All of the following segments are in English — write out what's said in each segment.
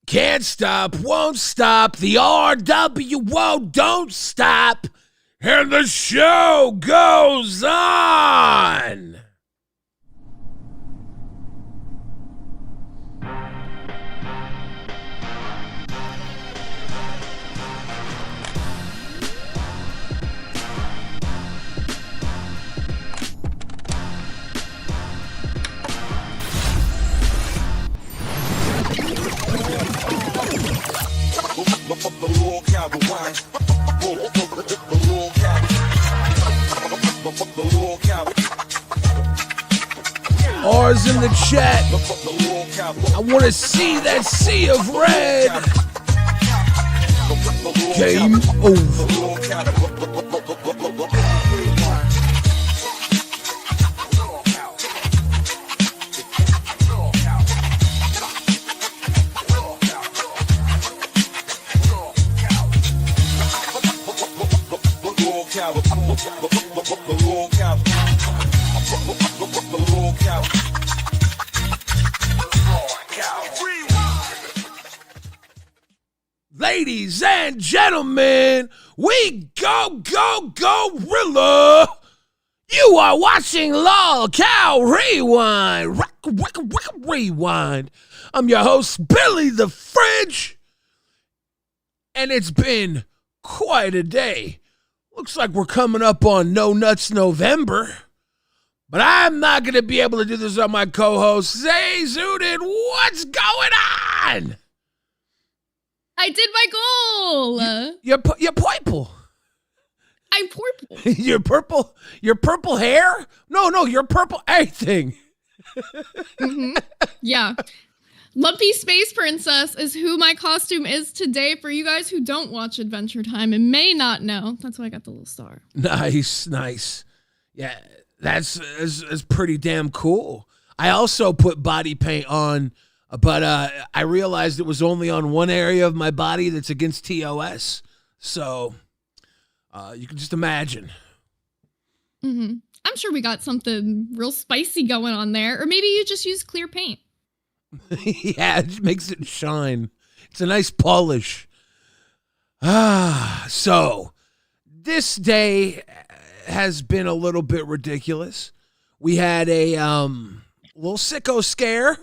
Can't stop, won't stop, the RWO don't stop, and the show goes on. R's in the chat. I want to see that sea of red. Game over. Ladies and gentlemen, we go gorilla. You are watching LolcowRewind. Rewind. I'm your host, Billy the Fridge. And it's been quite a day. Looks like we're coming up on No Nuts November. But I'm not going to be able to do this on my co-host, Zay Zudin. What's going on? I did my goal. You're purple. I'm purple. Your purple hair? No, your purple everything. Mm-hmm. Yeah. Lumpy Space Princess is who my costume is today. For you guys who don't watch Adventure Time and may not know, that's why I got the little star. Nice. Yeah, that's pretty damn cool. I also put body paint on, but I realized it was only on one area of my body that's against TOS. So you can just imagine. Mm-hmm. I'm sure we got something real spicy going on there. Or maybe you just use clear paint. Yeah, it makes it shine. It's a nice polish. So this day has been a little bit ridiculous. We had a little sicko scare.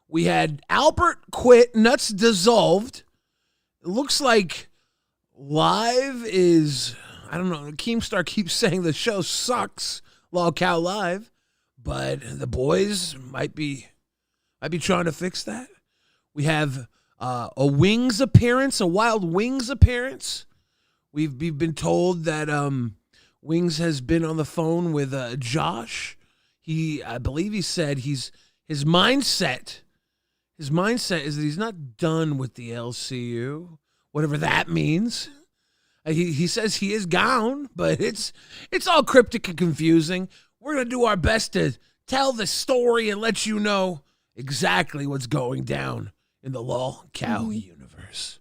We had Albert quit, nuts dissolved. It looks like Live is, I don't know, Keemstar keeps saying the show sucks, LolCow Live, but the boys might be trying to fix that. We have a Wings appearance, a Wild Wings appearance. We've been told that Wings has been on the phone with Josh. I believe he said his mindset is that he's not done with the LCU, whatever that means. He says he is gone, but it's all cryptic and confusing. We're going to do our best to tell the story and let you know exactly what's going down in the LolCow universe.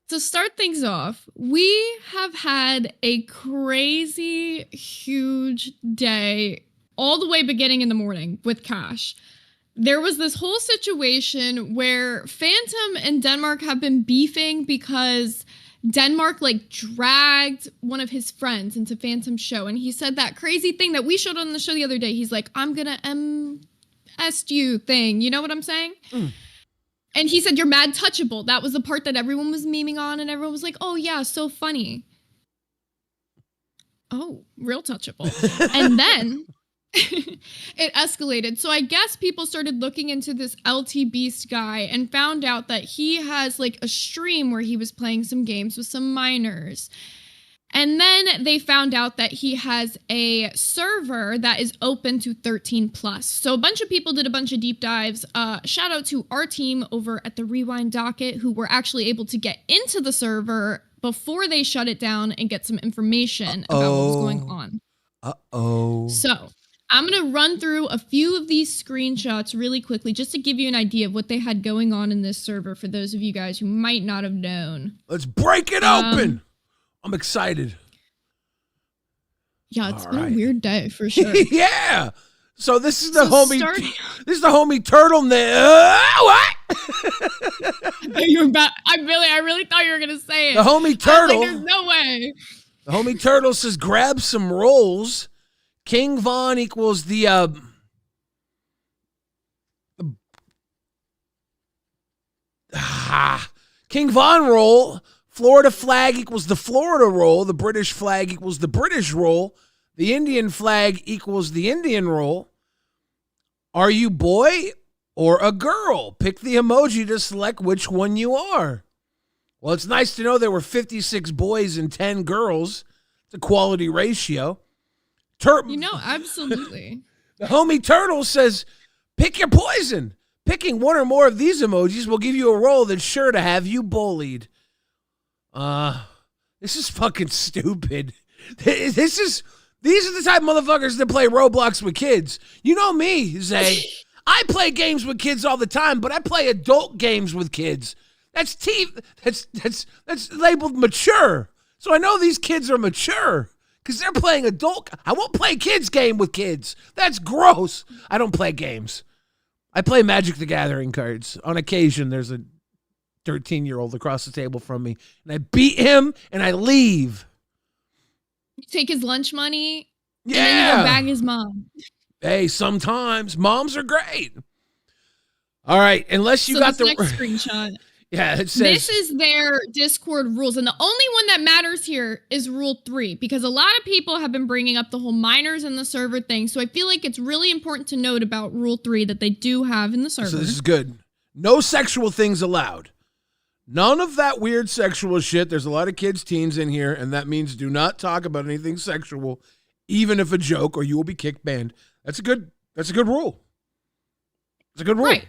To start things off, we have had a crazy, huge day all the way beginning in the morning with Cash. There was this whole situation where Phantom and Denmark have been beefing because Denmark dragged one of his friends into Phantom's show, and he said that crazy thing that we showed on the show the other day. He's like, I'm gonna MS you thing. You know what I'm saying? And he said, you're mad touchable. That was the part that everyone was memeing on, and everyone was like, oh yeah, so funny. Oh, real touchable. And then it escalated. So I guess people started looking into this LT Beast guy and found out that he has a stream where he was playing some games with some minors. And then they found out that he has a server that is open to 13 plus. So a bunch of people did a bunch of deep dives. Shout out to our team over at the Rewind Docket, who were actually able to get into the server before they shut it down and get some information about what was going on. So I'm going to run through a few of these screenshots really quickly just to give you an idea of what they had going on in this server for those of you guys who might not have known. Let's break it open. I'm excited. Yeah, it's been a weird day for sure. Yeah. So this is the So homie. starting- This is the homie turtle. What? I really thought you were gonna say it. The homie I was turtle. like, there's no way. The homie turtle says, grab some rolls. King Von equals the King Von roll. Florida flag equals the Florida roll. The British flag equals the British roll. The Indian flag equals the Indian roll. Are you boy or a girl? Pick the emoji to select which one you are. Well, it's nice to know there were 56 boys and 10 girls. It's a quality ratio. Absolutely. The homie turtle says, pick your poison. Picking one or more of these emojis will give you a roll that's sure to have you bullied. This is fucking stupid. These are the type of motherfuckers that play Roblox with kids. You know me, Zay. I play games with kids all the time, but I play adult games with kids. That's labeled mature. So I know these kids are mature because they're playing adult. I won't play kids game with kids. That's gross. I don't play games. I play Magic the Gathering cards. On occasion, there's a 13-year-old across the table from me, and I beat him and I leave. You take his lunch money, Yeah. and then you go bag his mom. Hey, sometimes moms are great. All right, unless you got the next screenshot. Yeah, it says This is their Discord rules, and the only one that matters here is Rule 3, because a lot of people have been bringing up the whole minors in the server thing, so I feel like it's really important to note about Rule 3 that they do have in the server. So this is good. No sexual things allowed. None of that weird sexual shit. There's a lot of kids, teens in here, and that means do not talk about anything sexual, even if a joke, or you will be kicked banned. That's a good rule. It's a good rule. Right.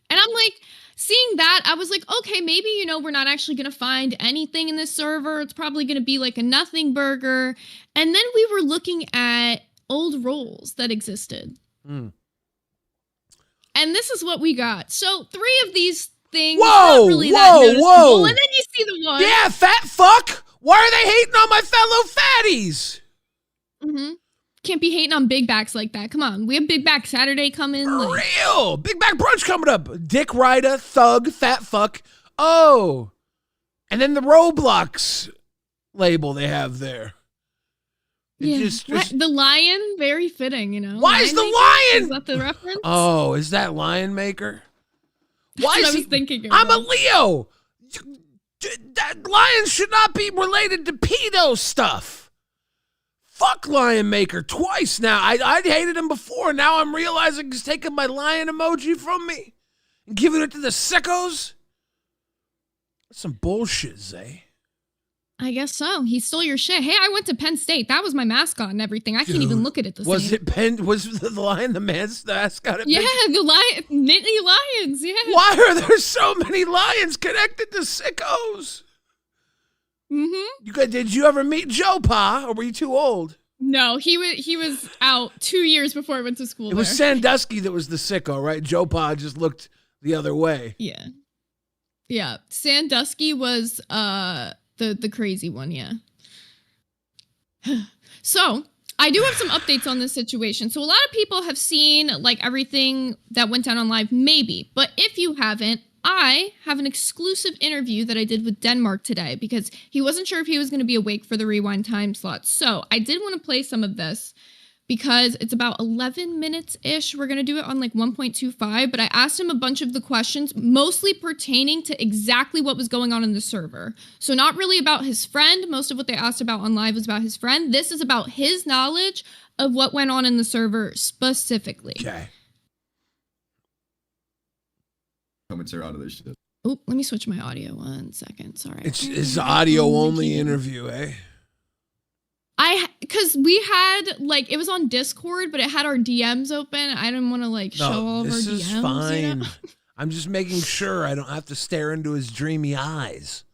And I'm like, seeing that, I was like, okay, maybe, we're not actually going to find anything in this server. It's probably going to be like a nothing burger. And then we were looking at old roles that existed. And this is what we got. So 3 of these things, not really that noticeable. And then you see the one. Yeah, fat fuck. Why are they hating on my fellow fatties? Mm-hmm. Can't be hating on big backs like that. Come on. We have Big Back Saturday coming. For real. Big Back Brunch coming up. Dick rider, thug, fat fuck. Oh. And then the Roblox label they have there. The lion, very fitting, Why is the lion? Is that the reference? Oh, is that Lion Maker? Why That's is what I was thinking of. I'm a Leo. That lion should not be related to pedo stuff. Fuck Lion Maker twice now. I hated him before. Now I'm realizing he's taking my lion emoji from me and giving it to the sickos. That's some bullshit, Zay. I guess so. He stole your shit. Hey, I went to Penn State. That was my mascot and everything. I can't even look at it the same. Was the lion the mascot? Yeah, the lion, Nittany Lions. Yeah. Why are there so many lions connected to sickos? Mm-hmm. Did you ever meet Joe Pa, or were you too old? No, he was out 2 years before I went to school. It was Sandusky that was the sicko, right? Joe Pa just looked the other way. Yeah. Sandusky was the crazy one. Yeah. So I do have some updates on this situation. So a lot of people have seen like everything that went down on live, maybe, but if you haven't, I have an exclusive interview that I did with Denmark today because he wasn't sure if he was going to be awake for the rewind time slot. So I did want to play some of this because it's about 11 minutes-ish. We're going to do it on like 1.25, but I asked him a bunch of the questions, mostly pertaining to exactly what was going on in the server. So not really about his friend. Most of what they asked about on live was about his friend. This is about his knowledge of what went on in the server specifically. Okay. Commentary out of this shit. Oh, let me switch my audio 1 second. Sorry. It's audio only interview, eh? Because we had, like, it was on Discord, but it had our DMs open. I didn't want to, like, show all of our DMs. This is fine. I'm just making sure I don't have to stare into his dreamy eyes.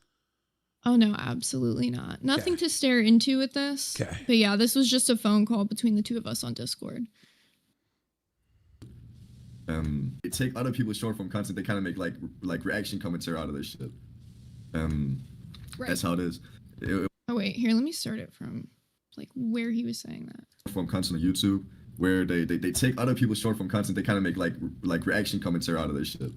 Oh, no, absolutely not. Nothing to stare into with this. Okay. But yeah, this was just a phone call between the two of us on Discord. They take other people's short form content, they kind of make like reaction commentary out of this shit. Right. That's how it is. Oh wait, here, let me start it from like where he was saying that. From content on YouTube, where they take other people's short form content, they kind of make like reaction commentary out of this shit.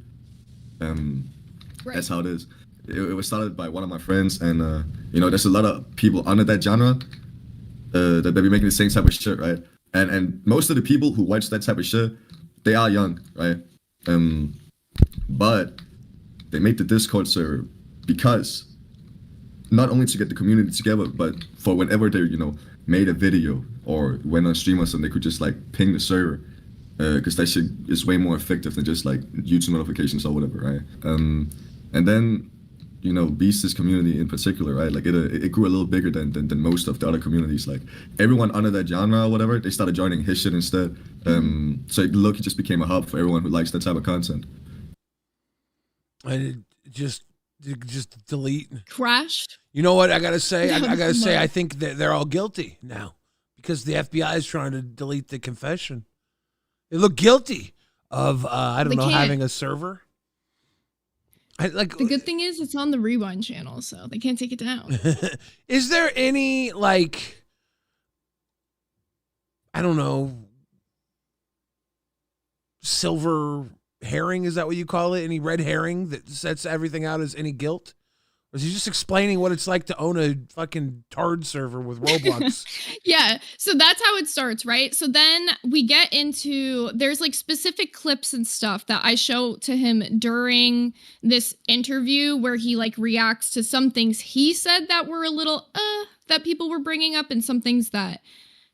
That's how it is. It was started by one of my friends, and you know, there's a lot of people under that genre that be making the same type of shit, right? And most of the people who watch that type of shit, they are young, right? But they made the Discord server because not only to get the community together, but for whenever they, you know, made a video or went on stream or something, they could just like ping the server, because that shit is way more effective than just like YouTube notifications or whatever, right? And then, you know, Beast's community in particular, right? Like it grew a little bigger than most of the other communities. Like everyone under that genre or whatever, they started joining his shit instead. So it just became a hub for everyone who likes that type of content. And it just delete. Crashed. You know what I gotta say? I gotta say, I think that they're all guilty now because the FBI is trying to delete the confession. They look guilty of I don't know, having a server. The good thing is it's on the Rewind channel, so they can't take it down. Is there any, like, I don't know, silver herring? Is that what you call it? Any red herring that sets everything out as any guilt? Or is he just explaining what it's like to own a fucking tard server with Roblox? Yeah, so that's how it starts, right? So then we get into, there's like specific clips and stuff that I show to him during this interview where he like reacts to some things he said that were a little, that people were bringing up, and some things that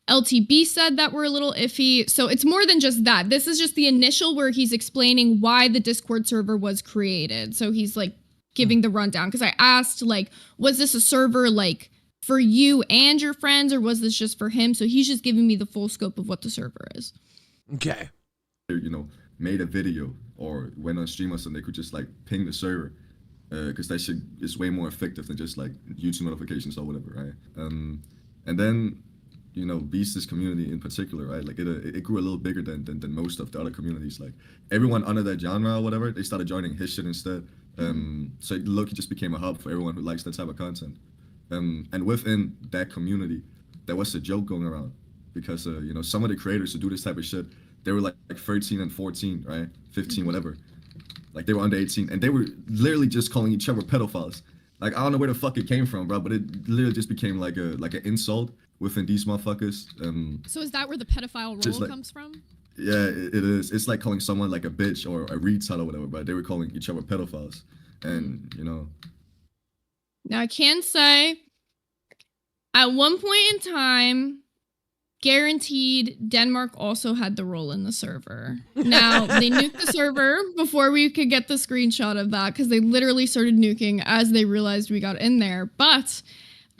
LTB said that were a little iffy. So it's more than just that. This is just the initial where he's explaining why the Discord server was created. So he's like giving the rundown, because I asked, like, was this a server like for you and your friends, or was this just for him? So he's just giving me the full scope of what the server is. Okay. You know, made a video or went on stream or something, they could just like ping the server, because that shit is way more effective than just like YouTube notifications or whatever, right? And then, you know, Beast's community in particular, right? Like it grew a little bigger than most of the other communities. Like everyone under that genre or whatever, they started joining his shit instead. So it just became a hub for everyone who likes that type of content. And within that community, there was a joke going around because, you know, some of the creators who do this type of shit, they were like 13 and 14, right? 15, whatever. Like they were under 18, and they were literally just calling each other pedophiles. Like, I don't know where the fuck it came from, bro, but it literally just became like an insult within these motherfuckers. So is that where the pedophile role comes from? Yeah, it is. It's like calling someone like a bitch or a retard or whatever, but they were calling each other pedophiles. And, you know. Now, I can say, at one point in time, guaranteed Denmark also had the role in the server. Now, they nuked the server before we could get the screenshot of that, because they literally started nuking as they realized we got in there. But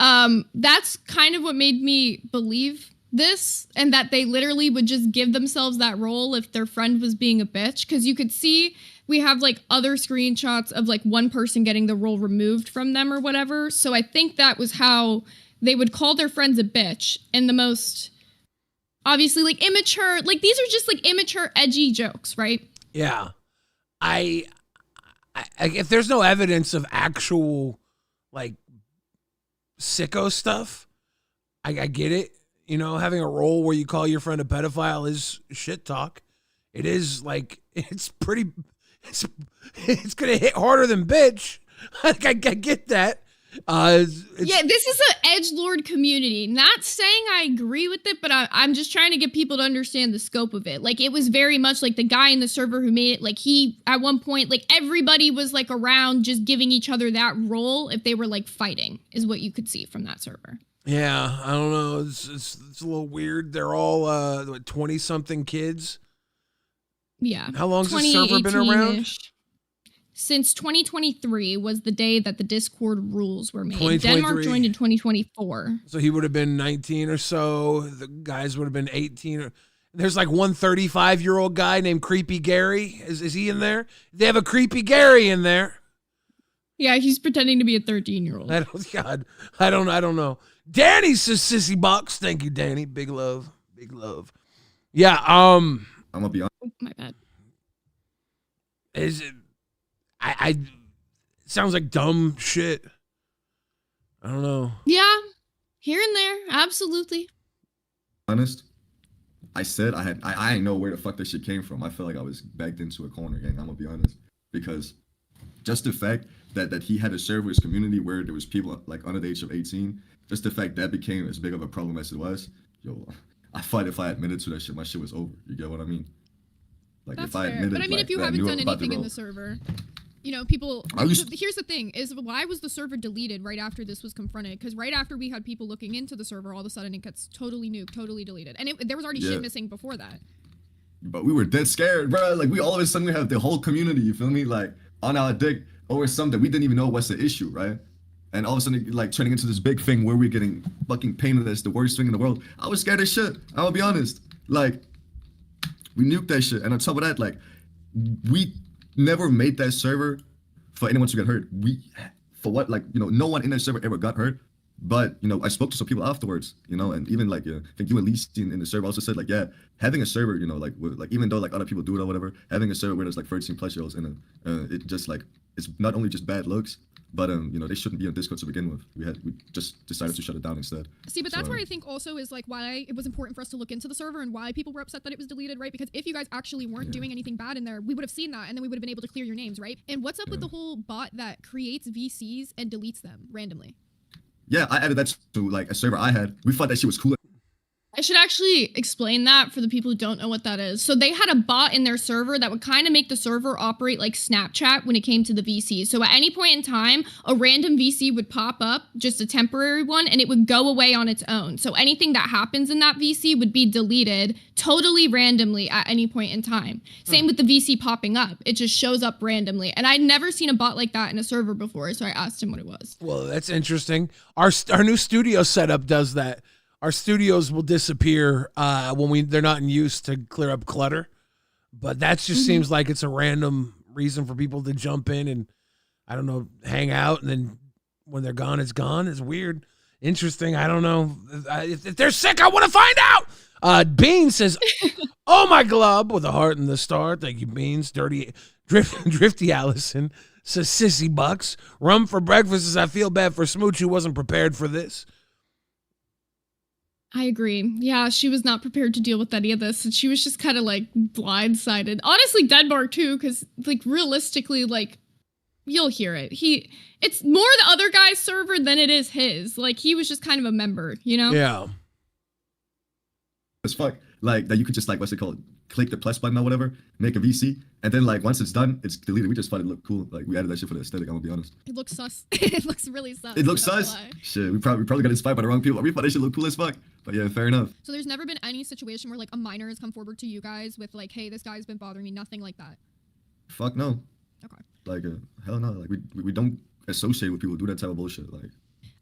that's kind of what made me believe this, and that they literally would just give themselves that role if their friend was being a bitch, because you could see we have like other screenshots of like one person getting the role removed from them or whatever. So I think that was how they would call their friends a bitch in the most obviously like immature, like these are just like immature, edgy jokes, right? Yeah. I if there's no evidence of actual like sicko stuff, I get it. You know, having a role where you call your friend a pedophile is shit talk. It is like, it's pretty, it's going to hit harder than bitch. Like, I get that. Yeah, this is an edgelord community. Not saying I agree with it, but I'm just trying to get people to understand the scope of it. Like, it was very much like the guy in the server who made it, like he, at one point, like everybody was like around just giving each other that role if they were like fighting, is what you could see from that server. Yeah, I don't know. It's a little weird. They're all 20-something kids. Yeah. How long's the server been around? Since 2023 was the day that the Discord rules were made. Denmark joined in 2024. So he would have been 19 or so. The guys would have been 18. There's like one 35-year-old guy named Creepy Gary. Is he in there? They have a Creepy Gary in there. Yeah, he's pretending to be a 13-year-old. I don't know. Danny's a sissy box. Thank you, Danny. Big love. Big love. Yeah, I'm gonna be honest. Oh, my bad. Is it it sounds like dumb shit. I don't know. Yeah. Here and there. Absolutely. Honest. I said I didn't know where the fuck that shit came from. I felt like I was backed into a corner, gang. I'm gonna be honest, because just the fact that he had a server's community where there was people like under the age of 18, just the fact that became as big of a problem as it was, yo, I thought if I admitted to that shit, my shit was over. You get what I mean? Like That's if I fair. admitted, But I mean, like, if you that I haven't knew done about the anything in role. the server, you know, people. I was- Here's the thing: is why was the server deleted right after this was confronted? Because right after we had people looking into the server, all of a sudden it gets totally nuked, totally deleted, and there was already Yeah. shit missing before that. But we were dead scared, bro. Like we all of a sudden we have the whole community, you feel me? Like on our dick over something we didn't even know what's the issue, right? And all of a sudden like turning into this big thing where we're getting fucking painted as the worst thing in the world. I was scared as shit. I'll be honest. Like we nuked that shit. And on top of that, like we never made that server for anyone to get hurt. For what, like, you know, no one in that server ever got hurt. But, you know, I spoke to some people afterwards, you know, and even like, I think you and Lee in the server also said like, yeah, having a server, you know, like, like even though like other people do it or whatever, having a server where there's like 13 plus year olds in it, it just like, it's not only just bad looks, but you know, they shouldn't be on Discord to begin with. We just decided to shut it down instead. See, but that's where I think also is like why it was important for us to look into the server and why people were upset that it was deleted, right? Because if you guys actually weren't doing anything bad in there, we would have seen that and then we would have been able to clear your names, right? And what's up with the whole bot that creates VCs and deletes them randomly? Yeah, I added that to like a server I had. We thought that shit was cool. I should actually explain that for the people who don't know what that is. So they had a bot in their server that would kind of make the server operate like Snapchat when it came to the VC. So at any point in time, a random VC would pop up, just a temporary one, and it would go away on its own. So anything that happens in that VC would be deleted totally randomly at any point in time. Same with the VC popping up. It just shows up randomly. And I'd never seen a bot like that in a server before, so I asked him what it was. Well, that's interesting. Our new studio setup does that. Our studios will disappear when they're not in use to clear up clutter, but that just seems like it's a random reason for people to jump in and, I don't know, hang out, and then when they're gone, it's gone. It's weird, interesting. I don't know if they're sick. I want to find out. Bean says, "Oh my glove," with a heart and the star. Thank you, Beans. Drifty Allison says, "Sissy Bucks rum for breakfast." Says, "I feel bad for Smooch who wasn't prepared for this." I agree. Yeah, she was not prepared to deal with any of this. And she was just kind of like blindsided. Honestly, Denmark too, because like realistically, like you'll hear it. It's more the other guy's server than it is his. Like he was just kind of a member, you know? Yeah. As fuck. Like that you could just like, what's it called? Click the plus button or whatever, make a VC, and then like once it's done, it's deleted. We just thought it looked cool. Like we added that shit for the aesthetic, I'm gonna be honest. It looks sus. It looks really sus. It looks I'm not sus. gonna lie. Shit, we probably got inspired by the wrong people. We thought that shit looked cool as fuck. But yeah, fair enough. So there's never been any situation where like a minor has come forward to you guys with like, hey, this guy's been bothering me. Nothing like that. Fuck no. Okay. Like hell no. Like we don't associate with people who do that type of bullshit. Like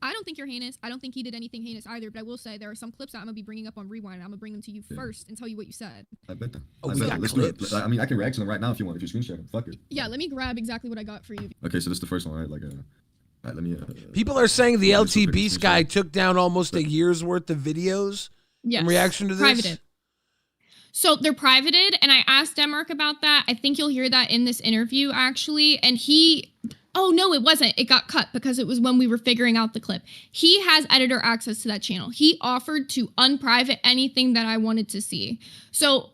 I don't think you're heinous. I don't think he did anything heinous either. But I will say there are some clips that I'm gonna be bringing up on Rewind. I'm gonna bring them to you first and tell you what you said. I bet that. Oh, I we bet got that. Let's clips. do it. I mean, I can react to them right now if you want. If you screenshot them, fuck it. Yeah, let me grab exactly what I got for you. Okay, so this is the first one, right? Like right, let me. People are saying the let me just LT look at Beast this guy screenshot. took down almost a year's worth of videos Yes. in reaction to this. Privated. So they're privated, and I asked Denmark about that. I think you'll hear that in this interview, actually. And oh no, it wasn't. It got cut because it was when we were figuring out the clip. He has editor access to that channel. He offered to unprivate anything that I wanted to see. So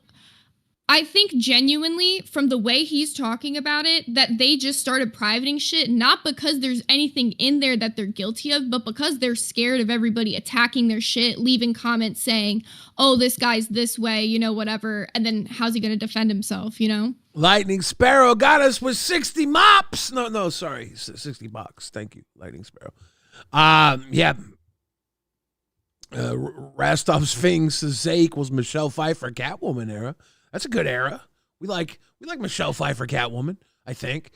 I think genuinely from the way he's talking about it, that they just started privating shit, not because there's anything in there that they're guilty of, but because they're scared of everybody attacking their shit, leaving comments saying, oh, this guy's this way, you know, whatever. And then how's he going to defend himself, you know? Lightning Sparrow got us with 60 mops. No, sorry. 60 bucks. Thank you, Lightning Sparrow. Yeah. Rastov Sphinx says Z equals Michelle Pfeiffer Catwoman era. That's a good era. We like Michelle Pfeiffer Catwoman, I think.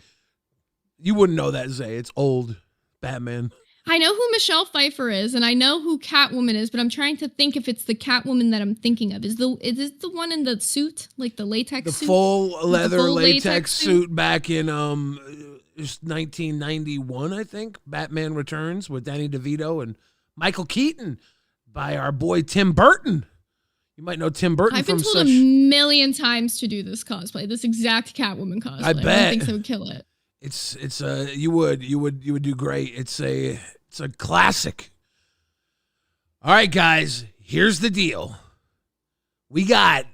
You wouldn't know that, Zay. It's old Batman. I know who Michelle Pfeiffer is, and I know who Catwoman is, but I'm trying to think if it's the Catwoman that I'm thinking of. Is it the one in the suit, like the latex The suit? full leather full latex suit back in 1991, I think. Batman Returns with Danny DeVito and Michael Keaton by our boy Tim Burton. You might know Tim Burton I've been from told such. a million times to do this cosplay, this exact Catwoman cosplay. I bet. I think so would kill it. It's you would do great. It's a classic. All right, guys, here's the deal. we got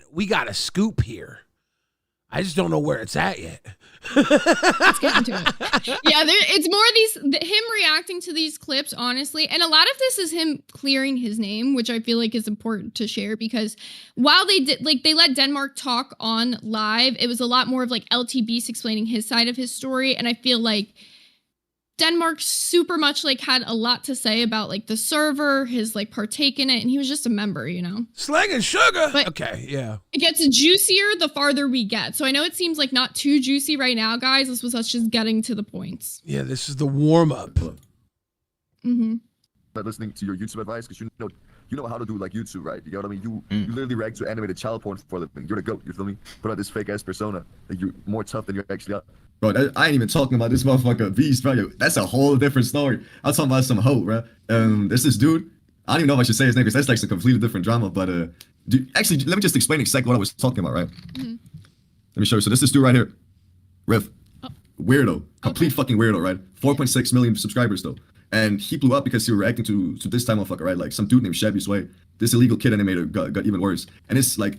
a scoop here. I just don't know where it's at yet. Let's get into it. Yeah, it's more him reacting to these clips, honestly. And a lot of this is him clearing his name, which I feel like is important to share because while they let Denmark talk on live, it was a lot more of like LT Beast explaining his side of his story. And I feel like Denmark super much like had a lot to say about like the server, his like partake in it, and he was just a member, you know. Slanging sugar. But okay, yeah. It gets juicier the farther we get. So I know it seems like not too juicy right now, guys. This was us just getting to the points. Yeah, this is the warm up. Mm-hmm. By listening to your YouTube advice, because you know how to do like YouTube, right? You know what I mean? You literally react to animated child porn for a living. You're the GOAT, you feel me? Put out this fake ass persona. Like you're more tough than you actually are. Bro, I ain't even talking about this motherfucker Beast, bro. That's a whole different story. I'm talking about some hoe, bro. There's this dude. I don't even know if I should say his name because that's like some completely different drama. But actually, let me just explain exactly what I was talking about, right? Mm-hmm. Let me show you. So this dude right here, Riff, weirdo, complete fucking weirdo, right? 4.6 million subscribers though, and he blew up because he was reacting to this time motherfucker, right? Like some dude named Shabby Sway. This illegal kid animator got even worse, and it's like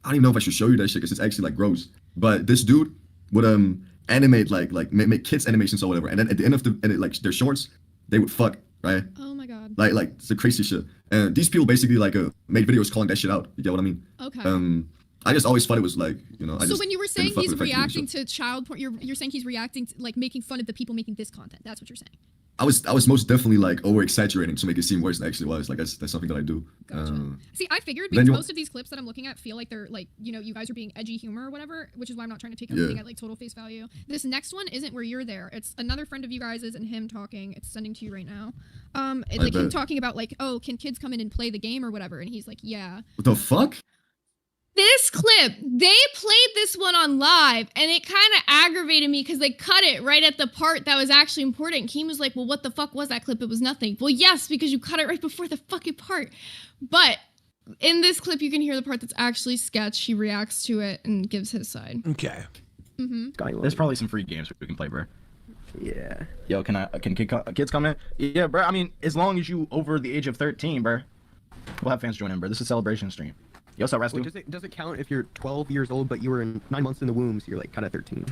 I don't even know if I should show you that shit because it's actually like gross. But this dude would animate like make kids animations or whatever, and then at the end of like their shorts they would fuck, right? Oh my god. Like it's the crazy shit. And these people basically like made videos calling that shit out. You get what I mean? Okay. I just always thought it was like, you know. So when you were saying he's reacting to child porn, you're saying he's reacting to like making fun of the people making this content. That's what you're saying. I was most definitely like over exaggerating to make it seem worse than it actually was. Like that's something that I do. Gotcha. See, I figured because most of these clips that I'm looking at feel like they're like, you know, you guys are being edgy humor or whatever, which is why I'm not trying to take everything at like total face value. This next one isn't where you're there. It's another friend of you guys' and him talking. It's sending to you right now. Like him talking about like, oh, can kids come in and play the game or whatever? And he's like, yeah. What the fuck? This clip, they played this one on live, and it kind of aggravated me because they cut it right at the part that was actually important. Keem was like, well, what the fuck was that clip? It was nothing. Well, yes, because you cut it right before the fucking part. But in this clip, you can hear the part that's actually sketch. He reacts to it and gives his side. Okay. Mm-hmm. There's probably some free games we can play, bro. Yeah. Yo, can kids come in? Yeah, bro. I mean, as long as you over the age of 13, bro. We'll have fans join in, bro. This is a celebration stream. Yo, what's up, Rascal? Does it count if you're 12 years old, but you were in 9 months in the womb, so you're like kind of 13?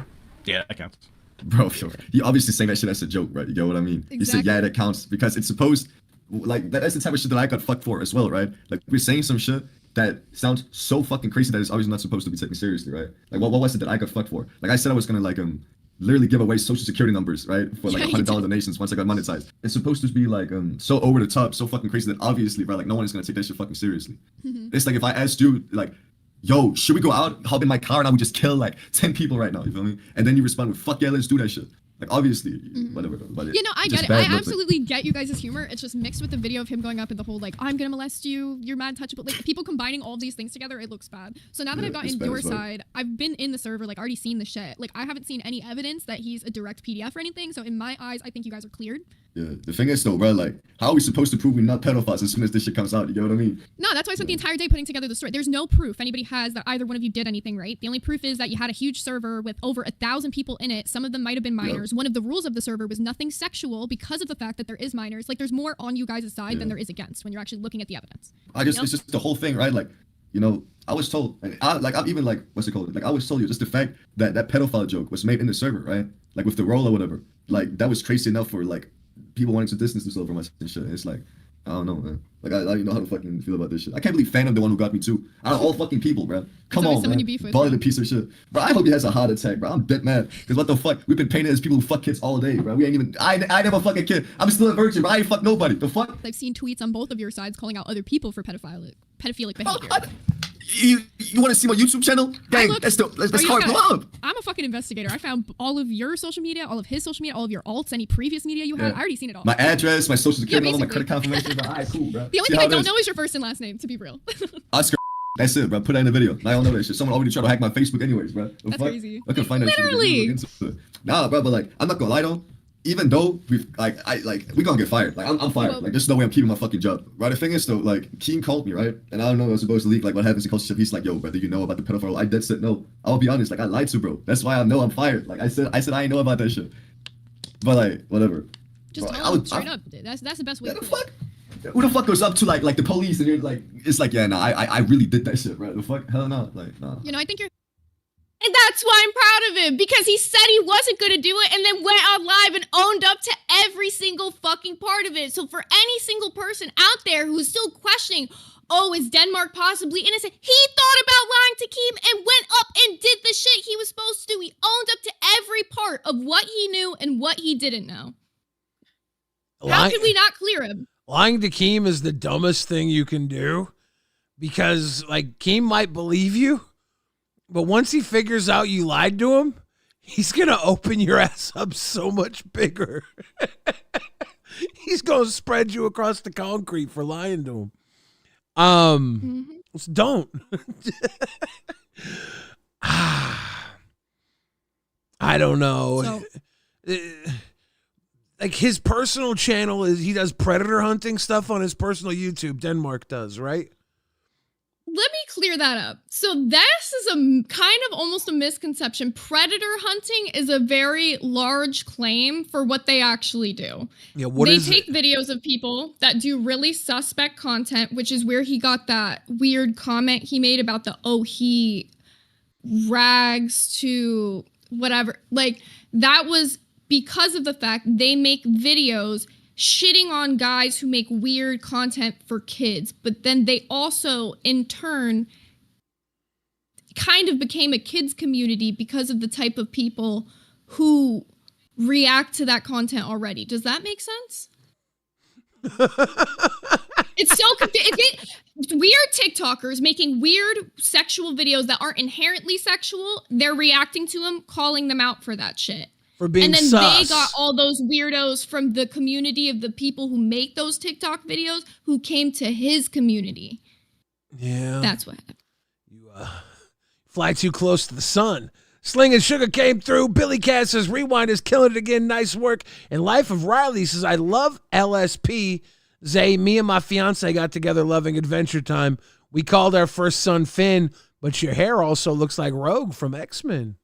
Yeah, that counts. Bro, you obviously saying that shit as a joke, right? You get what I mean? Exactly. You say, yeah, that counts because it's supposed, like, that's the type of shit that I got fucked for as well, right? Like, we're saying some shit that sounds so fucking crazy that it's obviously not supposed to be taken seriously, right? Like, what was it that I got fucked for? Like, I said I was gonna, like, literally give away social security numbers, right? For like $100 donations once I got monetized. It's supposed to be like so over the top, so fucking crazy that obviously, right, like no one is gonna take that shit fucking seriously. It's like if I asked you, like, yo, should we go out, hop in my car and I would just kill like 10 people right now, you feel me? And then you respond with, fuck yeah, let's do that shit. Like obviously, whatever. But You know, I get it. I absolutely get you guys' humor. It's just mixed with the video of him going up in the whole like, I'm gonna molest you, you're mad touchable. Like people combining all of these things together, it looks bad. So now that I've gotten your side, I've been in the server, like already seen the shit. Like I haven't seen any evidence that he's a direct PDF or anything. So in my eyes, I think you guys are cleared. Yeah, the thing is though, bro, like, how are we supposed to prove we're not pedophiles as soon as this shit comes out? You get what I mean? No, that's why I spent the entire day putting together the story. There's no proof anybody has that either one of you did anything, right? The only proof is that you had a huge server with over 1,000 people in it. Some of them might have been minors. One of the rules of the server was nothing sexual because of the fact that there is minors. Like, there's more on you guys' side than there is against when you're actually looking at the evidence. It's just the whole thing, right? Like, you know, I was told, I'm even like, what's it called? Like, I was told you just the fact that that pedophile joke was made in the server, right? Like with the role or whatever. Like, that was crazy enough for like people wanting to distance themselves from us and shit. It's like, I don't know, man. Like, I don't know how to fucking feel about this shit. I can't believe Phantom the one who got me too. Out of all fucking people, bro. Come on, man. Bullet piece of shit. Bro, I hope he has a heart attack, bro. I'm bit mad. Because what the fuck? We've been painted as people who fuck kids all day, bro. We ain't even, I never fuck a kid. I'm still a virgin, bro. I ain't fuck nobody. The fuck? I've seen tweets on both of your sides calling out other people for pedophilic behavior. You want to see my YouTube channel? Dang, let's hard blow up. I'm a fucking investigator. I found all of your social media, all of his social media, all of your alts, any previous media you had. I already seen it all. My address, my social security, all my credit confirmation. All right, cool, bro. The only thing I don't know is your first and last name, to be real. Oscar. That's it, bro. Put that in the video. I don't know that shit. Someone already tried to hack my Facebook anyways, bro. That's crazy. I can find that Literally. shit. Nah, bro, but like, I'm not gonna lie though. Even though we gonna get fired. Like I'm fired. Like there's no way I'm keeping my fucking job. Right? The thing is though, like Keen called me, right? And I don't know if I was supposed to leak like what happens in culture ship. He's like, yo, brother, you know about the pedophile? I dead said no. I'll be honest, like I lied to bro. That's why I know I'm fired. Like I said I ain't know about that shit. But like, whatever. Just bro, tell him straight up. That's the best way. What the fuck? who the fuck goes up to like the police and you're like, it's like, yeah, no, I really did that shit, right? The fuck, hell no, like, nah. You know, I think you're. And that's why I'm proud of him, because he said he wasn't going to do it and then went on live and owned up to every single fucking part of it. So for any single person out there who's still questioning, oh, is Denmark possibly innocent? He thought about lying to Keem and went up and did the shit he was supposed to do. He owned up to every part of what he knew and what he didn't know. How could we not clear him? Lying to Keem is the dumbest thing you can do, because like Keem might believe you, but once he figures out you lied to him, he's going to open your ass up so much bigger. He's going to spread you across the concrete for lying to him. Don't. I don't know. Like his personal channel he does predator hunting stuff on his personal YouTube. Denmark does, right? Let me clear that up. So this is a kind of almost a misconception. Predator hunting is a very large claim for what they actually do. Yeah, they take videos of people that do really suspect content, which is where he got that weird comment he made about he rags to whatever. Like, that was because of the fact they make videos shitting on guys who make weird content for kids, but then they also, in turn, kind of became a kids community because of the type of people who react to that content already. Does that make sense? It's so weird TikTokers making weird sexual videos that aren't inherently sexual. They're reacting to them, calling them out for that shit. For being and then sus. They got all those weirdos from the community of the people who make those TikTok videos who came to his community. Yeah. That's what happened. You fly too close to the sun. Sling and Sugar came through. Billy Cat says, Rewind is killing it again. Nice work. And Life of Riley says, I love LSP. Zay, me and my fiance got together loving Adventure Time. We called our first son Finn, but your hair also looks like Rogue from X-Men.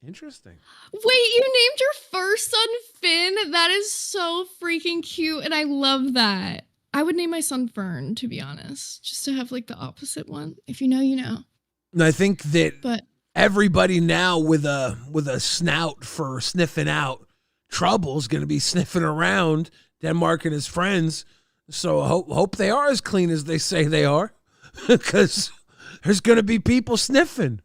Interesting. Wait, you named your first son Finn? That is so freaking cute, and I love that. I would name my son Fern, to be honest, just to have like the opposite one. If you know, you know. And I think that everybody now with a snout for sniffing out trouble is going to be sniffing around Denmark and his friends. So hope they are as clean as they say they are, because there's going to be people sniffing.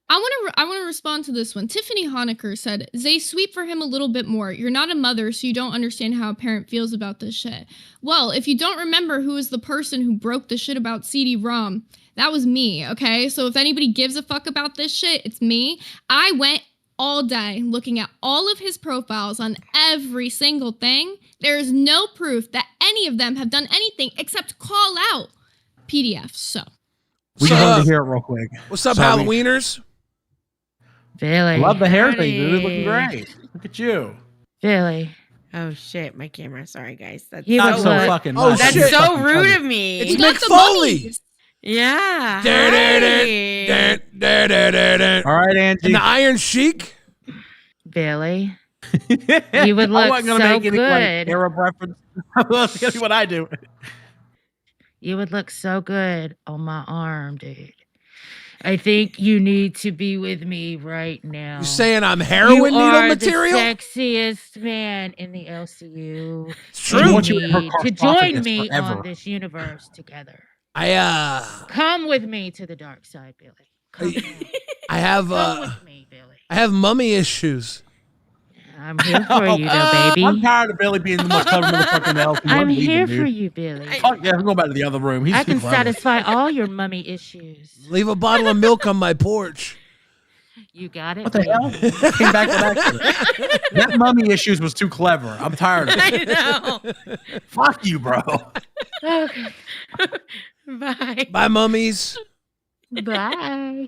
I want to respond to this one. Tiffany Honecker said, Zay, sweep for him a little bit more. You're not a mother, so you don't understand how a parent feels about this shit. Well, if you don't remember who is the person who broke the shit about CD-ROM, that was me, okay? So if anybody gives a fuck about this shit, it's me. I went all day looking at all of his profiles on every single thing. There is no proof that any of them have done anything except call out PDFs, so. We just wanted to hear it real quick. What's up, Halloweeners? Billy. Love the hair thing, dude. Looking great. Look at you. Billy. Oh shit, my camera. Sorry, guys. That's not so fucking much. That's shit. so rude of me. It's Mick Foley. Yeah. All right, Angie. And the Iron Sheik. Billy. You would look so good. Era reference. That's gonna be what I do. You would look so good on my arm, dude. I think you need to be with me right now. You saying I'm heroin needle material? The sexiest man in the LCU. It's true. You need to join me on this universe together. Come with me to the dark side, Billy. Come have Come with me, Billy. I have mummy issues. I'm here for you, though, baby. I'm tired of Billy being the most covered in the fucking LCU. I'm here for you, Billy. Fuck yeah, I'm going back to the other room. I can satisfy all your mummy issues. Leave a bottle of milk on my porch. You got it. What the hell? Came back to that. That mummy issues was too clever. I'm tired of it. I know. Fuck you, bro. Okay. Bye. Bye, mummies. Bye.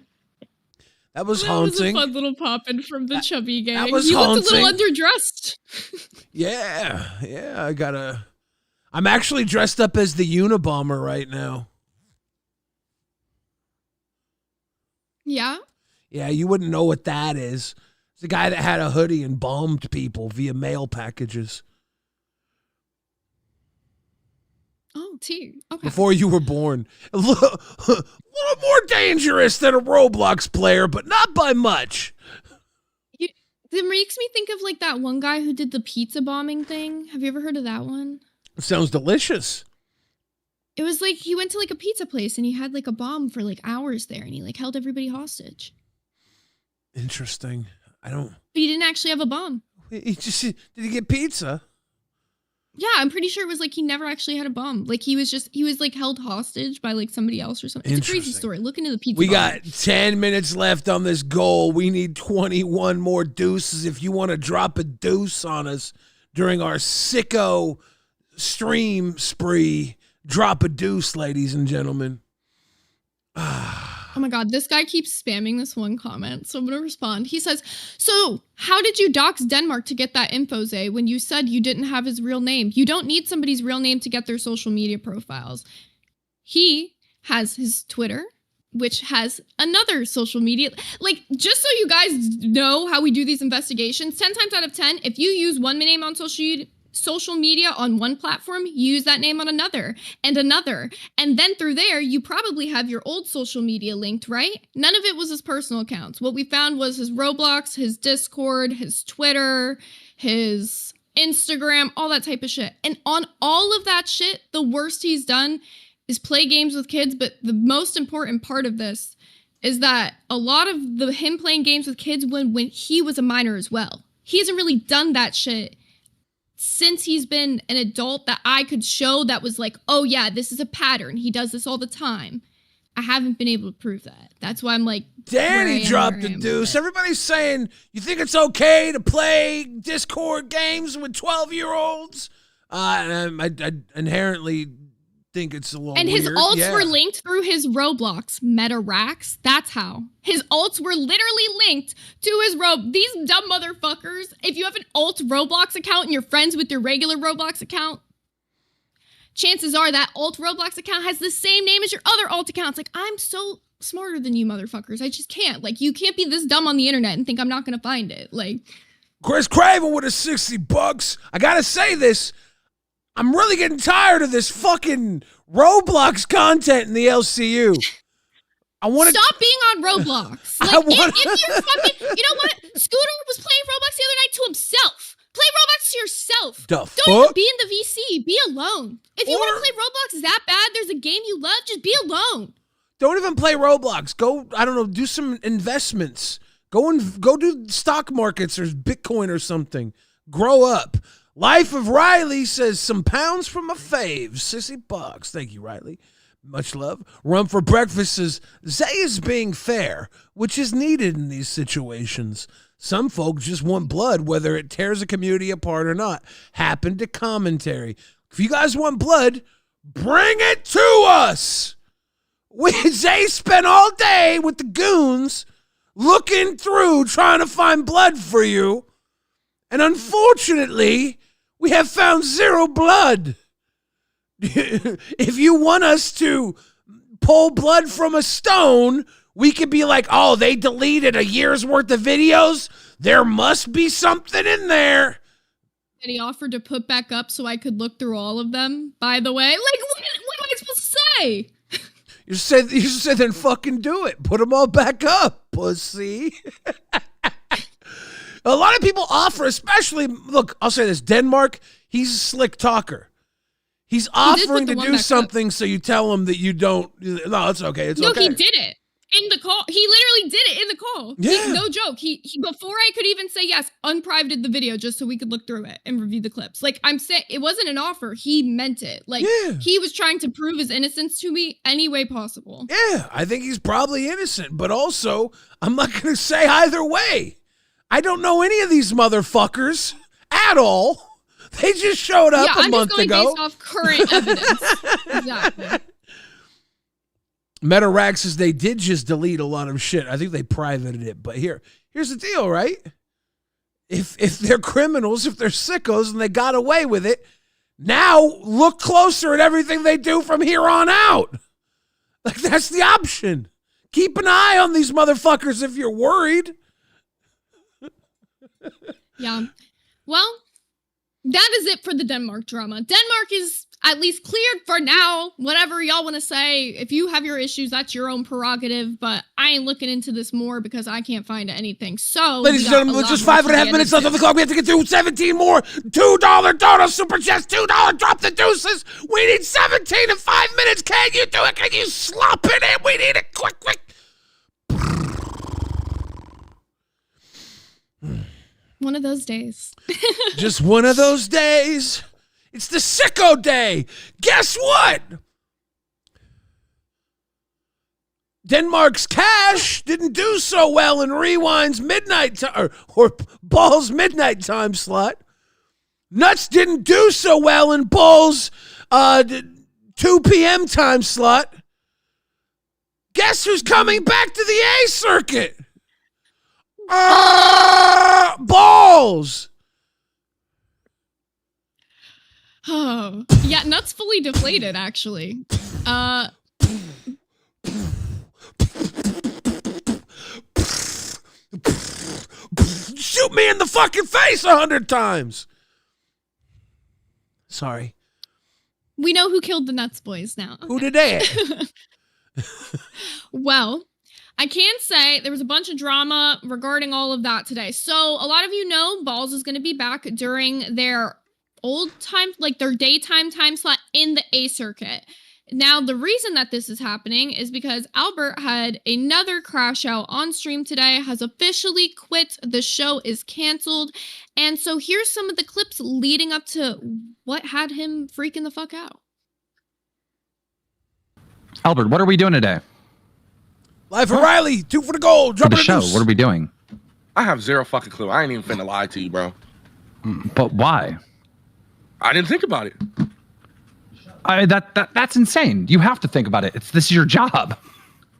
That was That haunting. was a fun little pop-in from the chubby gang. That was you looked a little haunting. underdressed. Yeah. I'm actually dressed up as the Unabomber right now. Yeah? Yeah, you wouldn't know what that is. It's the guy that had a hoodie and bombed people via mail packages. Oh, T. Okay. Before you were born. A little more dangerous than a Roblox player, but not by much. It makes me think of like that one guy who did the pizza bombing thing. Have you ever heard of that one? Sounds delicious. It was like he went to like a pizza place and he had like a bomb for like hours there and he like held everybody hostage. Interesting. But he didn't actually have a bomb. Did he get pizza? Yeah, I'm pretty sure it was like he never actually had a bomb. Like he was like held hostage by like somebody else or something. It's a crazy story. Look into the pizza. We bombing. got 10 minutes left on this goal. We need 21 more deuces. If you want to drop a deuce on us during our sicko stream spree, drop a deuce, ladies and gentlemen. Oh my God, this guy keeps spamming this one comment, so I'm going to respond. He says, so how did you dox Denmark to get that info, Zay, when you said you didn't have his real name? You don't need somebody's real name to get their social media profiles. He has his Twitter, which has another social media. Like, just so you guys know how we do these investigations, 10 times out of 10, if you use one name on social media on one platform, you use that name on another and another. And then through there, you probably have your old social media linked, right? None of it was his personal accounts. What we found was his Roblox, his Discord, his Twitter, his Instagram, all that type of shit. And on all of that shit, the worst he's done is play games with kids. But the most important part of this is that a lot of him playing games with kids when he was a minor as well. He hasn't really done that shit since he's been an adult that I could show that was like, oh yeah, this is a pattern. He does this all the time. I haven't been able to prove that. That's why I'm like, Danny dropped a deuce. Everybody's saying, you think it's okay to play Discord games with 12-year-olds? And I inherently think it's a little and weird. His alts were linked through his Roblox meta racks. That's how. His alts were literally linked to his These dumb motherfuckers. If you have an alt Roblox account and you're friends with your regular Roblox account, chances are that alt Roblox account has the same name as your other alt accounts. Like, I'm so smarter than you motherfuckers. I just can't. Like, you can't be this dumb on the internet and think I'm not going to find it. Like, Chris Craven with a $60. I gotta say this. I'm really getting tired of this fucking Roblox content in the LCU. I want to stop being on Roblox. Like, if you're fucking, you know what? Scooter was playing Roblox the other night to himself. Play Roblox to yourself. Don't even be in the VC. Be alone. If you want to play Roblox that bad, there's a game you love, just be alone. Don't even play Roblox. Go, I don't know, do some investments. Go do stock markets or Bitcoin or something. Grow up. Life of Riley says some pounds from a fave. Sissy Bucks. Thank you, Riley. Much love. Rum for breakfast says Zay is being fair, which is needed in these situations. Some folks just want blood, whether it tears a community apart or not. Happened to commentary. If you guys want blood, bring it to us. Zay spent all day with the goons looking through, trying to find blood for you. And unfortunately, we have found zero blood. If you want us to pull blood from a stone, we could be like, oh, they deleted a year's worth of videos. There must be something in there. And he offered to put back up so I could look through all of them, by the way. Like, what am I supposed to say? You should say then fucking do it. Put them all back up, pussy. A lot of people offer, especially, look, I'll say this, Denmark, he's a slick talker. He's offering to do something so you tell him that you don't, no, it's okay, it's okay. No, he did it in the call. He literally did it in the call. Yeah. No joke. He before I could even say yes, unprivated the video just so we could look through it and review the clips. Like, I'm saying, it wasn't an offer. He meant it. Like, he was trying to prove his innocence to me any way possible. Yeah, I think he's probably innocent, but also, I'm not going to say either way. I don't know any of these motherfuckers at all. They just showed up a month ago. I'm just going based off current evidence. Exactly. Metarax says they did just delete a lot of shit. I think they privated it. But here's the deal, right? If they're criminals, if they're sickos and they got away with it, now look closer at everything they do from here on out. Like, that's the option. Keep an eye on these motherfuckers if you're worried. Yeah. Well, that is it for the Denmark drama. Denmark is at least cleared for now. Whatever y'all want to say. If you have your issues, that's your own prerogative. But I ain't looking into this more because I can't find anything. So, ladies and gentlemen, with just 5.5 minutes left on the clock, we have to get through 17 more $2 dono super chats. $2 drop the deuces. We need 17 in 5 minutes. Can you do it? Can you slop it in? We need it quick. One of those days. Just one of those days. It's the sicko day. Guess what? Denmark's Cash didn't do so well in Rewind's midnight or Ball's midnight time slot. Nuts didn't do so well in Ball's 2 p.m. time slot. Guess who's coming back to the A circuit? Balls. Oh, yeah, Nuts fully deflated, actually. Shoot me in the fucking face 100 times. Sorry. We know who killed the Nuts boys now. Who did that? Well, I can say there was a bunch of drama regarding all of that today. So a lot of you know Balls is going to be back during their old time, like their daytime time slot in the A circuit. Now, the reason that this is happening is because Albert had another crash out on stream today, has officially quit. The show is canceled. And so here's some of the clips leading up to what had him freaking the fuck out. Albert, what are we doing today? Live for Riley, 2 for the gold. For the show, what are we doing? I have zero fucking clue. I ain't even finna lie to you, bro. But why? I didn't think about it. That's insane. You have to think about it. This is your job.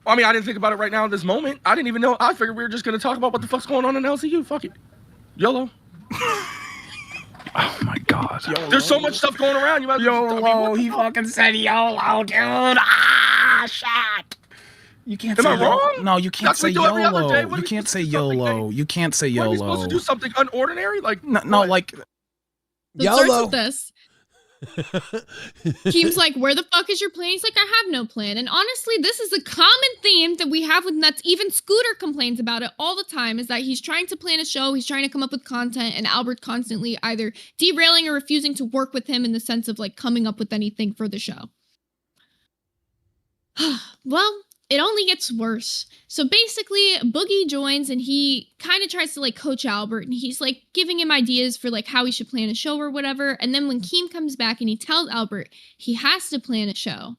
I mean, I didn't think about it right now in this moment. I didn't even know. I figured we were just gonna talk about what the fuck's going on in LCU. Fuck it. YOLO. Oh my god. YOLO. There's so much stuff going around. You might YOLO. He fucking said YOLO, dude. Ah, shit. You can't say wrong? No, you can't say YOLO. You can't say YOLO. You can't say YOLO. Are we supposed to do something unordinary? Like no, like YOLO. Starts with this. Keem's like, where the fuck is your plan? He's like, I have no plan. And honestly, this is a common theme that we have with Nuts. Even Scooter complains about it all the time, is that he's trying to plan a show, he's trying to come up with content, and Albert constantly either derailing or refusing to work with him in the sense of like coming up with anything for the show. Well, it only gets worse. So basically, Boogie joins and he kind of tries to like coach Albert, and he's like giving him ideas for like how he should plan a show or whatever. And then when Keem comes back and he tells Albert he has to plan a show,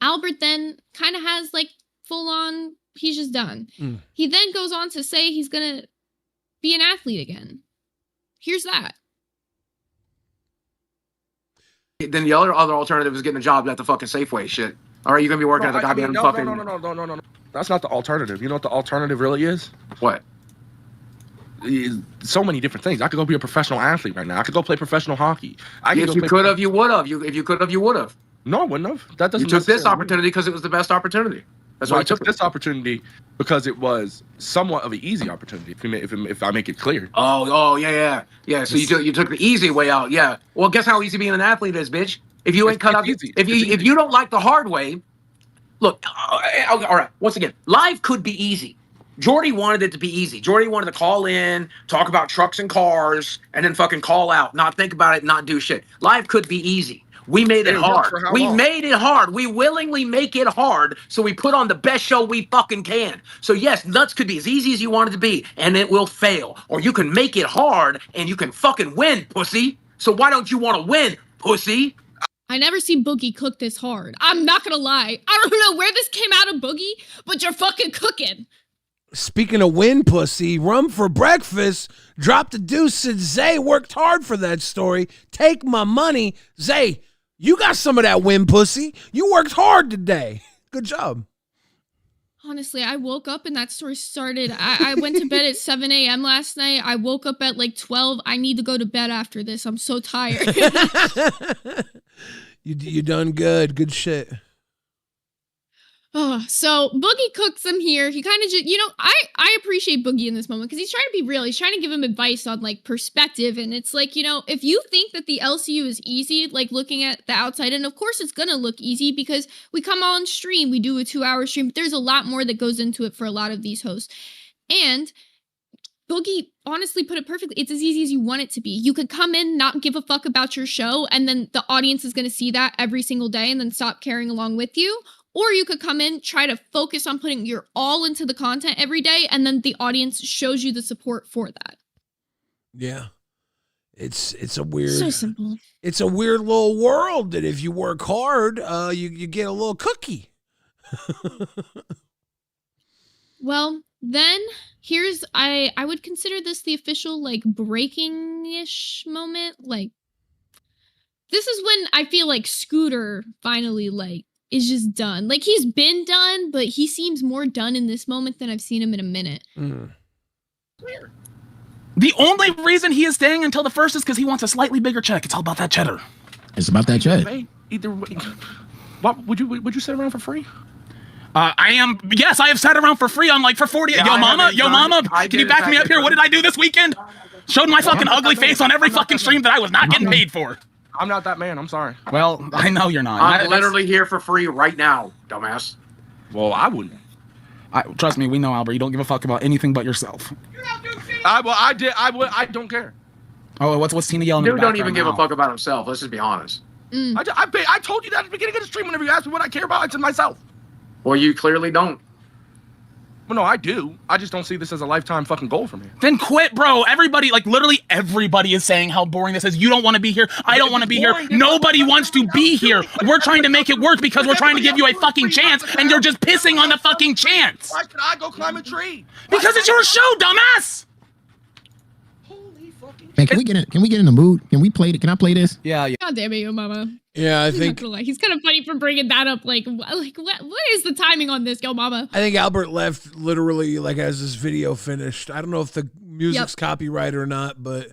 Albert then kind of has like full on, he's just done. He then goes on to say he's gonna be an athlete again. Here's that. Then the other alternative is getting a job at the fucking Safeway shit. All right, you're gonna be working at the goddamn fucking. No. That's not the alternative. You know what the alternative really is? What? So many different things. I could go be a professional athlete right now. I could go play professional hockey. If you could have, you would have. If you could have, you would have. No, I wouldn't have. That doesn't. You took this opportunity because it was the best opportunity. That's why I took this opportunity because it was somewhat of an easy opportunity. If I make it clear. Oh, yeah. So you took the easy way out. Yeah. Well, guess how easy being an athlete is, bitch. If you ain't cut up, if you don't like the hard way, look. All right. Once again, life could be easy. Jordy wanted it to be easy. Jordy wanted to call in, talk about trucks and cars, and then fucking call out, not think about it, not do shit. Life could be easy. We made it hard. We made it hard. We willingly make it hard, so we put on the best show we fucking can. So yes, Nuts could be as easy as you want it to be, and it will fail. Or you can make it hard, and you can fucking win, pussy. So why don't you want to win, pussy? I never see Boogie cook this hard. I'm not gonna lie. I don't know where this came out of Boogie, but you're fucking cooking. Speaking of win, pussy, rum for breakfast. Drop the deuce since Zay worked hard for that story. Take my money. Zay, you got some of that win, pussy. You worked hard today. Good job. Honestly, I woke up and that story started. I went to bed at 7 a.m. last night. I woke up at like 12. I need to go to bed after this. I'm so tired. You done good. Good shit. Oh, so Boogie cooks him here. He kind of just, I appreciate Boogie in this moment because he's trying to be real. He's trying to give him advice on like perspective. And it's like, if you think that the LCU is easy, like looking at the outside, and of course it's going to look easy because we come on stream, we do a 2-hour stream, but there's a lot more that goes into it for a lot of these hosts. And Boogie honestly put it perfectly. It's as easy as you want it to be. You could come in, not give a fuck about your show, and then the audience is going to see that every single day and then stop caring along with you. Or you could come in, try to focus on putting your all into the content every day, and then the audience shows you the support for that. Yeah. It's a weird... So simple. It's a weird little world that if you work hard, you get a little cookie. Well, then here's... I would consider this the official, like, breaking-ish moment. Like, this is when I feel like Scooter finally, like, is just done. Like, he's been done, but he seems more done in this moment than I've seen him in a minute. Weird. The only reason he is staying until the first is because he wants a slightly bigger check. It's all about that cheddar. It's about that check. Either way. What, would you sit around for free? Yes, I have sat around for free on like for 40. Yeah, Yo, mama, can you back me up here? What did I do this weekend? Showed my fucking ugly face on every fucking stream that I was not getting paid for. I'm not that man. I'm sorry. Well, I know you're not. I'm literally here for free right now, dumbass. Well, I wouldn't. Trust me, we know, Albert. You don't give a fuck about anything but yourself. I don't care. Oh, what's Tina yelling? Dude don't even give a fuck about himself. Let's just be honest. I told you that at the beginning of the stream. Whenever you asked me what I care about, I said myself. Well, you clearly don't. Well, no, I do. I just don't see this as a lifetime fucking goal for me. Then quit, bro. Everybody, like literally everybody is saying how boring this is. You don't want to be here. I don't want to be here. Nobody wants to be here. We're trying to make it work because we're trying to give you a fucking chance, and you're just pissing on the fucking chance. Why should I go climb a tree? Because it's your show, dumbass. Man, can we get in the mood? Can we play it? Can I play this? Yeah. God damn it, yo mama. Yeah, I I'm think... not gonna lie. He's kind of funny for bringing that up. Like what is the timing on this, yo mama? I think Albert left literally like as this video finished. I don't know if the music's copyright or not, but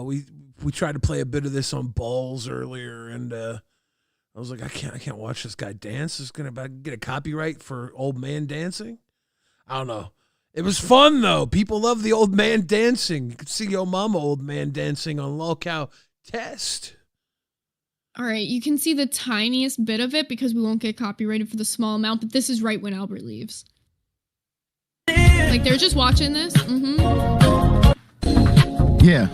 we tried to play a bit of this on Balls earlier, and I was like, I can't watch this guy dance. Is gonna get a copyright for old man dancing? I don't know. It was fun though. People love the old man dancing. You could see Yo Mama old man dancing on Lolcow Test. All right, you can see the tiniest bit of it because we won't get copyrighted for the small amount, but this is right when Albert leaves. Like, they're just watching this. Yeah.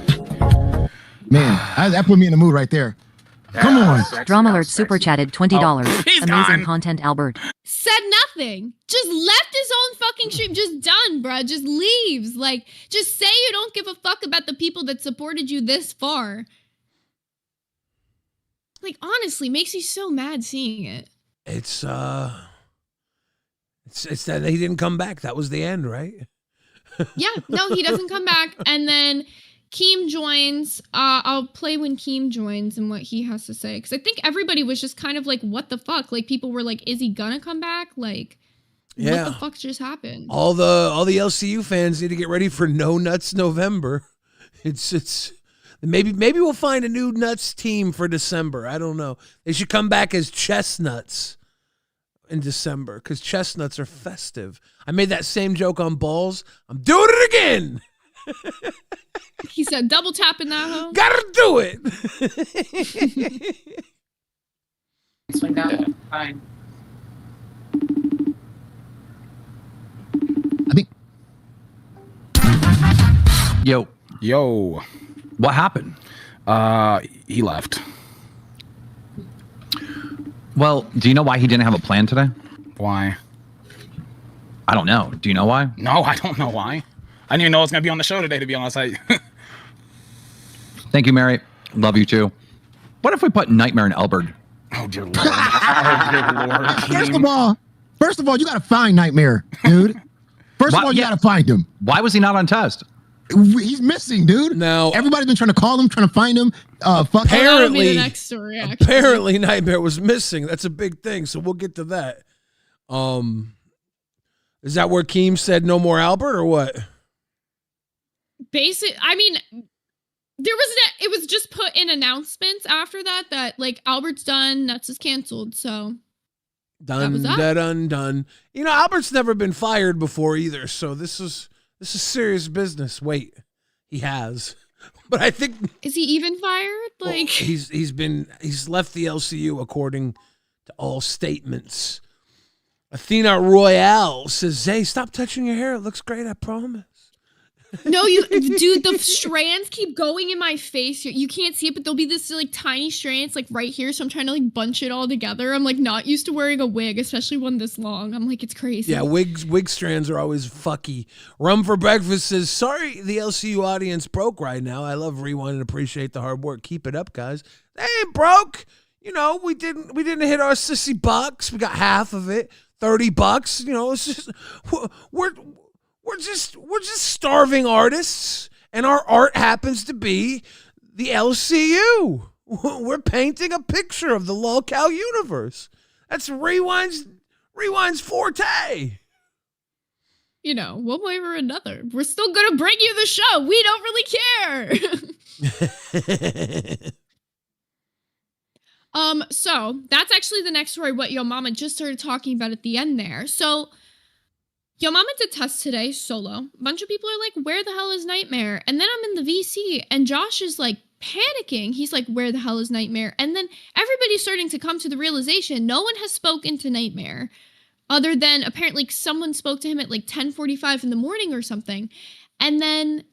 Man, that put me in the mood right there. Come on. Drama Alert super chatted $20. He's Amazing gone. content, Albert. Said nothing. Just left his own fucking stream. Just done, bruh. Just leaves. Like, just say you don't give a fuck about the people that supported you this far. Like, honestly, makes me so mad seeing it. It's that he didn't come back. That was the end, right? Yeah, no, he doesn't come back. And then Keem joins. I'll play when Keem joins and what he has to say. Because I think everybody was just kind of like, what the fuck? Like, people were like, is he gonna come back? Like, what the fuck just happened? All the LCU fans need to get ready for No Nuts November. It's maybe we'll find a new Nuts team for December. I don't know. They should come back as Chestnuts in December because chestnuts are festive. I made that same joke on Balls. I'm doing it again. He said double tapping that hoe. Gotta do it. Swing down. Fine. I think. Yo. What happened? He left. Well, do you know why he didn't have a plan today? Why? I don't know. Do you know why? No, I don't know why. I didn't even know I was going to be on the show today, to be honest. Thank you, Mary. Love you too. What if we put Nightmare in Albert? Oh, dear Lord. Oh, dear Lord. First of all, you got to find Nightmare, dude. First of all, you got to find him. Why was he not on test? He's missing, dude. Now everybody's been trying to call him, trying to find him. Apparently, the next story, apparently Nightmare was missing. That's a big thing. So we'll get to that. Is that where Keem said no more Albert or what? I mean, it was just put in announcements after that like Albert's done, Nuts is canceled. So Done, done. You know, Albert's never been fired before either, so this is serious business. Wait, he has, but I think is he even fired? Like he's left the LCU according to all statements. Athena Royale says, "Hey, stop touching your hair. It looks great. I promise." No, dude, the strands keep going in my face. You can't see it, but there'll be this like tiny strands like right here. So I'm trying to like bunch it all together. I'm like not used to wearing a wig, especially one this long. I'm like, it's crazy. Yeah, wig strands are always fucky. Rum for Breakfast says, sorry the LCU audience broke right now. I love Rewind and appreciate the hard work. Keep it up, guys. They ain't broke. You know, we didn't hit our sissy bucks. We got half of it. $30. You know, it's just we're just starving artists, and our art happens to be the LCU. We're painting a picture of the LolCow universe. That's Rewind's forte. You know, one way or another, we're still gonna bring you the show. We don't really care. So that's actually the next story, what Yo Mama just started talking about at the end there. So Yo Mama did tests today solo. A bunch of people are like, where the hell is Nightmare? And then I'm in the VC and Josh is like panicking. He's like, where the hell is Nightmare? And then everybody's starting to come to the realization no one has spoken to Nightmare other than apparently someone spoke to him at like 10:45 in the morning or something. And then,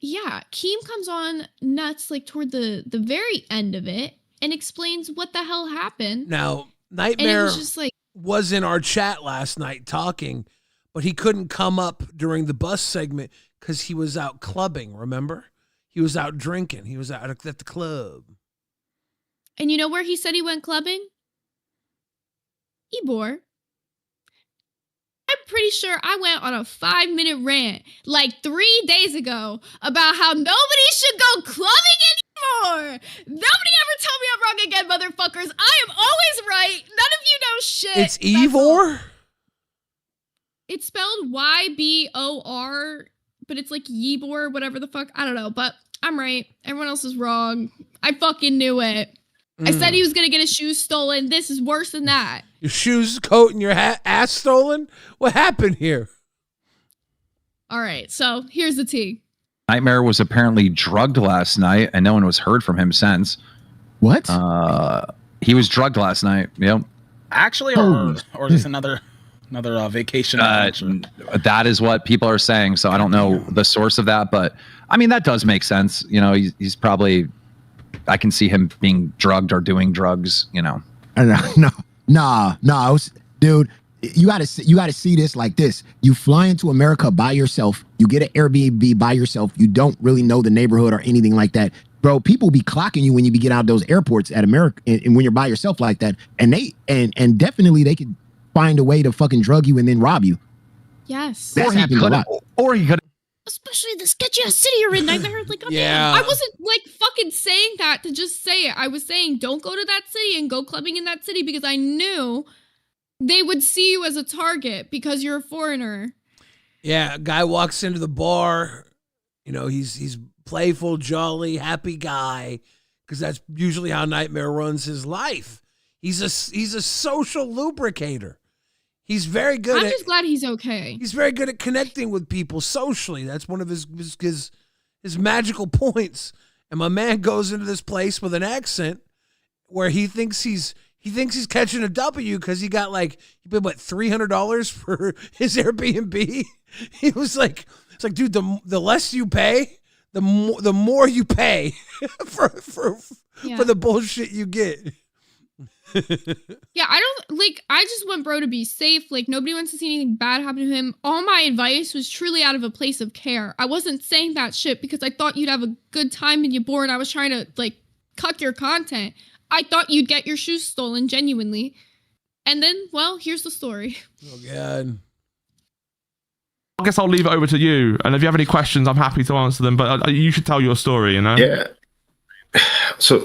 yeah, Keem comes on nuts like toward the very end of it and explains what the hell happened. Now, Nightmare was just like, was in our chat last night talking, but he couldn't come up during the bus segment because he was out clubbing, remember? He was out drinking. He was out at the club. And you know where he said he went clubbing? Ybor. I'm pretty sure I went on a 5-minute rant like 3 days ago about how nobody should go clubbing anymore. Nobody ever tell me I'm wrong again, motherfuckers. I am always right. None of you know shit. It's Ybor? It's spelled Y-B-O-R, but it's like Ybor, whatever the fuck. I don't know, but I'm right. Everyone else is wrong. I fucking knew it. I said he was going to get his shoes stolen. This is worse than that. Your shoes, coat, and your ass stolen? What happened here? All right, so here's the tea. Nightmare was apparently drugged last night, and no one was heard from him since. What? He was drugged last night. Yep. Actually, or just another vacation. That is what people are saying. So I don't know the source of that, but I mean that does make sense. You know, he's probably. I can see him being drugged or doing drugs. You know. No, dude. You gotta see this like this. You fly into America by yourself. You get an Airbnb by yourself. You don't really know the neighborhood or anything like that, bro. People be clocking you when you get out of those airports at America, and when you're by yourself like that. And and definitely they could find a way to fucking drug you and then rob you. Yes. That's happened a lot. Or he could. Especially the sketchy ass city you're in, Nightmare. Like, yeah. I wasn't like fucking saying that to just say it. I was saying don't go to that city and go clubbing in that city because I knew they would see you as a target because you're a foreigner. Yeah, a guy walks into the bar. You know, he's playful, jolly, happy guy because that's usually how Nightmare runs his life. He's a social lubricator. He's very good. I'm just glad he's okay. He's very good at connecting with people socially. That's one of his magical points. And my man goes into this place with an accent where he thinks he's catching a W because he got he paid what $300 for his Airbnb. He was like, it's like, dude, the less you pay, the more you pay for the bullshit you get. Yeah, I just want bro to be safe. Like, nobody wants to see anything bad happen to him. All my advice was truly out of a place of care. I wasn't saying that shit because I thought you'd have a good time in your board. I was trying to, cuck your content. I thought you'd get your shoes stolen, genuinely. And then, well, here's the story. Oh, God. I guess I'll leave it over to you. And if you have any questions, I'm happy to answer them. But you should tell your story, you know? Yeah. So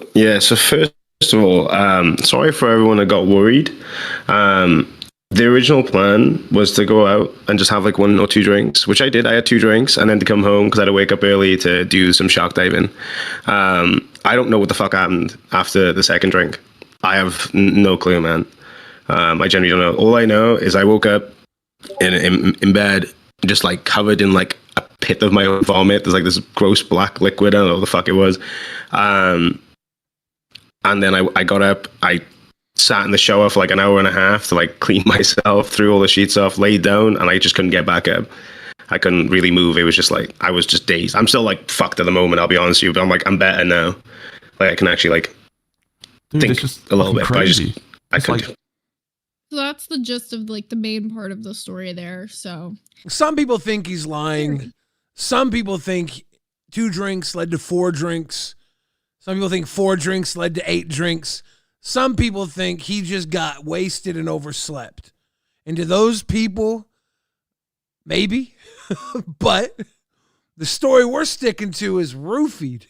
first of all, sorry for everyone that got worried. The original plan was to go out and just have 1 or 2 drinks, which I did. I had 2 drinks and then to come home because I had to wake up early to do some shark diving. I don't know what the fuck happened after the second drink. I have no clue, man. I generally don't know. All I know is I woke up in bed, just like covered in like a pit of my own vomit. There's like this gross black liquid. I don't know what the fuck it was. And then I got up. I sat in the shower for like an hour and a half to like clean myself, threw all the sheets off, laid down, and I just couldn't get back up. I couldn't really move. It was just like, I was just dazed. I'm still like fucked at the moment, I'll be honest with you, but I'm like, I'm better now. Like I can actually like think a little bit. Crazy. I couldn't. So that's the gist of like the main part of the story there. So some people think he's lying. Some people think 2 drinks led to 4 drinks. Some people think 4 drinks led to 8 drinks. Some people think he just got wasted and overslept. And to those people, maybe. But the story we're sticking to is roofied.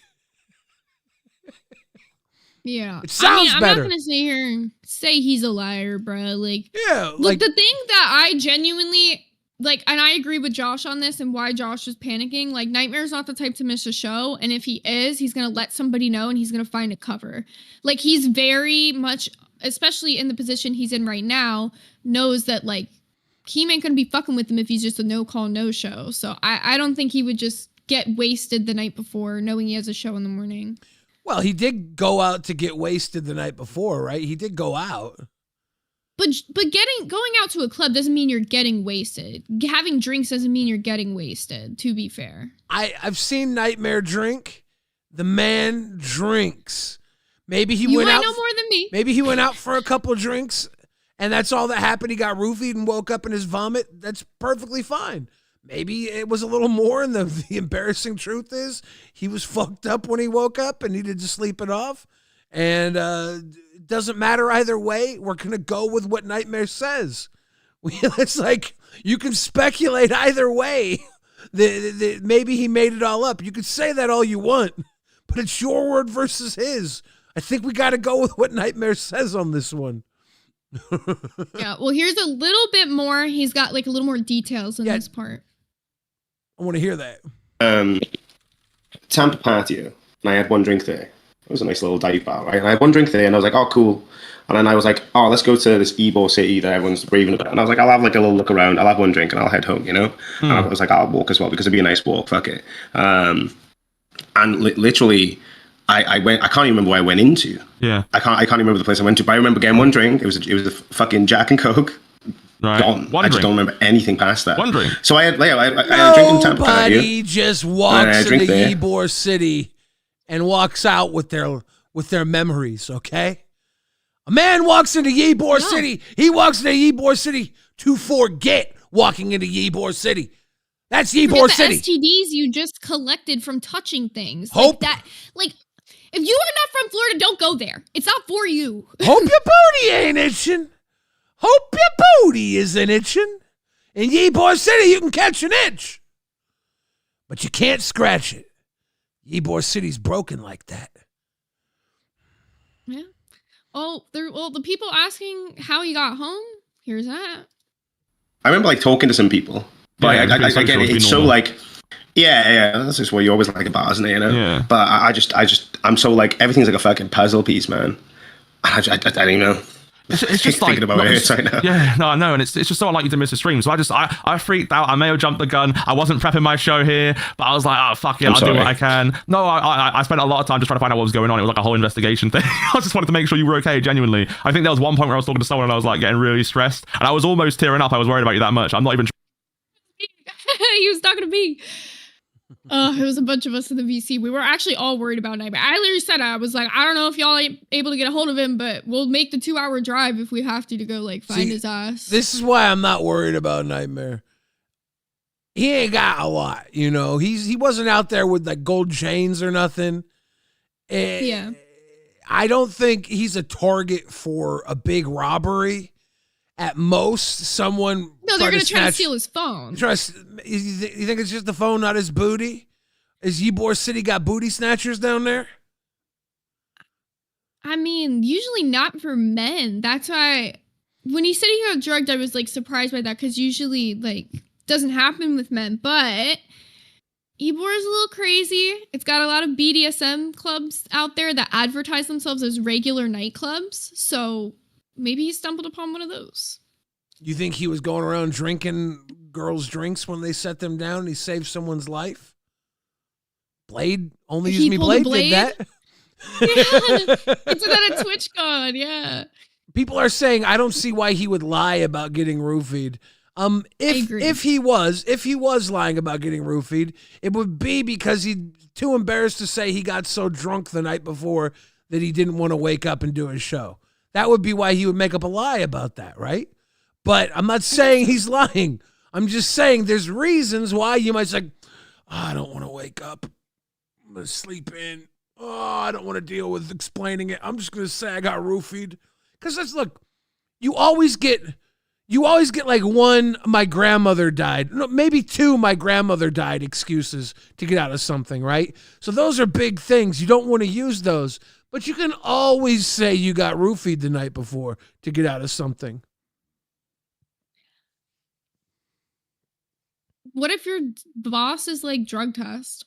yeah, It sounds I'm better. not gonna sit here and say he's a liar, bro. Like, yeah, look, like the thing that I genuinely like, and I agree with Josh on this and why Josh is panicking. Like, Nightmare's not the type to miss a show, and if he is, he's gonna let somebody know and he's gonna find a cover. Like, he's very much, especially in the position he's in right now, knows that like he ain't gonna be fucking with him if he's just a no call, no show. So I don't think he would just get wasted the night before knowing he has a show in the morning. Well, he did go out to get wasted the night before, right? He did go out. But going out to a club doesn't mean you're getting wasted. Having drinks doesn't mean you're getting wasted, to be fair. I've seen Nightmare drink. The man drinks. Maybe he You went might out. know more than me. Maybe he went out for a couple drinks, and that's all that happened. He got roofied and woke up in his vomit. That's perfectly fine. Maybe it was a little more, and the embarrassing truth is he was fucked up when he woke up and needed to sleep it off. And it doesn't matter either way. We're going to go with what Nightmare says. It's like you can speculate either way. Maybe he made it all up. You could say that all you want, but it's your word versus his. I think we got to go with what Nightmare says on this one. Yeah, well, here's a little bit more. He's got like a little more details in this part. I want to hear that. Tampa patio, and I had 1 drink there. It was a nice little dive bar, right? And I had 1 drink there, and I was like, oh, cool. And then I was like, oh, let's go to this Ybor city that everyone's raving about. And I was like, I'll have like a little look around. I'll have 1 drink, and I'll head home, you know? And I was like, I'll walk as well, because it'd be a nice walk. Fuck it. And literally, I went. I can't even remember where I went into. Yeah. I can't even remember the place I went to. But I remember getting 1 drink. It was a fucking Jack and Coke. Right. Gone. I just don't remember anything past that. 1 drink. So I had a drink in Tampa patio. Nobody just walks into Ybor City and walks out with their memories. Okay, a man walks into Ybor City. He walks into Ybor City to forget walking into Ybor City. That's Ybor City. The STDs you just collected from touching things. Hope like that. Like, if you are not from Florida, don't go there. It's not for you. Hope your booty ain't itching. Hope your booty isn't itching. In Ybor City, you can catch an itch, but you can't scratch it. Ybor City's broken like that. Yeah. Oh, the people asking how he got home. Here's that. I remember like talking to some people, but I get it. It's so like, yeah, that's just what you always like about, isn't it? You know. Yeah. But I'm so like everything's like a fucking puzzle piece, man. I don't even know. It's just like thinking about it right now. Yeah, no, I know, and it's just so unlikely to miss a stream. So I freaked out. I may have jumped the gun. I wasn't prepping my show here, but I was like, oh fuck it, I'll do what I can. No, I spent a lot of time just trying to find out what was going on. It was like a whole investigation thing. I just wanted to make sure you were okay, genuinely. I think there was one point where I was talking to someone and I was like getting really stressed, and I was almost tearing up. I was worried about you that much. I'm not even. He was talking to me. It was a bunch of us in the VC. We were actually all worried about Nightmare. I literally said, I was like, I don't know if y'all ain't able to get a hold of him, but we'll make the 2-hour drive if we have to go like find his ass. This is why I'm not worried about Nightmare. He ain't got a lot, you know. He wasn't out there with like gold chains or nothing. Yeah. I don't think he's a target for a big robbery. At most, someone. No, they're going to try to steal his phone. You think it's just the phone, not his booty? Is Ybor City got booty snatchers down there? I mean, usually not for men. That's why when he said he got drugged, I was like surprised by that because usually like doesn't happen with men. But Ybor is a little crazy. It's got a lot of BDSM clubs out there that advertise themselves as regular nightclubs. So maybe he stumbled upon one of those. You think he was going around drinking girls' drinks when they set them down and he saved someone's life? Blade? Only Use Me Blade did that. Yeah, it's that a Twitch god, yeah. People are saying I don't see why he would lie about getting roofied. If he was lying about getting roofied, it would be because he's too embarrassed to say he got so drunk the night before that he didn't want to wake up and do his show. That would be why he would make up a lie about that, right? But I'm not saying he's lying. I'm just saying there's reasons why you might say, I don't want to wake up. I'm going to sleep in. Oh, I don't want to deal with explaining it. I'm just going to say I got roofied. Because look, you always get like one, my grandmother died. No, maybe two, my grandmother died excuses to get out of something, right? So those are big things. You don't want to use those. But you can always say you got roofied the night before to get out of something. What if your boss is like drug test?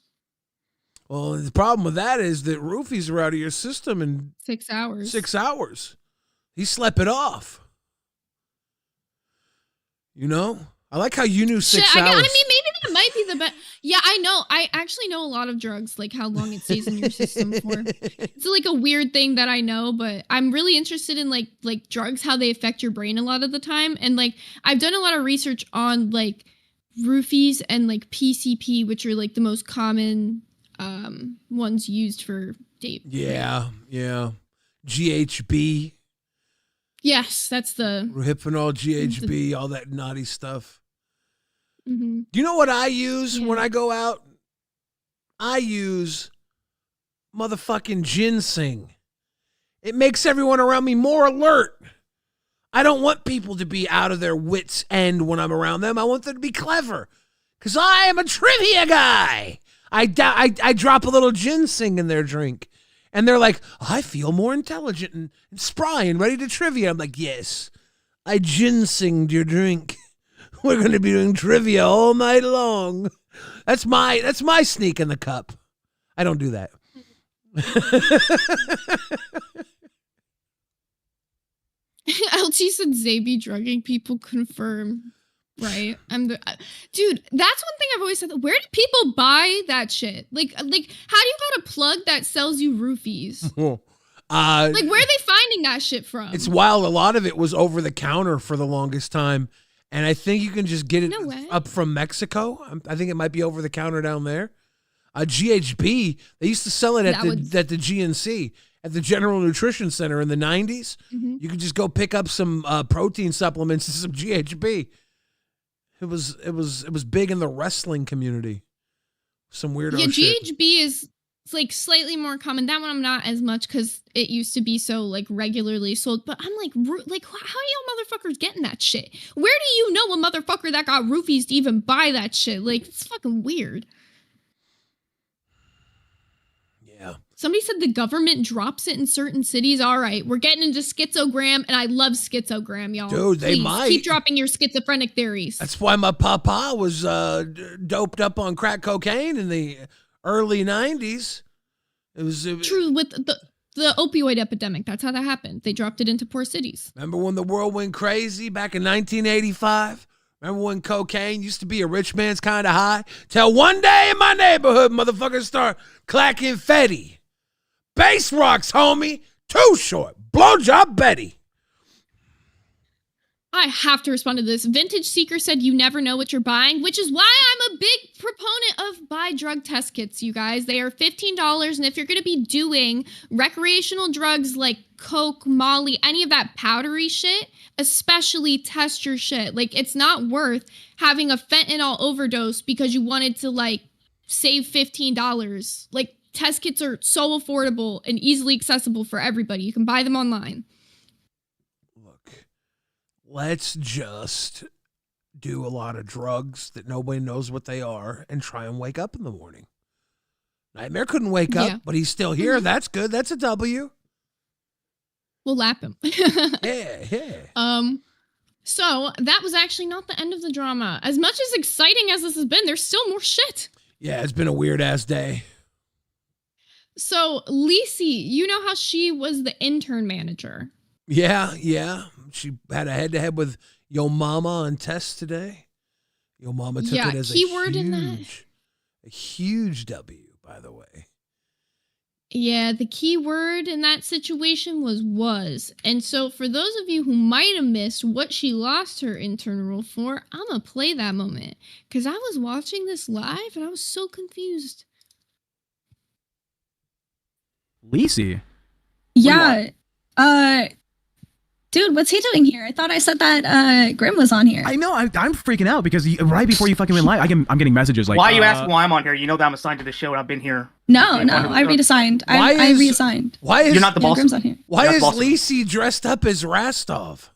Well, the problem with that is that roofies are out of your system in 6 hours. 6 hours. He slept it off. You know? I like how you knew 6 hours. I mean, maybe that might be the best. Yeah, I know. I actually know a lot of drugs, like how long it stays in your system for. It's like a weird thing that I know, but I'm really interested in like drugs, how they affect your brain a lot of the time. And like, I've done a lot of research on like roofies and like PCP, which are like the most common ones used for date. Yeah. GHB. Yes, that's the Rohypnol, GHB, all that naughty stuff. Mm-hmm. Do you know what I use when I go out? I use motherfucking ginseng. It makes everyone around me more alert. I don't want people to be out of their wits' end when I'm around them. I want them to be clever. Because I am a trivia guy. I drop a little ginseng in their drink. And they're like, I feel more intelligent and spry and ready to trivia. I'm like, yes, I ginsenged your drink. We're going to be doing trivia all night long. That's my sneak in the cup. I don't do that. LT said Zaby drugging people confirm. Right. Dude, that's one thing I've always said. Where do people buy that shit? Like how do you got a plug that sells you roofies? Like where are they finding that shit from? It's wild. A lot of it was over the counter for the longest time. And I think you can just get it up from Mexico. I think it might be over the counter down there. GHB, they used to sell it at the GNC, at the General Nutrition Center in the 90s. Mm-hmm. You could just go pick up some protein supplements and some GHB. It was big in the wrestling community. Some weirdo shit. GHB is like slightly more common. That one I'm not as much because it used to be so like regularly sold. But I'm like how are y'all motherfuckers getting that shit? Where do you know a motherfucker that got roofies to even buy that shit? Like it's fucking weird. Yeah. Somebody said the government drops it in certain cities. All right, we're getting into schizogram, and I love schizogram, y'all. Dude, they might. Keep dropping your schizophrenic theories. That's why my papa was doped up on crack cocaine in the early 90s. It was true with the opioid epidemic. That's how that happened. They dropped it into poor cities. Remember when the world went crazy back in 1985? Remember when cocaine used to be a rich man's kind of high? Till one day in my neighborhood, motherfuckers start clacking Fetty. Bass rocks, homie. Too short. Blowjob Betty. I have to respond to this. Vintage Seeker said you never know what you're buying, which is why I'm a big proponent of buy drug test kits, you guys. They are $15, and if you're going to be doing recreational drugs like coke, molly, any of that powdery shit, especially test your shit. Like, it's not worth having a fentanyl overdose because you wanted to, like, save $15. Like, test kits are so affordable and easily accessible for everybody. You can buy them online. Let's just do a lot of drugs that nobody knows what they are and try and wake up in the morning. Nightmare couldn't wake up, but he's still here. Mm-hmm. That's good. That's a W. We'll lap him. Yeah. So that was actually not the end of the drama. As much as exciting as this has been, there's still more shit. Yeah, it's been a weird ass day. So Lacey, you know how she was the intern manager? Yeah. She had a head-to-head with Yo Mama on test today. Yo Mama took it as keyword in that. a huge W, by the way. Yeah, the key word in that situation was. And so for those of you who might have missed what she lost her intern role for, I'm going to play that moment. Because I was watching this live and I was so confused. Lacey. Yeah. Dude, what's he doing here? I thought I said that Grim was on here. I know. I'm freaking out because right before you fucking went live, I'm getting messages like. Why are you asking why I'm on here? You know that I'm assigned to the show and I've been here. No, I reassigned. I reassigned. Why is you're not the boss? Grim's on here. Why is Lacey dressed up as Rastov?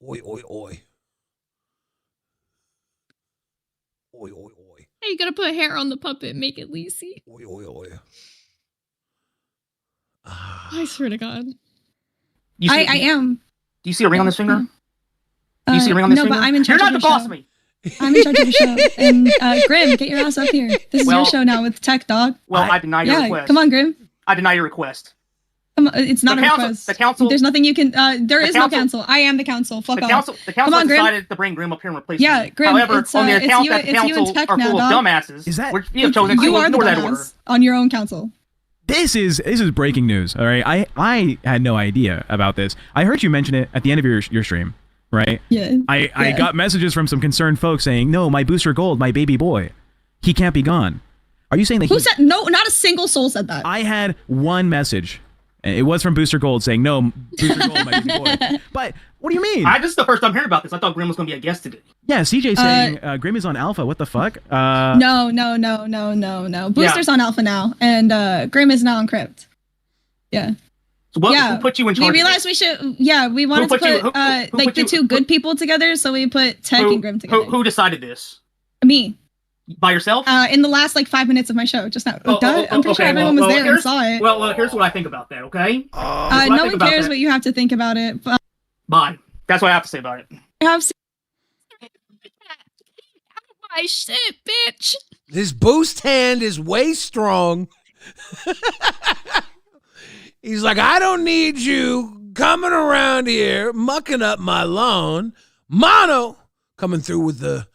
Oi, oi, oi. Oi, oi, oi. Hey, you got to put hair on the puppet, make it Lacey. Oi, oi, oi. I swear to God. I am. Do you see a ring on this finger? Do you see a ring on this finger? No, but I'm in charge. You're not of the boss show. of me. I'm in charge of the show. And Grim, get your ass up here. This is your show now with Tech Dog. Well, I deny your request. Come on, Grim. I deny your request. Come on, it's not a request. The council. There's nothing you can. There is no council. I am the council. Fuck off. The council decided to bring Grim up here and replace me. Yeah, Grim. However, it's, on the it's account you, that the it's you council and Tech are now, full of dog. dumbasses, Is that we have chosen to you are the ignore that order. dumbass on your own council. This is breaking news. All right, I had no idea about this. I heard you mention it at the end of your stream, right? Yeah. I got messages from some concerned folks saying, "No, my Booster Gold, my baby boy, he can't be gone." Are you saying that? Who said no? Not a single soul said that. I had one message. It was from Booster Gold saying, "No, Booster Gold, my baby boy." But what do you mean? This is the first I'm hearing about this. I thought Grim was going to be a guest today. Yeah, CJ saying Grim is on Alpha. What the fuck? No. Booster's on Alpha now, and Grim is now on Crypt. Yeah. So who put you in charge? We realized we should. Yeah, we wanted to put like the two good people together, so we put Tech and Grim together. Who decided this? Me. By yourself? In the last 5 minutes of my show, just now. I'm pretty sure everyone was there and saw it. Well, here's what I think about that. Okay. No one cares what you have to think about it. But Bye. That's what I have to say about it. I have. My shit, bitch. His boost hand is way strong. He's like, I don't need you coming around here, mucking up my lawn. Mono coming through with the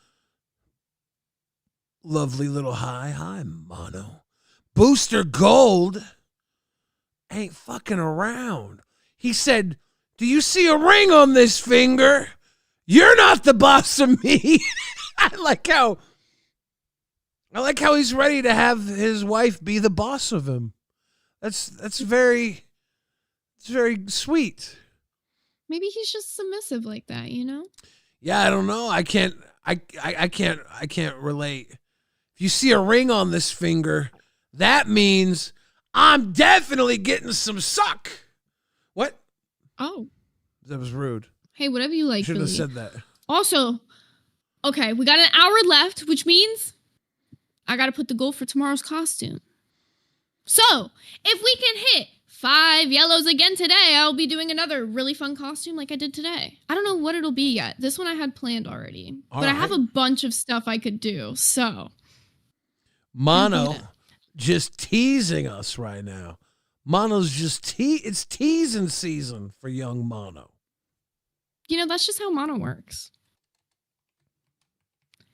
lovely little hi, Mono. Booster Gold ain't fucking around. He said, do you see a ring on this finger? You're not the boss of me. I like how he's ready to have his wife be the boss of him. It's very sweet. Maybe he's just submissive like that, you know? Yeah, I don't know. I can't relate. If you see a ring on this finger, that means I'm definitely getting some suck. What? Oh. That was rude. Hey, whatever you like, Shouldn't have Billy. said that. Also, okay, we got an hour left, which means I got to put the goal for tomorrow's costume. So, if we can hit 5 yellows again today, I'll be doing another really fun costume like I did today. I don't know what it'll be yet. This one I had planned already. But I have a bunch of stuff I could do, so. Mono just teasing us right now. Mono's just it's teasing season for young Mono. You know, that's just how Mono works.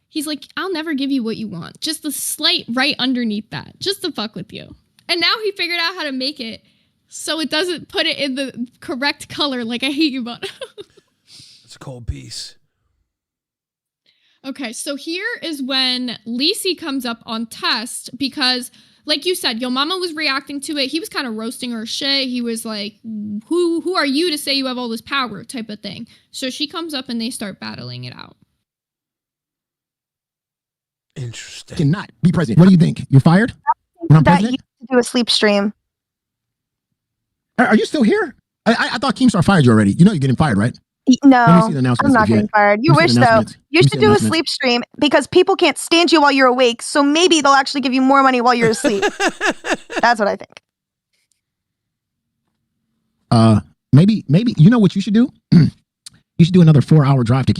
He's like, I'll never give you what you want. Just the slight right underneath that. Just to fuck with you. And now he figured out how to make it so it doesn't put it in the correct color like I hate you, Mono. It's a cold piece. Okay, so here is when Lacey comes up on test because, like you said, Yo Mama was reacting to it. He was kind of roasting her shit. He was like, who are you to say you have all this power type of thing. So she comes up and they start battling it out. Interesting. Cannot be president. What do you think? You're fired? When I'm That you president? need to do a sleep stream. Are you still here? I thought Keemstar fired you already. You know you're getting fired, right? No, Let me see the announcements I'm not if you getting had- fired. You let me wish see the though. announcements. You Let me should see the do a announcements. sleep stream because people can't stand you while you're awake. So maybe they'll actually give you more money while you're asleep. That's what I think. Maybe you know what you should do? You should do another 4-hour drive to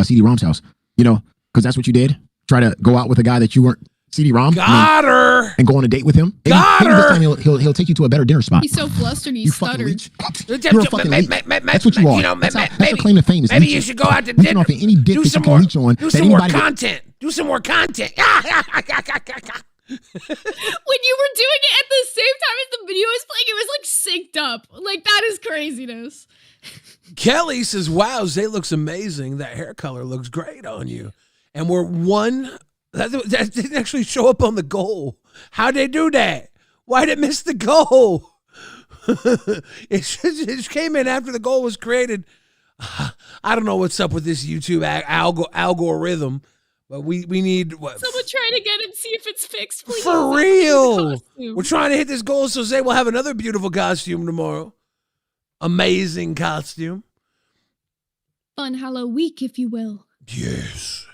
CD-ROM's house. You know, because that's what you did. Try to go out with a guy that you weren't CD-ROM. Got her. And go on a date with him. Got maybe this her. time he'll take you to a better dinner spot. He's so flustered, he You fucking stuttered. leech. You're a fucking leech. That's what you are. That's your claim to fame is Maybe leeching. you should go out to Leeching dinner. off of any dick Do that you some can more. leech on. Do that some more anybody would- content. Do some more content. When you were doing it at the same time as the video was playing, it was like synced up. Like, that is craziness. Kelly says, wow, Zay looks amazing. That hair color looks great on you. And we're one. That didn't actually show up on the goal. How'd they do that? Why'd it miss the goal? It just came in after the goal was created. I don't know what's up with this YouTube algorithm, but we need what? Someone try it again and see if it's fixed, please. For real. We're trying to hit this goal so Zay will have another beautiful costume tomorrow. Amazing costume. Fun Hallow week, if you will. Yes.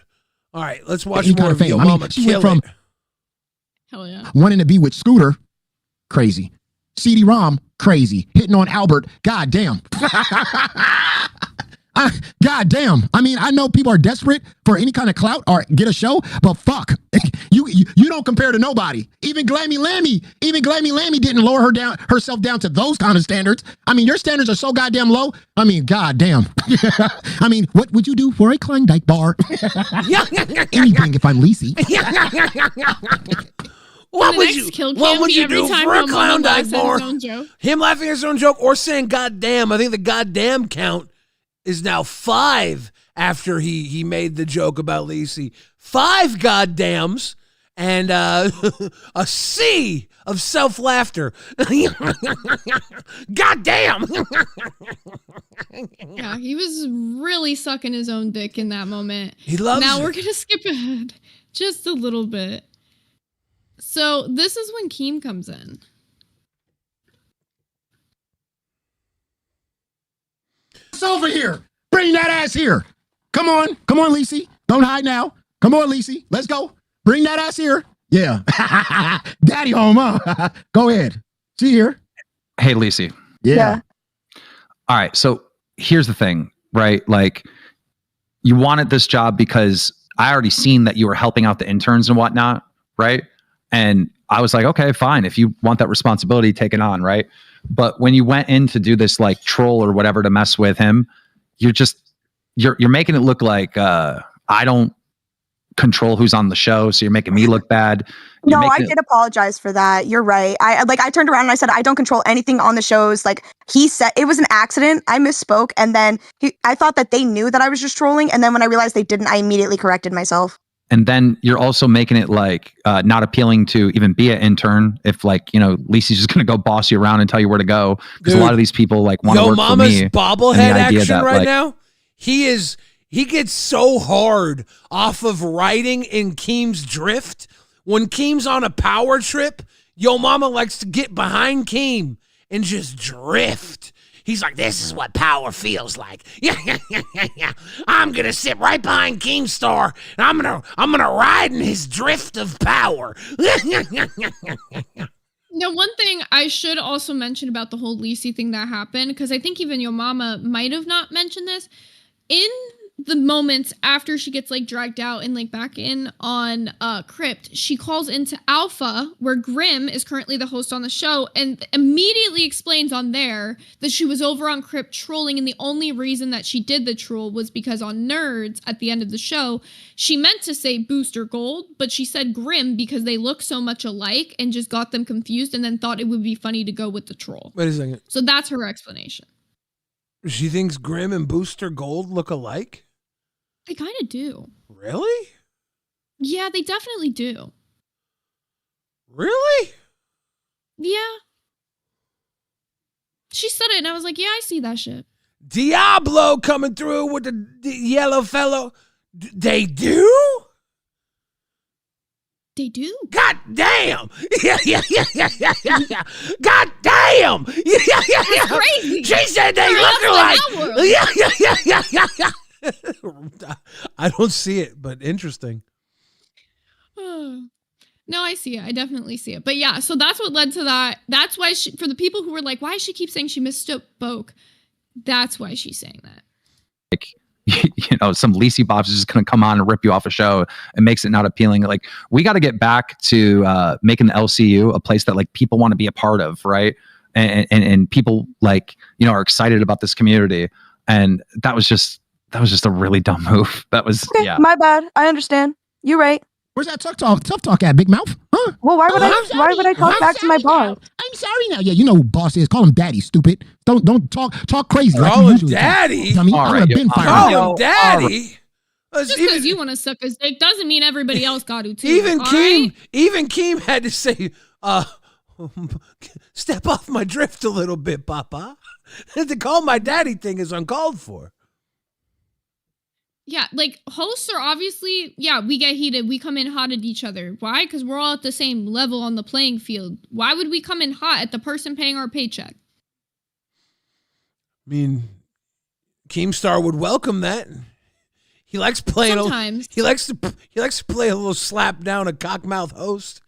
All right, let's watch Any more kind of of fame. Yo I mean, Mama she went Kill from It. Hell yeah. wanting to be with Scooter, crazy. CD-ROM, crazy. Hitting on Albert, goddamn. Goddamn. I mean, I know people are desperate for any kind of clout or get a show, but fuck. You don't compare to nobody. Even Glammy Lammy didn't lower herself down to those kind of standards. I mean, your standards are so goddamn low. I mean, goddamn. I mean, what would you do for a Klondike bar? Anything if I'm Lacey. What would you every do time for a Yo Mama Klondike laughs at bar? his own joke. Him laughing at his own joke or saying goddamn. I think the goddamn count is now 5 after he made the joke about Lacey. 5 goddams and a sea of self-laughter. Goddamn. Yeah, he was really sucking his own dick in that moment. He loves Now it. we're going to skip ahead just a little bit. So this is when Keem comes in. It's over here. Bring that ass here. Come on, Lacey. Don't hide now. Come on, Lacey. Let's go. Bring that ass here. Yeah. Daddy home, huh? Go ahead. She here. Hey, Lacey. Yeah. All right. So here's the thing, right? Like, you wanted this job because I already seen that you were helping out the interns and whatnot, right? And I was like, okay, fine. If you want that responsibility, take it on, right? But when you went in to do this like troll or whatever to mess with him, you're making it look like I don't control who's on the show, so you're making me look bad. No, I did apologize for that. You're right. I turned around and I said I don't control anything on the shows. Like, he said it was an accident. I misspoke, and then I thought that they knew that I was just trolling, and then when I realized they didn't, I immediately corrected myself. And then you're also making it like not appealing to even be an intern. If like, Lacey's just gonna go boss you around and tell you where to go, because a lot of these people like want to Yo work Mama's for me. bobblehead action right like, now. He gets so hard off of riding in Keem's drift. When Keem's on a power trip, Yo Mama likes to get behind Keem and just drift. He's like, this is what power feels like. Yeah. I'm gonna sit right behind Keemstar and I'm gonna ride in his drift of power. Now, one thing I should also mention about the whole Lacey thing that happened, because I think even Yo Mama might have not mentioned this, in the moments after she gets like dragged out and like back in on Crypt, she calls into Alpha, where Grimm is currently the host on the show, and immediately explains on there that she was over on Crypt trolling, and the only reason that she did the troll was because on Nerds at the end of the show, she meant to say Booster Gold, but she said Grimm because they look so much alike and just got them confused, and then thought it would be funny to go with the troll. Wait a second. So that's her explanation. She thinks Grimm and Booster Gold look alike? They kind of do. Really? Yeah, they definitely do. Really? Yeah. She said it, and I was like, yeah, I see that shit. Diablo coming through with the yellow fellow. They do? They do. God damn! Yeah. God damn! Yeah. That's crazy. She said they look alike. Yeah. I don't see it, but interesting. No, I see it. I definitely see it. But yeah, so that's what led to that. That's why for the people who were like, why does she keep saying she misspoke? That's why she's saying that. Like, some Lacey Bobs is just going to come on and rip you off a show and makes it not appealing. Like, we got to get back to making the LCU a place that like people want to be a part of, right? And people like, are excited about this community. And that was just a really dumb move. That was, Okay, yeah. my bad. I understand. You're right. Where's that tough talk at, Big Mouth? Huh? Well, why would I talk back to my boss? I'm sorry now. Yeah, you know who boss is. Call him daddy, stupid. Don't talk crazy like Call you him usually daddy? do. Dummy. All I would right, have yeah. been fired. Call him daddy? Just because you want to suck his dick doesn't mean everybody else got to too. Even all Keem, right? even Keem had to say, step off my drift a little bit, Papa. To call my daddy thing is uncalled for. Yeah, like hosts are obviously, we get heated. We come in hot at each other. Why? Because we're all at the same level on the playing field. Why would we come in hot at the person paying our paycheck? I mean, Keemstar would welcome that. He likes playing. Sometimes. He likes to play a little slap down a cockmouth host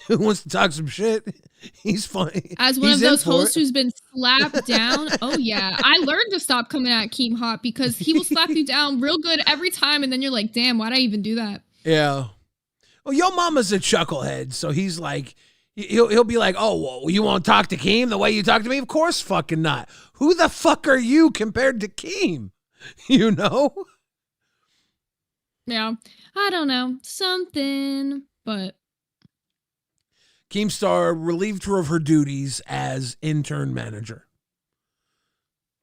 who wants to talk some shit. He's funny. As one of those hosts who's been slapped down, oh yeah. I learned to stop coming at Keem hot because he will slap you down real good every time, and then you're like, damn, why'd I even do that? Yeah. Well, Yo Mama's a chucklehead, so he's like, he'll be like, oh, well, you won't talk to Keem the way you talk to me? Of course fucking not. Who the fuck are you compared to Keem? You know? Yeah. I don't know. Something, but Keemstar relieved her of her duties as intern manager.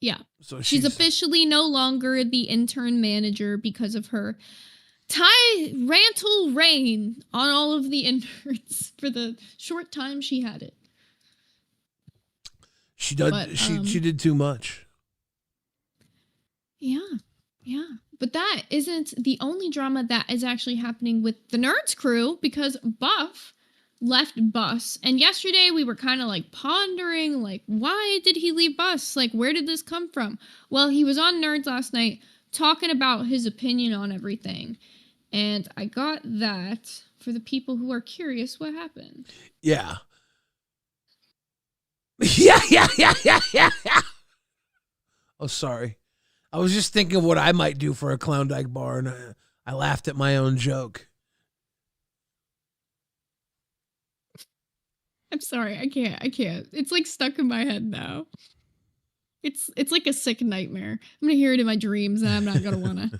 yeah. So she's officially no longer the intern manager because of her tyrantal reign on all of the interns for the short time she had it. She did. She did too much. Yeah. But that isn't the only drama that is actually happening with the Nerds crew, because Buff left Bus. And yesterday we were kind of like pondering, like, why did he leave Bus? Like, where did this come from? Well, he was on Nerds last night talking about his opinion on everything. And I got that for the people who are curious what happened. Yeah. Yeah. Oh, sorry. I was just thinking of what I might do for a Klondike bar, and I laughed at my own joke. I'm sorry, I can't. It's like stuck in my head now. It's like a sick nightmare. I'm gonna hear it in my dreams, and I'm not gonna wanna.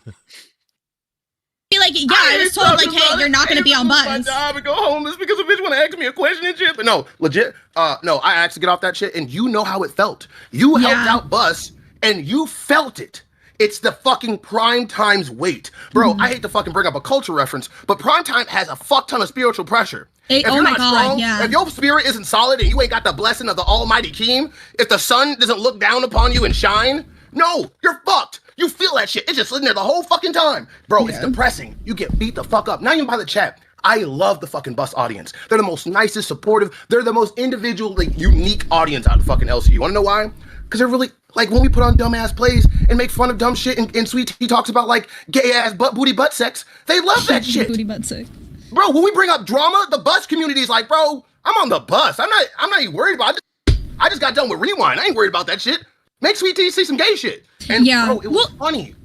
Be like, I was told, like, hey, you're not gonna be on my Buttons. job and go homeless because a bitch want to ask me a question and shit. But no, legit. No, I asked to get off that shit, and you know how it felt. You helped out Bus, and you felt it. It's the fucking prime time's weight. Bro, I hate to fucking bring up a culture reference, but prime time has a fuck ton of spiritual pressure. If you're not strong, if your spirit isn't solid and you ain't got the blessing of the almighty Keem, if the sun doesn't look down upon you and shine, no, you're fucked. You feel that shit. It's just sitting there the whole fucking time. Bro, it's depressing. You get beat the fuck up. Not even by the chat. I love the fucking Bus audience. They're the most nicest, supportive. They're the most individually unique audience out of fucking LC. You wanna know why? Because they're really, like, when we put on dumbass plays and make fun of dumb shit and Sweet Tea talks about, like, gay-ass booty butt sex, they love that shit. Booty butt sex. Bro, when we bring up drama, the Bus community is like, bro, I'm on the bus. I'm not even worried about it. I just got done with Rewind. I ain't worried about that shit. Make Sweet Tea see some gay shit. And, bro, it was funny.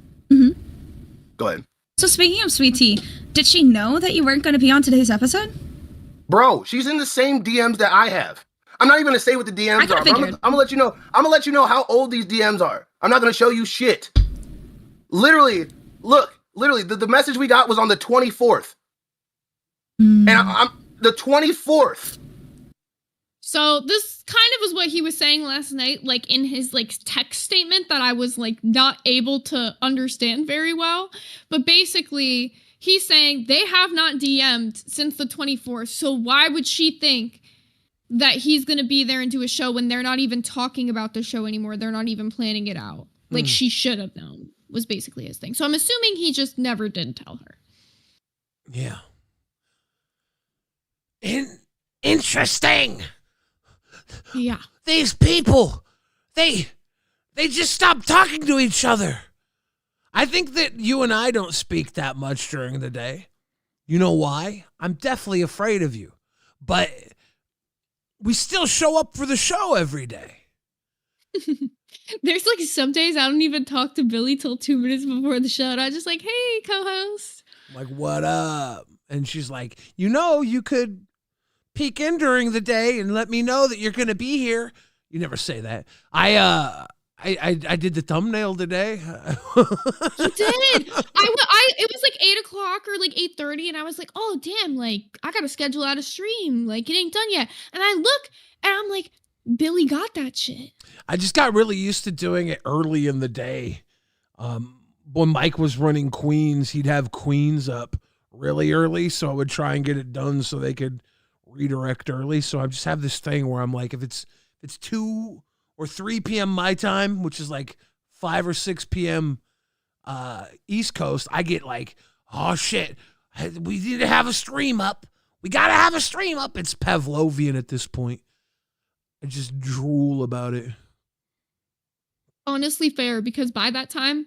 Go ahead. So speaking of Sweet Tea, did she know that you weren't going to be on today's episode? Bro, she's in the same DMs that I have. I'm not even gonna say what the DMs are. I'm gonna let you know. I'm gonna let you know how old these DMs are. I'm not gonna show you shit. Literally, look. Literally, the message we got was on the 24th, and I'm the 24th. So this kind of was what he was saying last night, like in his like text statement that I was like not able to understand very well. But basically, he's saying they have not DM'd since the 24th. So why would she think that he's going to be there and do a show when they're not even talking about the show anymore? They're not even planning it out. Like, she should have known, was basically his thing. So I'm assuming he just never did tell her. Yeah. Interesting. Yeah. These people, they just stopped talking to each other. I think that you and I don't speak that much during the day. You know why? I'm definitely afraid of you. But we still show up for the show every day. There's like some days I don't even talk to Billy till 2 minutes before the show. And I just like, hey, co-host. I'm like, what up? And she's like, you could peek in during the day and let me know that you're going to be here. You never say that. I did the thumbnail today. You did. It was like 8 o'clock or like 8:30, and I was like, oh damn, like I gotta schedule out a stream. Like it ain't done yet. And I look and I'm like, Billy got that shit. I just got really used to doing it early in the day. When Mike was running Queens, he'd have Queens up really early, so I would try and get it done so they could redirect early. So I just have this thing where I'm like, if it's 2 or 3 p.m. my time, which is like 5 or 6 p.m. East Coast, I get like, oh shit, we need to have a stream up. We gotta have a stream up. It's Pavlovian at this point. I just drool about it. Honestly fair, because by that time,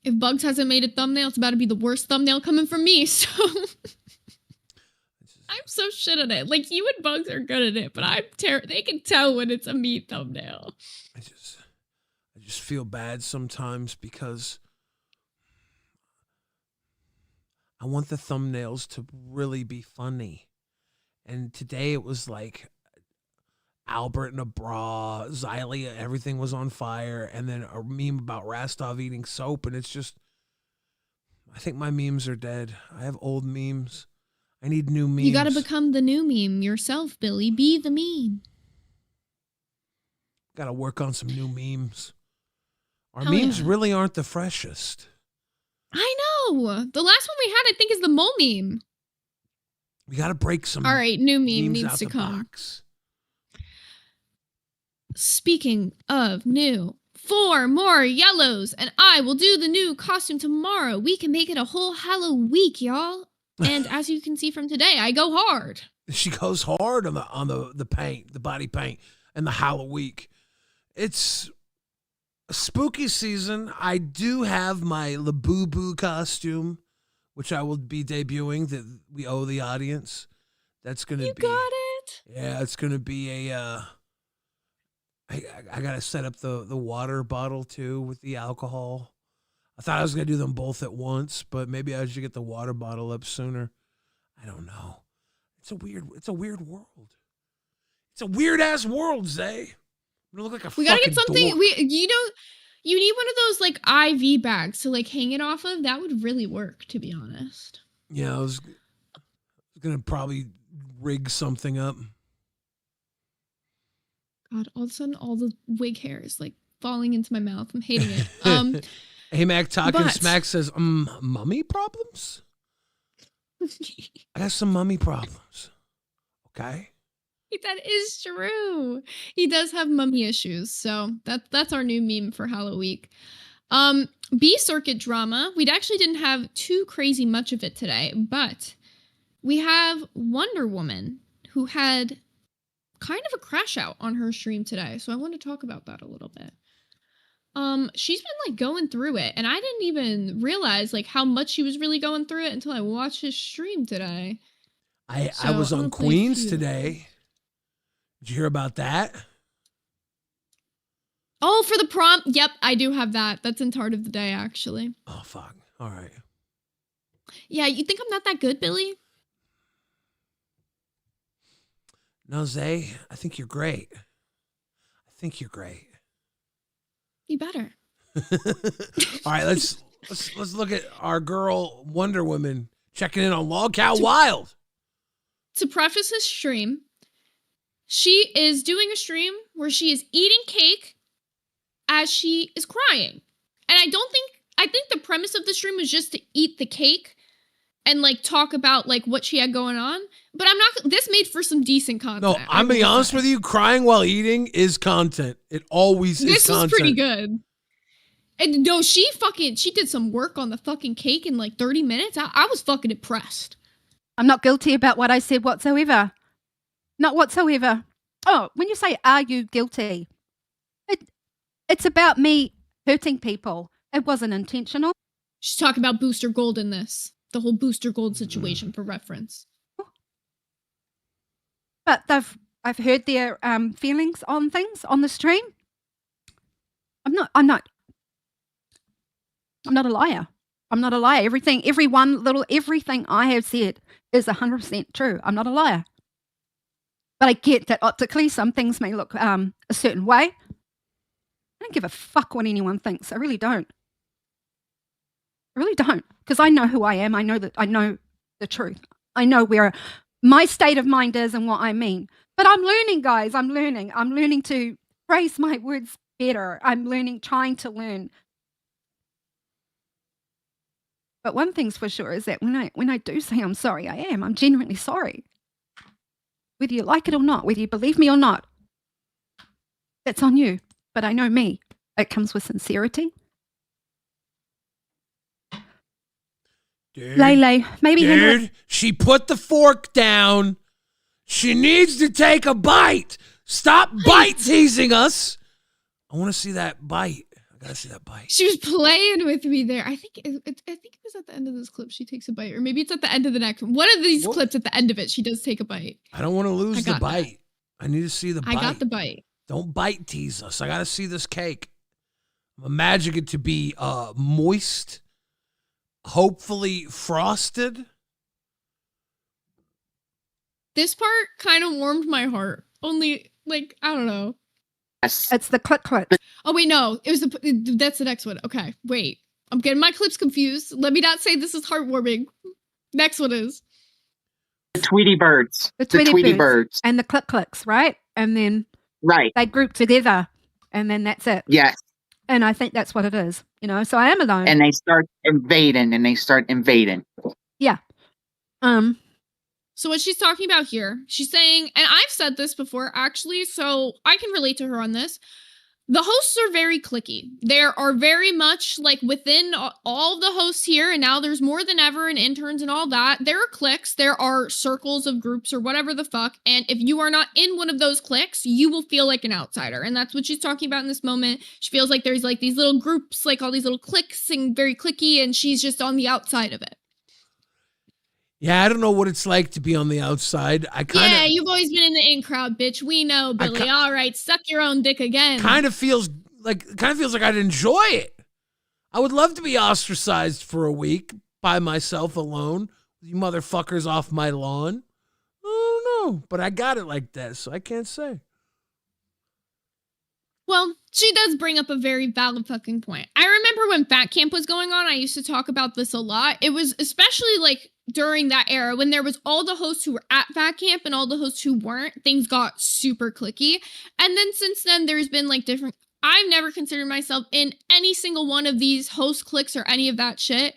if Bugs hasn't made a thumbnail, it's about to be the worst thumbnail coming from me. So I'm so shit at it. Like you and Bugs are good at it, but they can tell when it's a me thumbnail. I just feel bad sometimes because I want the thumbnails to really be funny. And today it was like Albert in a bra, Xylia, everything was on fire, and then a meme about Rastov eating soap, and it's just, I think my memes are dead. I have old memes. I need new memes. You gotta become the new meme yourself, Billy. Be the meme. Gotta work on some new memes. Our Hell memes yeah. really aren't the freshest. I know. The last one we had, I think, is the mole meme. We gotta break some. All right, new meme memes needs out to the come. box. Speaking of new, 4 more yellows, and I will do the new costume tomorrow. We can make it a whole Hallow week, y'all. And as you can see from today, I go hard. She goes hard on the paint, the body paint, and the Hallow week. It's a spooky season. I do have my Labubu costume, which I will be debuting that we owe the audience. That's gonna You be. got it. Yeah, it's gonna be a. I gotta set up the water bottle too with the alcohol. I thought I was gonna do them both at once, but maybe I should get the water bottle up sooner. I don't know. It's a weird world. It's a weird ass world, Zay. I'm gonna look like a We gotta get fucking something. dork. You need one of those like IV bags to like hang it off of. That would really work, to be honest. Yeah, I was gonna probably rig something up. God, all of a sudden, all the wig hair is like falling into my mouth. I'm hating it. Hey, Mac Talking but- Smack says, mummy problems? I got some mummy problems. Okay. That is true. He does have mummy issues, so that's our new meme for Halloween. B circuit drama. We actually didn't have too crazy much of it today, but we have Wonder Woman who had kind of a crash out on her stream today, so I want to talk about that a little bit. She's been like going through it, and I didn't even realize like how much she was really going through it until I watched his stream today. I So, was I'm on gonna play a Queens few. today. Did you hear about that? Oh, for the prom. Yep, I do have that. That's in Tart of the Day, actually. Oh, fuck. All right. Yeah, you think I'm not that good, Billy? No, Zay, I think you're great. I think you're great. You better. All right, let's look at our girl Wonder Woman checking in on LolcowRewind. To preface his stream, she is doing a stream where she is eating cake as she is crying. And I think the premise of the stream was just to eat the cake and like talk about like what she had going on. But this made for some decent content. No, I'm being honest with you. Crying while eating is content. It always is This content. was pretty good. And no, she did some work on the fucking cake in like 30 minutes. I was fucking impressed. I'm not guilty about what I said whatsoever. Not whatsoever. Oh, when you say, are you guilty? It's about me hurting people. It wasn't intentional. She's talking about Booster Gold in this. The whole Booster Gold situation for reference. But I've heard their feelings on things on the stream. I'm not a liar. I'm not a liar. Everything I have said is 100% true. I'm not a liar. But I get that optically some things may look a certain way. I don't give a fuck what anyone thinks. I really don't. I really don't. Because I know who I am. I know the truth. I know where my state of mind is and what I mean. But I'm learning, guys. I'm learning. I'm learning to phrase my words better. I'm trying to learn. But one thing's for sure is that when I do say I'm sorry, I am. I'm genuinely sorry. Whether you like it or not, whether you believe me or not, that's on you. But I know me. It comes with sincerity. Lele, maybe Dude, she put the fork down. She needs to take a bite. Stop bite teasing us. I want to see that bite. I gotta see that bite. She was playing with me there. I think it was at the end of this clip she takes a bite, or maybe it's at the end of the next one. One of these clips at the end of it, she does take a bite. I don't want to lose the bite. I need to see the bite. I got the bite. Don't bite tease us. I gotta see this cake. I'm imagining it to be moist, hopefully frosted. This part kind of warmed my heart. Only, like, I don't know. It's the click. Oh wait, no, it was that's the next one. Okay, wait, I'm getting my clips confused. Let me not say this is heartwarming. Next one is the Tweety Birds. The Tweety Birds and the clicks, right? And then they group together, and then that's it. Yes. And I think that's what it is. So I am alone. And they start invading. Yeah. So what she's talking about here, she's saying, and I've said this before actually, so I can relate to her on this. The hosts are very cliquey. There are very much like within all of the hosts here, and now there's more than ever, and interns and all that. There are cliques, there are circles of groups or whatever the fuck, and if you are not in one of those cliques, you will feel like an outsider. And that's what she's talking about in this moment. She feels like there's like these little groups, like all these little cliques and very cliquey, and she's just on the outside of it. Yeah, I don't know what it's like to be on the outside. Yeah, you've always been in the in crowd, bitch. We know, Billy. All right, suck your own dick again. Kind of feels like I'd enjoy it. I would love to be ostracized for a week by myself alone. You motherfuckers off my lawn. I don't know, but I got it like that, so I can't say. Well, she does bring up a very valid fucking point. I remember when Fat Camp was going on, I used to talk about this a lot. It was especially like during that era when there was all the hosts who were at Fat Camp and all the hosts who weren't, things got super cliquey. And then since then, there's been like different... I've never considered myself in any single one of these host cliques or any of that shit.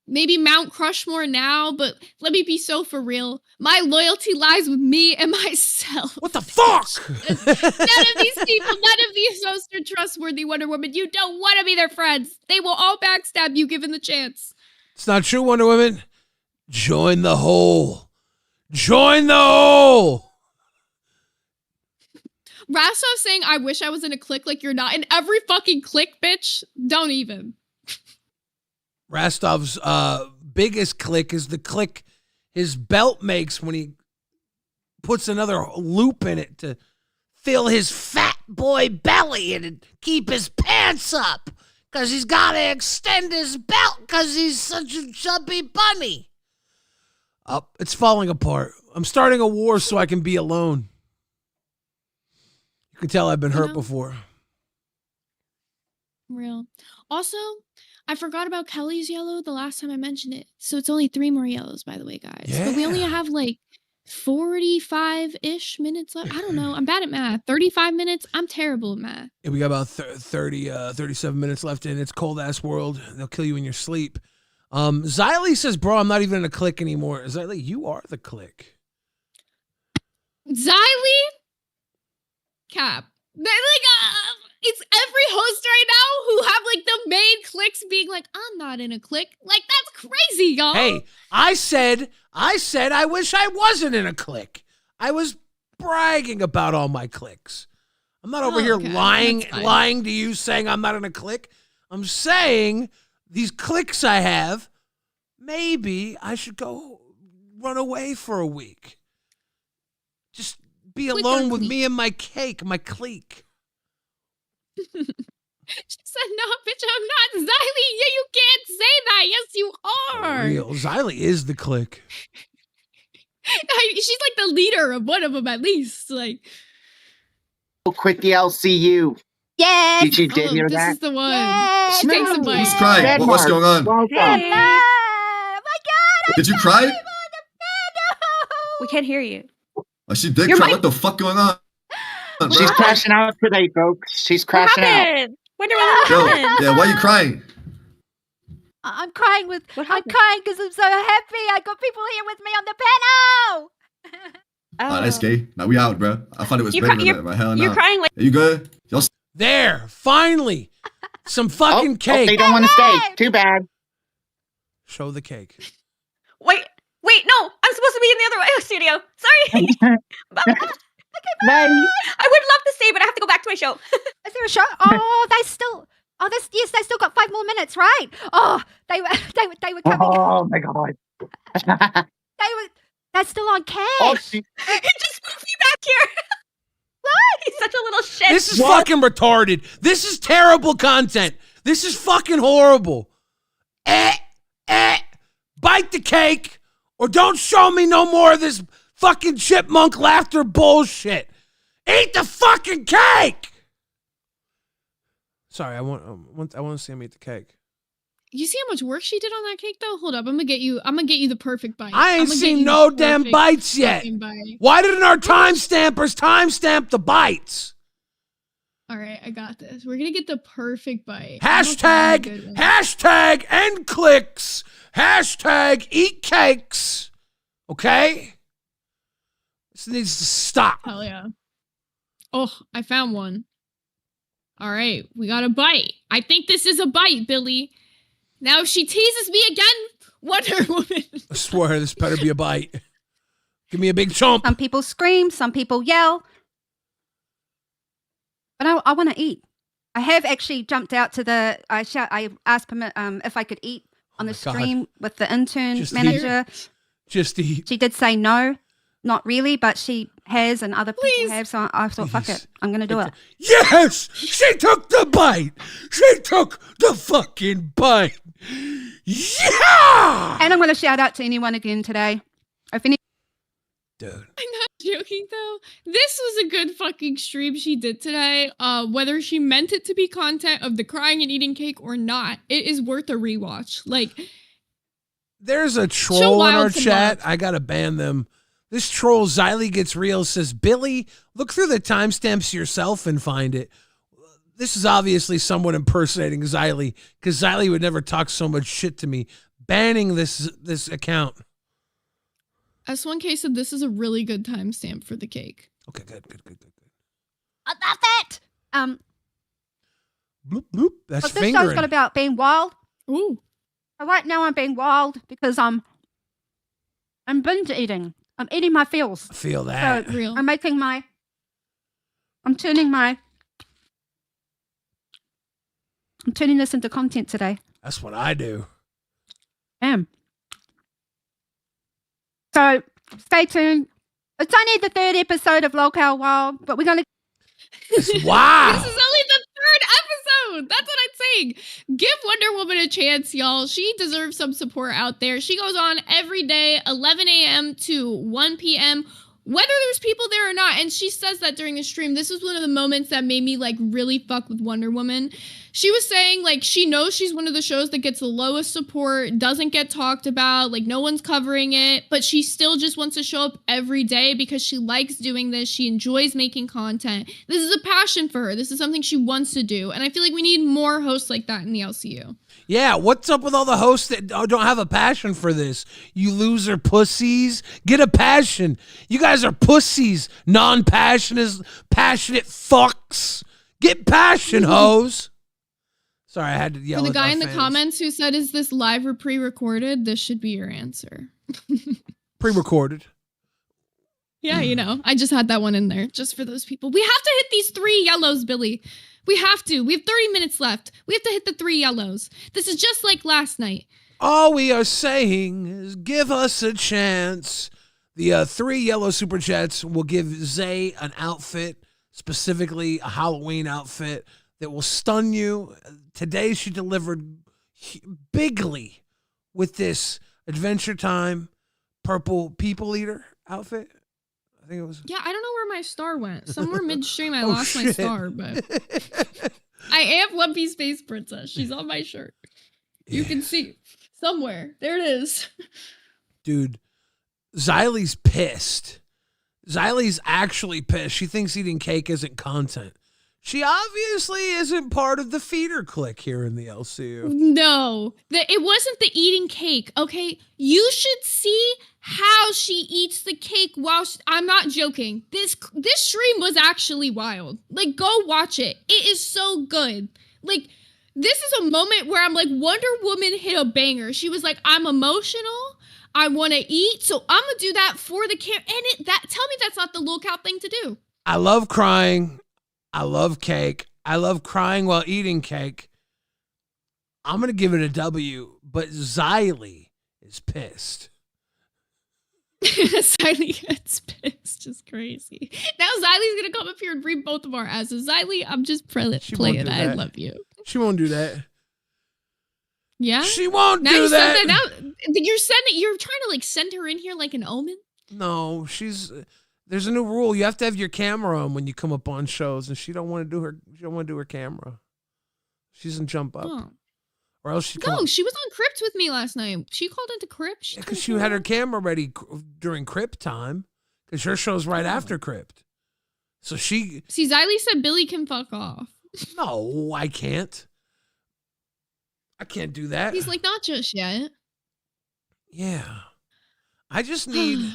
Maybe Mount Crushmore now, but let me be so for real. My loyalty lies with me and myself. What the fuck? None of these people, none of these hosts are trustworthy, Wonder Woman. You don't want to be their friends. They will all backstab you given the chance. It's not true, Wonder Woman. Join the hole. Join the hole. Rastov saying, I wish I was in a clique like you're not in every fucking clique, bitch. Don't even. Rastov's biggest click is the click his belt makes when he puts another loop in it to fill his fat boy belly and keep his pants up because he's got to extend his belt because he's such a chubby bunny. It's falling apart. I'm starting a war so I can be alone. You can tell I've been hurt before. Real. Also, I forgot about Kelly's yellow the last time I mentioned it. So it's only 3 more yellows, by the way, guys. Yeah. But we only have like 45-ish minutes left. I don't know. I'm bad at math. 35 minutes? I'm terrible at math. Yeah, we got about 37 minutes left in It's Cold Ass World. They'll kill you in your sleep. Xylee says, bro, I'm not even in a clique anymore. Xylee, you are the clique. Xylee? Cap. It's every host right now who have like the main cliques being like, I'm not in a clique. Like, that's crazy, y'all. Hey, I said I wish I wasn't in a clique. I was bragging about all my cliques. I'm not over here lying to you saying I'm not in a clique. I'm saying these cliques I have, maybe I should go run away for a week. Just be alone with me and my cake, my clique. She said, no, bitch, I'm not Xylee. Yeah, you can't say that. Yes, you are. Real. Xylee is the clique. She's like the leader of one of them, at least. Like, Quit the LCU. Yes. Did you did hear this that? is the one. Yes. She takes a bite. Who's crying? What's going on? Hey. Oh my God. Did you cry? We can't hear you. Oh, she did Your cry. mic- What the fuck going on? She's crashing out today, folks. She's crashing out. happened? Wonder what Yo, happened. yeah, why are you crying? I'm crying because I'm so happy. I got people here with me on the panel. Oh, that's gay. Now we out, bro. I thought it was You better cry- than you're- that, but hell no. you're crying like- Are you good? Y'all There, finally, some fucking cake. They don't want to stay. Too bad. Show the cake. Wait, no, I'm supposed to be in the other studio. Sorry. Bye. I would love to stay, but I have to go back to my show. Is there a show? Oh, they still. Oh, yes, they still got 5 more minutes, right? Oh, they were coming. Oh my God. They're still on cash. Oh, Just move me back here. What? He's such a little shit. This is fucking retarded. This is terrible content. This is fucking horrible. Bite the cake or don't show me no more of this fucking chipmunk laughter bullshit. Eat the fucking cake. Sorry, I want to see him eat the cake. You see how much work she did on that cake, though? Hold up, I'm gonna get you the perfect bite. I ain't seen no damn bites yet. Bite. Why didn't our timestampers timestamp the bites? All right, I got this. We're gonna get the perfect bite. Hashtag end clicks. Hashtag eat cakes. Okay? This needs to stop. Hell yeah. Oh, I found one. All right, we got a bite. I think this is a bite, Billy. Now, if she teases me again, Wonder Woman. I swear this better be a bite. Give me a big chomp. Some people scream, some people yell. But I want to eat. I have actually jumped out to the. I asked permit if I could eat on the God. stream with the intern Just manager. Just eat. She did say no, not really, but she has, and other people have. So I thought, fuck it, I'm gonna do it. Yes! She took the bite! She took the fucking bite! Yeah! And I'm gonna shout out to anyone again today. If any. Dude. I'm not joking, though. This was a good fucking stream she did today. Whether she meant it to be content of the crying and eating cake or not, it is worth a rewatch. Like, There's a troll in our wild to chat. love. I gotta ban them. This troll, Xylee Gets Real, says, Billy, look through the timestamps yourself and find it. This is obviously someone impersonating Xylee, because Xylee would never talk so much shit to me. Banning this account. S1K said this is a really good timestamp for the cake. Okay, good. I love that. Bloop, bloop. That's But this fingering. show's got about being wild. Ooh. So right now I'm being wild because I'm binge eating. I'm eating my feels. I feel that. So I'm turning this into content today. That's what I do. So stay tuned. It's only the 3rd episode of LolcowRewind, but we're gonna. Wow. This is only the 3rd episode. That's what I'm saying. Give Wonder Woman a chance, y'all. She deserves some support out there. She goes on every day, 11 a.m. to 1 p.m., whether there's people there or not. And she says that during the stream. This is one of the moments that made me like really fuck with Wonder Woman. She was saying like she knows she's one of the shows that gets the lowest support, doesn't get talked about, like no one's covering it, but she still just wants to show up every day because she likes doing this. She enjoys making content. This is a passion for her. This is something she wants to do. And I feel like we need more hosts like that in the LCU. Yeah, what's up with all the hosts that don't have a passion for this? You loser pussies. Get a passion. You guys are pussies. Passionate fucks. Get passion, hoes. Sorry, I had to yell For the at guy our in the fans. comments who said, is this live or pre-recorded? This should be your answer. Pre-recorded. Yeah, you know, I just had that one in there just for those people. We have to hit these 3 yellows, Billy. We have to. We have 30 minutes left. We have to hit the 3 yellows. This is just like last night. All we are saying is give us a chance. The 3 yellow super chats will give Zay an outfit, specifically a Halloween outfit. that will stun you. Today she delivered bigly with this Adventure Time purple people eater outfit. I think it was. Yeah, I don't know where my star went. Somewhere midstream I Oh, lost my shit. star, but I am Lumpy Space Princess. She's on my shirt. You can see somewhere. There it is. Dude, Xylie's pissed. Xylie's actually pissed. She thinks eating cake isn't content. She obviously isn't part of the feeder clique here in the LCU. No, it wasn't the eating cake. Okay, you should see how she eats the cake while I'm not joking. This stream was actually wild. Like, go watch it. It is so good. Like, this is a moment where I'm like, Wonder Woman hit a banger. She was like, I'm emotional. I want to eat, so I'm gonna do that for the camera. And tell me that's not the lookout thing to do. I love crying. I love cake. I love crying while eating cake. I'm going to give it a W, but Xylie is pissed. Xylie gets pissed. Just crazy. Now Xylie's going to come up here and read both of our asses. Xylie, I'm just playing. I love you. She won't do that. Yeah? She won't now do you that. Said that. Now you're trying to like send her in here like an omen? No, there's a new rule. You have to have your camera on when you come up on shows, and she don't want to do her camera. She doesn't jump up. Oh. Or else she was on Crypt with me last night. She called into Crypt. Because she had her camera ready during Crypt time, because her show's right after Crypt. So she... See, Xylie said Billy can fuck off. No, I can't. I can't do that. He's like, not just yet. Yeah. I just need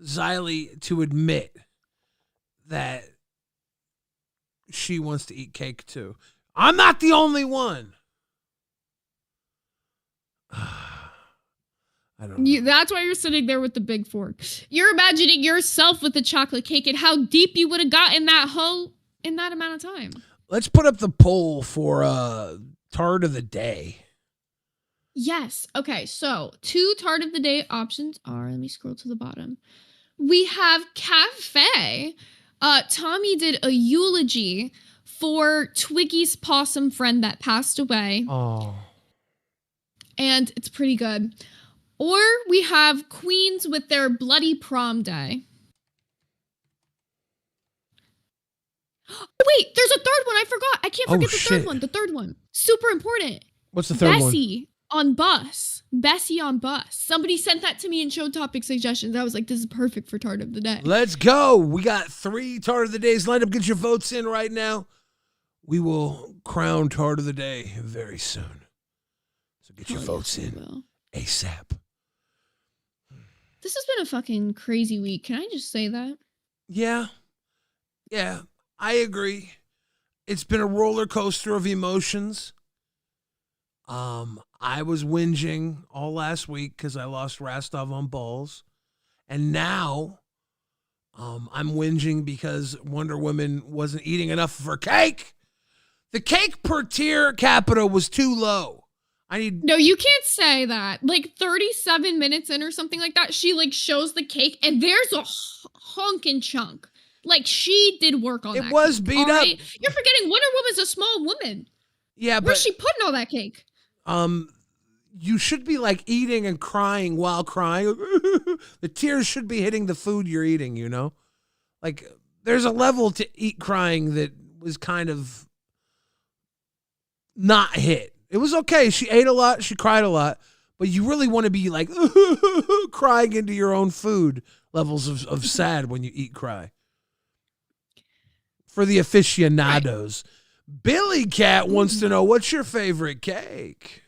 Xylie to admit that she wants to eat cake too. I'm not the only one. I don't know. That's why you're sitting there with the big fork. You're imagining yourself with the chocolate cake and how deep you would have gotten that hole in that amount of time. Let's put up the poll for tart of the day. Yes. Okay, so 2 tart of the day options are, let me scroll to the bottom. We have Cafe. Tommy did a eulogy for Twiggy's possum friend that passed away. Oh. And it's pretty good. Or we have Queens with their bloody prom day. Oh, wait, there's a third one. I forgot. I can't forget the third one. The third one. Super important. What's the third one? Bessie on bus. Bessie on bus. Somebody sent that to me in show topic suggestions. I was like, this is perfect for tart of the day. Let's go. We got 3 tart of the days lined up. Get your votes in right now. We will crown tart of the day very soon. So get your votes in ASAP. This has been a fucking crazy week. Can I just say that? Yeah. Yeah, I agree. It's been a roller coaster of emotions. I was whinging all last week because I lost Rastov on balls. And now I'm whinging because Wonder Woman wasn't eating enough of her cake. The cake per tier capita was too low. No, you can't say that. Like 37 minutes in or something like that, she like shows the cake and there's a honking chunk. Like she did work on that. It was cake, beat all up. right? You're forgetting Wonder Woman's a small woman. Yeah, Where's she putting all that cake? You should be like eating and crying while crying. The tears should be hitting the food you're eating, you know? Like there's a level to eat crying that was kind of not hit. It was okay. She ate a lot. She cried a lot. But you really want to be like crying into your own food levels of sad when you eat cry. For the aficionados. Right. Billy Cat wants to know, what's your favorite cake?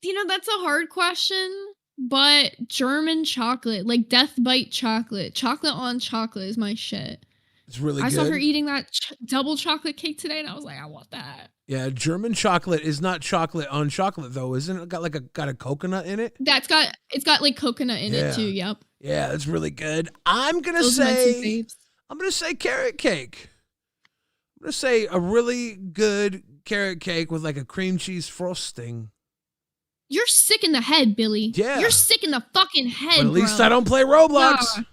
You know, that's a hard question. But German chocolate, like Death Bite chocolate. Chocolate on chocolate is my shit. It's really good. I saw her eating that double chocolate cake today, and I was like, I want that. Yeah, German chocolate is not chocolate on chocolate though, isn't it? Got a coconut in it? It's got like coconut in it too. Yep. Yeah, that's really good. I'm gonna say carrot cake. I'm gonna say a really good carrot cake with like a cream cheese frosting. You're sick in the head, Billy. Yeah, you're sick in the fucking head. But at least I don't play Roblox.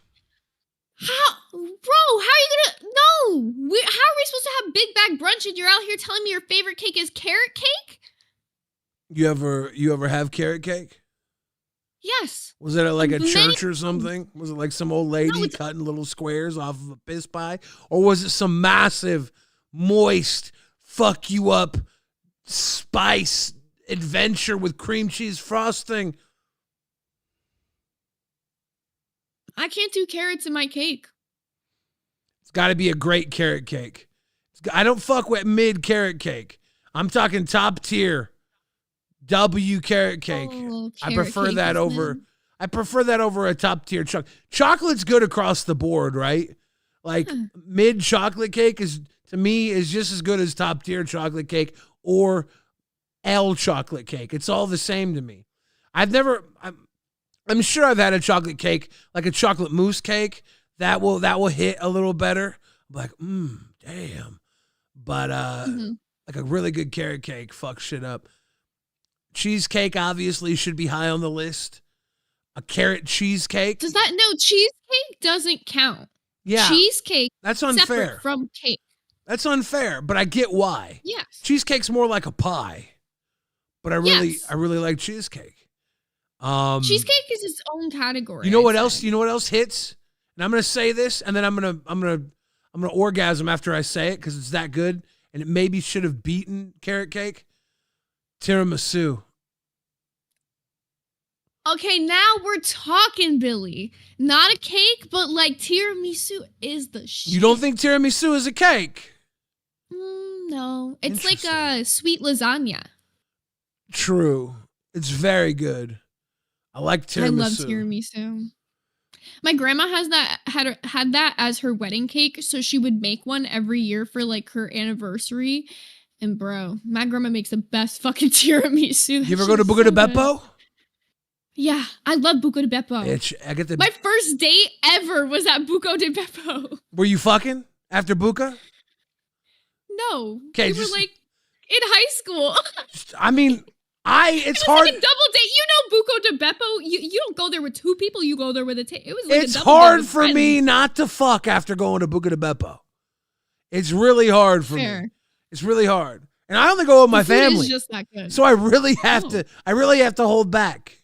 How, bro? How are you gonna? No. How are we supposed to have a big bag brunch and you're out here telling me your favorite cake is carrot cake? You ever have carrot cake? Yes. Was it at like a Many church or something? Was it like some old lady cutting little squares off of a piss pie? Or was it some massive, moist, fuck you up spice adventure with cream cheese frosting? I can't do carrots in my cake. It's got to be a great carrot cake. I don't fuck with mid carrot cake. I'm talking top tier W carrot cake. I prefer that over. I prefer that over a top tier chocolate. Chocolate's good across the board, right? Like mid chocolate cake is to me is just as good as top tier chocolate cake or L chocolate cake. It's all the same to me. I'm sure I've had a chocolate cake, like a chocolate mousse cake, that will hit a little better. I'm like, damn. But like a really good carrot cake fucks shit up. Cheesecake obviously should be high on the list. A carrot cheesecake. Does that no cheesecake doesn't count? Yeah. Cheesecake That's unfair. separate from cake. That's unfair, but I get why. Yes. Cheesecake's more like a pie. But I really like cheesecake. Cheesecake is its own category. You know what else? You know what else hits? And I'm gonna say this, and then I'm gonna orgasm after I say it because it's that good, and it maybe should have beaten carrot cake. Tiramisu. Okay, now we're talking, Billy. Not a cake, but like tiramisu is the shit. You don't think tiramisu is a cake? No, it's like a sweet lasagna. True. It's very good. I like tiramisu. I love tiramisu. My grandma had that as her wedding cake, so she would make one every year for like her anniversary. And bro, my grandma makes the best fucking tiramisu. You ever go to Buca de Beppo? Yeah, I love Buco de Beppo. Bitch, I get the. My first date ever was at Buco de Beppo. Were you fucking after Buca? No, Okay, we were like in high school. I mean, it's it was hard. like a double date. You know, Buco de Beppo. You don't go there with two people. You go there with a. It was like It's a double date hard with for friends. me not to fuck after going to Buca de Beppo. It's really hard for Fair. me. It's really hard, and I only go with my The food is family. just that good. So I really have to. I really have to hold back.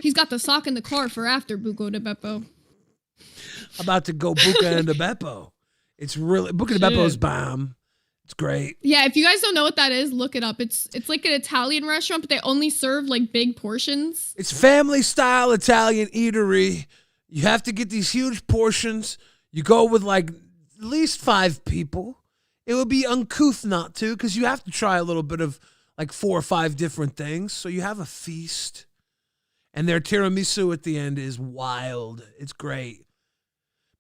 He's got the sock in the car for after Buco de Beppo. About to go Buca de Beppo. It's really Buca de Beppo's bomb. It's great. Yeah, if you guys don't know what that is, look it up. It's like an Italian restaurant, but they only serve like big portions. It's family style Italian eatery. You have to get these huge portions. You go with like at least 5 people. It would be uncouth not to, because you have to try a little bit of like 4 or 5 different things. So you have a feast. And their tiramisu at the end is wild. It's great.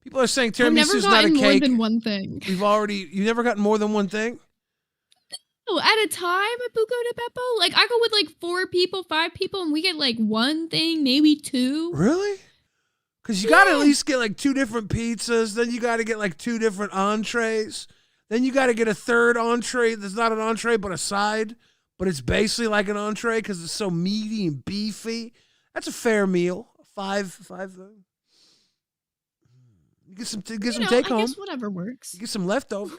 People are saying I've never tiramisu's not a gotten more cake. than one thing. You never gotten more than one thing? Oh, at a time at Buco de Beppo? Like, I go with like 4 people, 5 people, and we get like one thing, maybe 2. Really? Because you got to at least get like 2 different pizzas. Then you got to get like 2 different entrees. Then you got to get a third entree that's not an entree, but a side. But it's basically like an entree because it's so meaty and beefy. That's a fair meal. 5. You get some take I home. guess whatever works. You get some leftovers.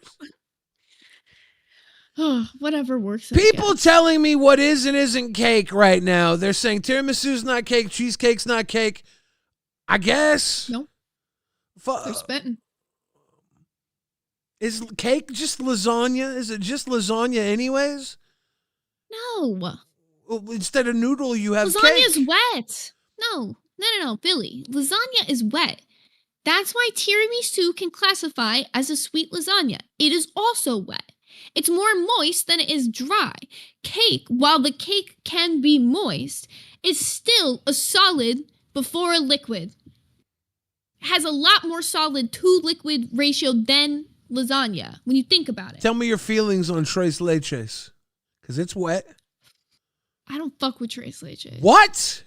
Oh, whatever works. I People guess. telling me what is and isn't cake right now. They're saying tiramisu's not cake, cheesecake's not cake. I guess. No. They're spitting. Is cake just lasagna? Is it just lasagna anyways? No. Well, instead of noodle, you have Lasagna cake. is wet. No, Billy. Lasagna is wet. That's why tiramisu can classify as a sweet lasagna. It is also wet. It's more moist than it is dry. Cake, while the cake can be moist, is still a solid before a liquid. It has a lot more solid to liquid ratio than lasagna when you think about it. Tell me your feelings on tres leches, because it's wet. I don't fuck with tres leches. What?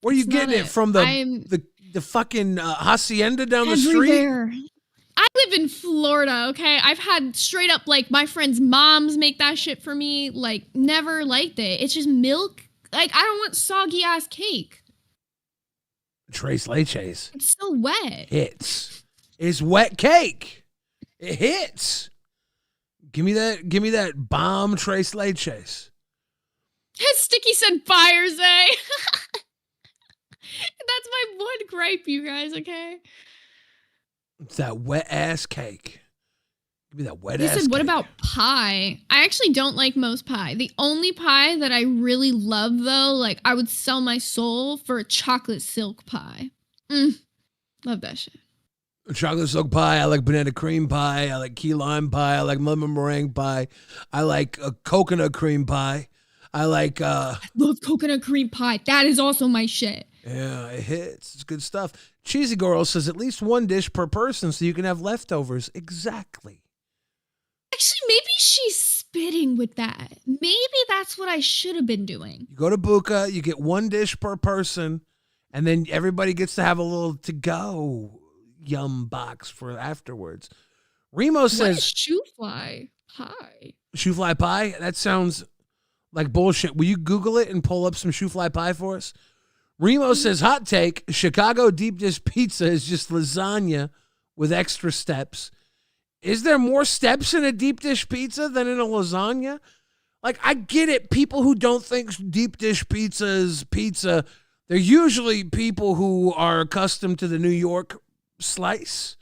Where are you It's getting not it it. from? The fucking hacienda down the street? Everywhere. I live in Florida, okay? I've had straight up, like, my friends' moms make that shit for me. Like, never liked it. It's just milk. Like, I don't want soggy-ass cake. Tres leches. It's so wet. It's wet cake. It hits. Give me that bomb Trace Leches. Sticky said fire, Zay. That's my one gripe, you guys, okay? It's that wet ass cake. Give me that wet He ass said, what cake. about pie? I actually don't like most pie. The only pie that I really love, though, like I would sell my soul for a chocolate silk pie. Love that shit. Chocolate silk pie. I like banana cream pie. I like key lime pie. I like lemon meringue pie. I like a coconut cream pie. I like I love coconut cream pie. That is also my shit. yeah, it hits. It's good stuff. Cheesy Girl says at least one dish per person so you can have leftovers. Exactly. Actually, maybe she's spitting with that. Maybe that's what I should have been doing. You go to Buka, you get one dish per person, and then everybody gets to have a little to-go yum box for afterwards. Remo What says is shoe fly pie? shoe fly pie. That sounds like bullshit. Will you Google it and pull up some shoe fly pie for us? Remo says hot take: Chicago deep dish pizza is just lasagna with extra steps. Is there more steps in a deep dish pizza than in a lasagna? Like, I get it. People who don't think deep dish pizza is pizza, they're usually people who are accustomed to the New York slice.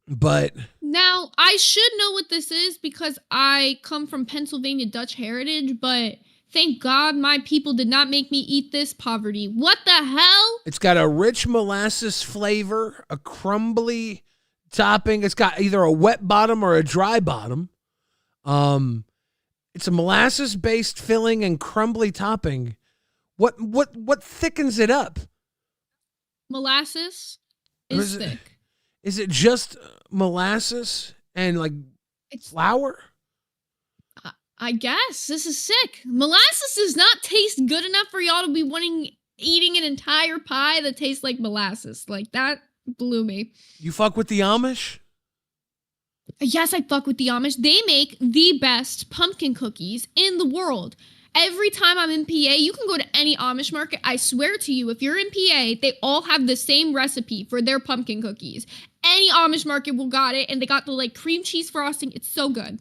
But Now, I should know what this is because I come from Pennsylvania Dutch heritage, but thank God my people did not make me eat this poverty. What the hell? it's got a rich molasses flavor, a crumbly topping. It's got either a wet bottom or a dry bottom. It's a molasses-based filling and crumbly topping. What thickens it up? Molasses Or is thick. Is it just molasses and like flour? I guess. This is sick. Molasses does not taste good enough for y'all to be eating an entire pie that tastes like molasses. Like, that blew me. You fuck with the Amish? Yes, I fuck with the Amish. They make the best pumpkin cookies in the world. Every time I'm in PA, you can go to any Amish market. I swear to you, if you're in PA, they all have the same recipe for their pumpkin cookies. Any Amish market will got it, and they got the like cream cheese frosting. It's so good.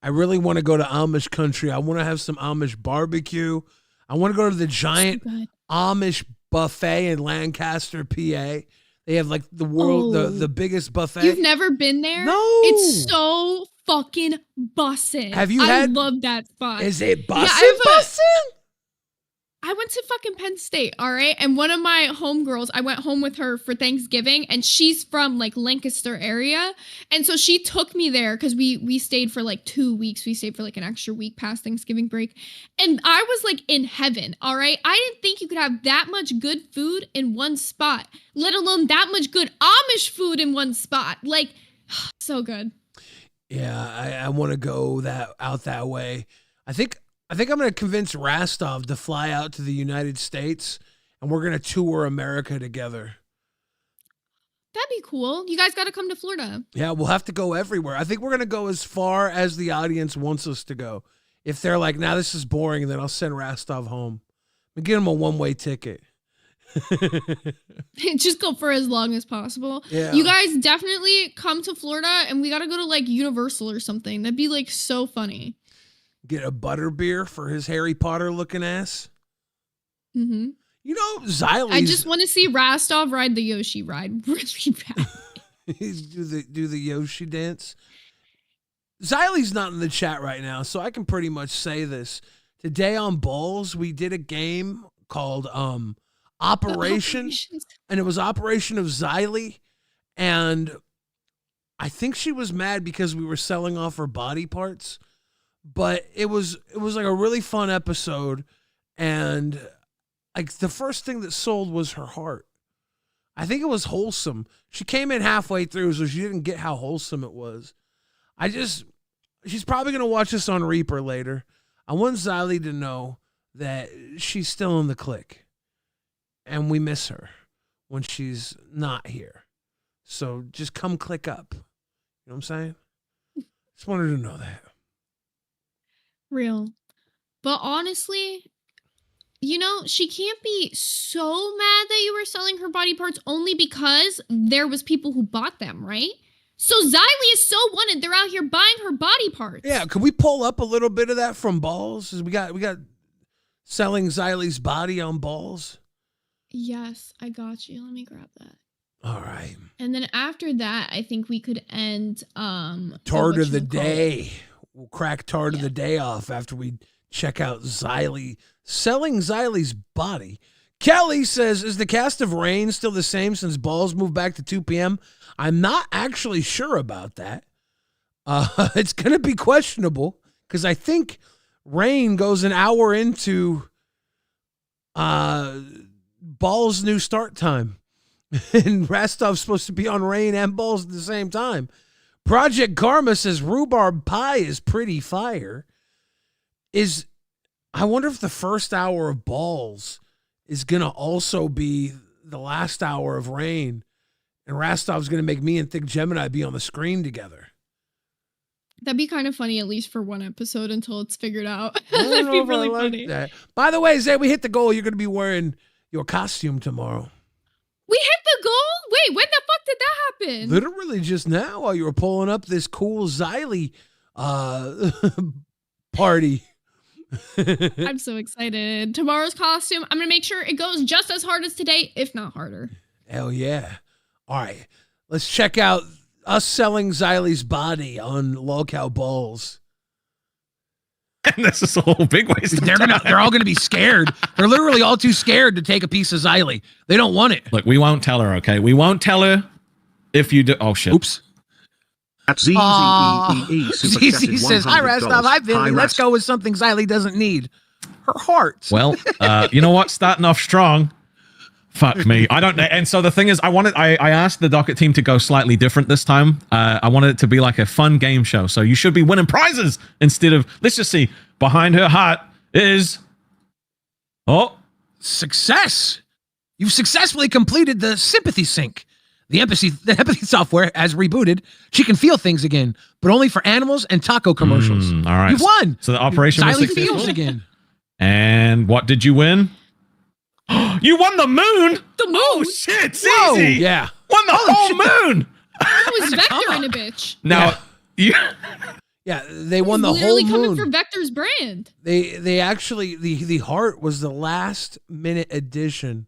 I really want to go to Amish country. I want to have some Amish barbecue. I want to go to the giant Amish buffet in Lancaster, PA. They have like the world, the biggest buffet. You've never been there? No. It's so fucking bussin'. Have you I had- love that spot. Is it bussin'? Yeah, I went to fucking Penn State, all right? And one of my homegirls, I went home with her for Thanksgiving, and she's from like Lancaster area. And so she took me there because we stayed for like 2 weeks. We stayed for like an extra week past Thanksgiving break. And I was like in heaven, all right? I didn't think you could have that much good food in one spot, let alone that much good Amish food in one spot. Like, so good. Yeah, I want to go out that way. I think I'm going to convince Rastov to fly out to the United States, and we're going to tour America together. That'd be cool. You guys got to come to Florida. Yeah, we'll have to go everywhere. I think we're going to go as far as the audience wants us to go. If they're like, nah, this is boring, then I'll send Rastov home. And get him a one-way ticket. Just go for as long as possible. Yeah. You guys definitely come to Florida, and we got to go to like Universal or something. That'd be like so funny. Get a butterbeer for his Harry Potter looking ass. Mm-hmm. You know, Xyles. I just want to see Rastov ride the Yoshi ride really bad. do the Yoshi dance. Xylie's not in the chat right now, so I can pretty much say this. Today on Balls, we did a game called Operation, and it was Operation of Xylie, and I think she was mad because we were selling off her body parts, but it was like a really fun episode, and like the first thing that sold was her heart. I think it was wholesome. She came in halfway through, so she didn't get how wholesome it was. She's probably going to watch this on Reaper later. I want Xylie to know that she's still in the clique, and we miss her when she's not here. So just come click up. You know what I'm saying? Just wanted to know that. Real. But honestly, you know, she can't be so mad that you were selling her body parts only because there was people who bought them, right? So Xylee is so wanted. They're out here buying her body parts. Yeah, could we pull up a little bit of that from Balls? We got selling Xylee's body on Balls. Yes, I got you. Let me grab that. All right. And then after that, I think we could end Tard of the day. We'll crack Tard of the day off after we check out Xylee selling Xylee's body. Kelly says, is the cast of Rain still the same since Balls moved back to 2 p.m.? I'm not actually sure about that. It's going to be questionable because I think Rain goes an hour into Balls' new start time. And Rastov's supposed to be on Rain and Balls at the same time. Project Karma says rhubarb pie is pretty fire. I wonder if the first hour of Balls is going to also be the last hour of Rain. And Rastov's going to make me and Thick Gemini be on the screen together. That'd be kind of funny, at least for one episode until it's figured out. I don't That'd know be if I really like funny. that. By the way, Zay, we hit the goal. You're going to be wearing your costume tomorrow. We hit the goal? Wait, when the fuck did that happen? Literally just now while you were pulling up this cool Xylee party. I'm so excited. Tomorrow's costume, I'm going to make sure it goes just as hard as today, if not harder. Hell yeah. All right. Let's check out us selling Xylee's body on Lolcow Balls. This is a whole big waste. They're all gonna be scared. They're literally all too scared to take a piece of Xylee. They don't want it. Look, we won't tell her, okay? We won't tell her if you do. Oh shit. Oops. At ZZEE says, hi Rastov, hi Billy. Let's go with something Xylee doesn't need. Her heart. Well, you know what? Starting off strong. Fuck me. I don't know. And so the thing is, I asked the docket team to go slightly different this time. I wanted it to be like a fun game show. So you should be winning prizes instead of, let's just see, behind her heart is, success. You've successfully completed the sympathy sync. The empathy software has rebooted. She can feel things again, but only for animals and taco commercials. All right. You've won. So the operation was Xylee successful. feels again. And what did you win? You won the moon. The moon. Oh shit, Whoa. easy. Yeah. Won the whole moon. That was Vector in a bitch. Now, yeah, they won the whole Literally coming moon. for Vector's brand. They actually the heart was the last minute addition.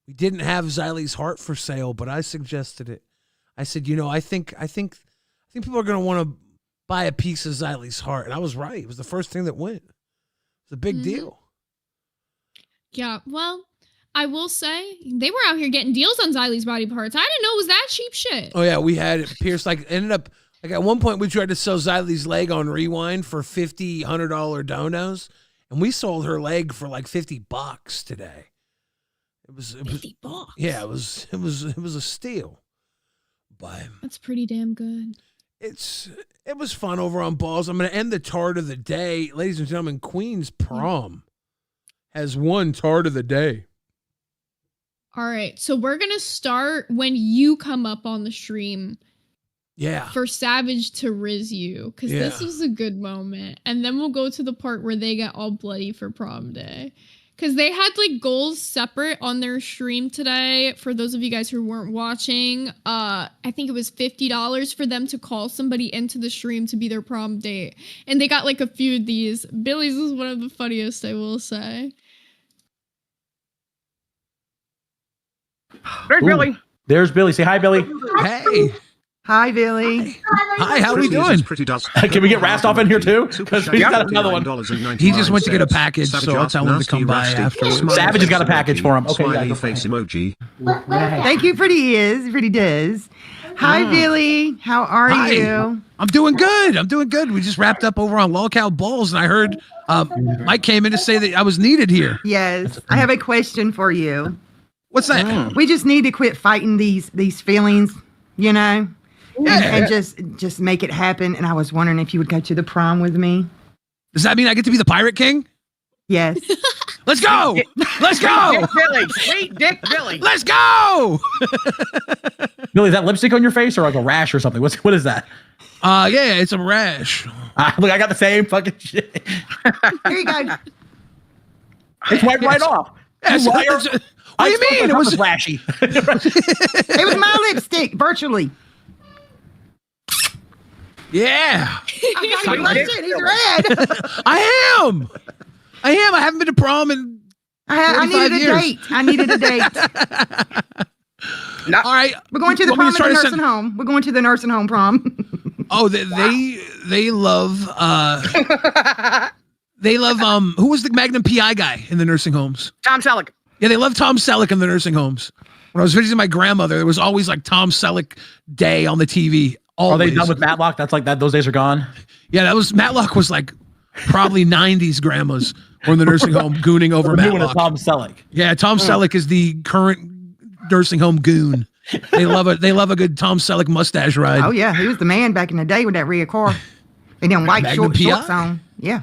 We didn't have Xylee's heart for sale, but I suggested it. I said, I think people are gonna want to buy a piece of Xylee's heart, and I was right. It was the first thing that went. It's a big deal. Yeah, well, I will say they were out here getting deals on Xylee's body parts. I didn't know it was that cheap shit. Oh yeah, we had it pierced. Ended up at one point we tried to sell Xylee's leg on Rewind for $100 donos, and we sold her leg for like $50 today. It was $50. Yeah, it was a steal. But that's pretty damn good. It was fun over on Balls. I'm gonna end the Tard of the day, ladies and gentlemen. Queen's Prom has won Tard of the day. All right, so we're gonna start when you come up on the stream. Yeah. For Savage to Riz you, because this was a good moment, and then we'll go to the part where they get all bloody for prom day, because they had like goals separate on their stream today. For those of you guys who weren't watching, I think it was $50 for them to call somebody into the stream to be their prom date, and they got like a few of these. Billy's is one of the funniest, I will say. There's Billy. There's Billy. Say hi, Billy. Hey. Hi, Billy. Hi, how we doing? Can we get Rastov in here too? Because he's got another one. He just went to get a package, so I'll tell him to come by afterwards. Savage has got a package for him. Okay, Smiley face emoji. Thank you, pretty Diz. Hi, Billy. How are Hi. you? I'm doing good. We just wrapped up over on Lolcow Balls, and I heard Mike came in to say that I was needed here. Yes, I have a question for you. What's that? We just need to quit fighting these feelings, and just make it happen. And I was wondering if you would go to the prom with me. Does that mean I get to be the Pirate King? Yes. Let's go! Let's go! Sweet Dick Billy. Let's go! Billy, is that lipstick on your face or like a rash or something? What is that? Yeah, it's a rash. Look, I got the same fucking shit. Here you go. It's wiped right off. What do you mean? It was rashy. It was my lipstick, virtually. Yeah. I'm not even blushing. He's red. I am. I haven't been to prom in I needed a years. date. I needed a date. All right. We're going to the Want me prom at the start nursing home. We're going to the nursing home prom. Oh, they love they love who was the Magnum PI guy in the nursing homes? Tom Selleck. Yeah, they love Tom Selleck in the nursing homes. When I was visiting my grandmother, there was always like Tom Selleck Day on the TV. Always. Are they done with Matlock? That's like that. Those days are gone. Yeah, that was Matlock was like probably 90s grandmas were in the nursing home gooning over The new one is Matlock. Tom Selleck. Yeah, Tom Selleck is the current nursing home goon. They love a good Tom Selleck mustache ride. Oh yeah, he was the man back in the day with that red car. And them white Magnum shorts PI? on. Yeah.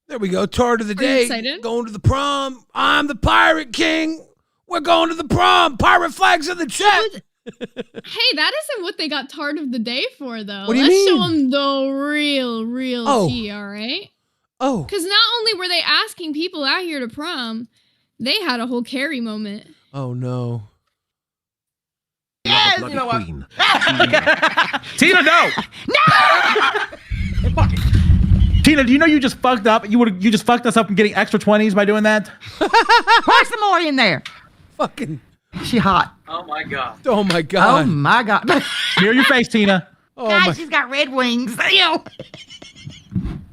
There we go. Tart of the Are you day. excited? Going to the prom. I'm the pirate king. We're going to the prom. Pirate flags in the chat. Hey, that isn't what they got tart of the day for, though. What do you Let's mean? show them the real Oh. tea, all right? Oh. Because not only were they asking people out here to prom, they had a whole Carrie moment. Oh no. Yes, Bloody you know what? queen. Tina, no. Tina, do you know you just fucked up? You just fucked us up from getting extra 20s by doing that. Pour some more in there. Fucking. She hot. Oh my god. Oh my Oh god. my god. Near your face, Tina. Oh God, my. she's got red wings. Ew.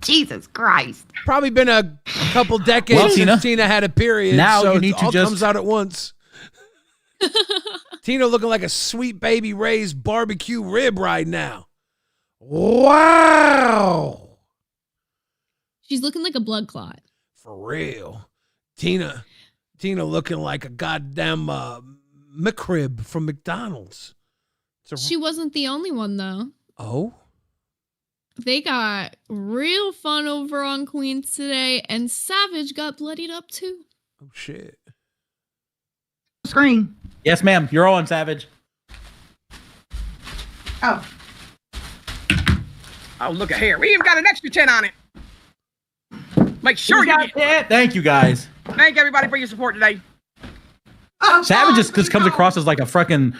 Jesus Christ. Probably been a couple decades Well, since Tina, Tina had a period. now so you it need to all just- comes out at once. Tina looking like a sweet baby Ray's barbecue rib right now. Wow. She's looking like a blood clot. For real. Tina looking like a goddamn McRib from McDonald's. She wasn't the only one, though. Oh? They got real fun over on Queens today, and Savage got bloodied up, too. Oh, shit. Screen. Yes, ma'am. You're on, Savage. Oh. Oh, look at here. We even got an extra 10 on it. Make sure you get. Yeah, thank you guys. Thank everybody for your support today. Savage just comes across as like a fucking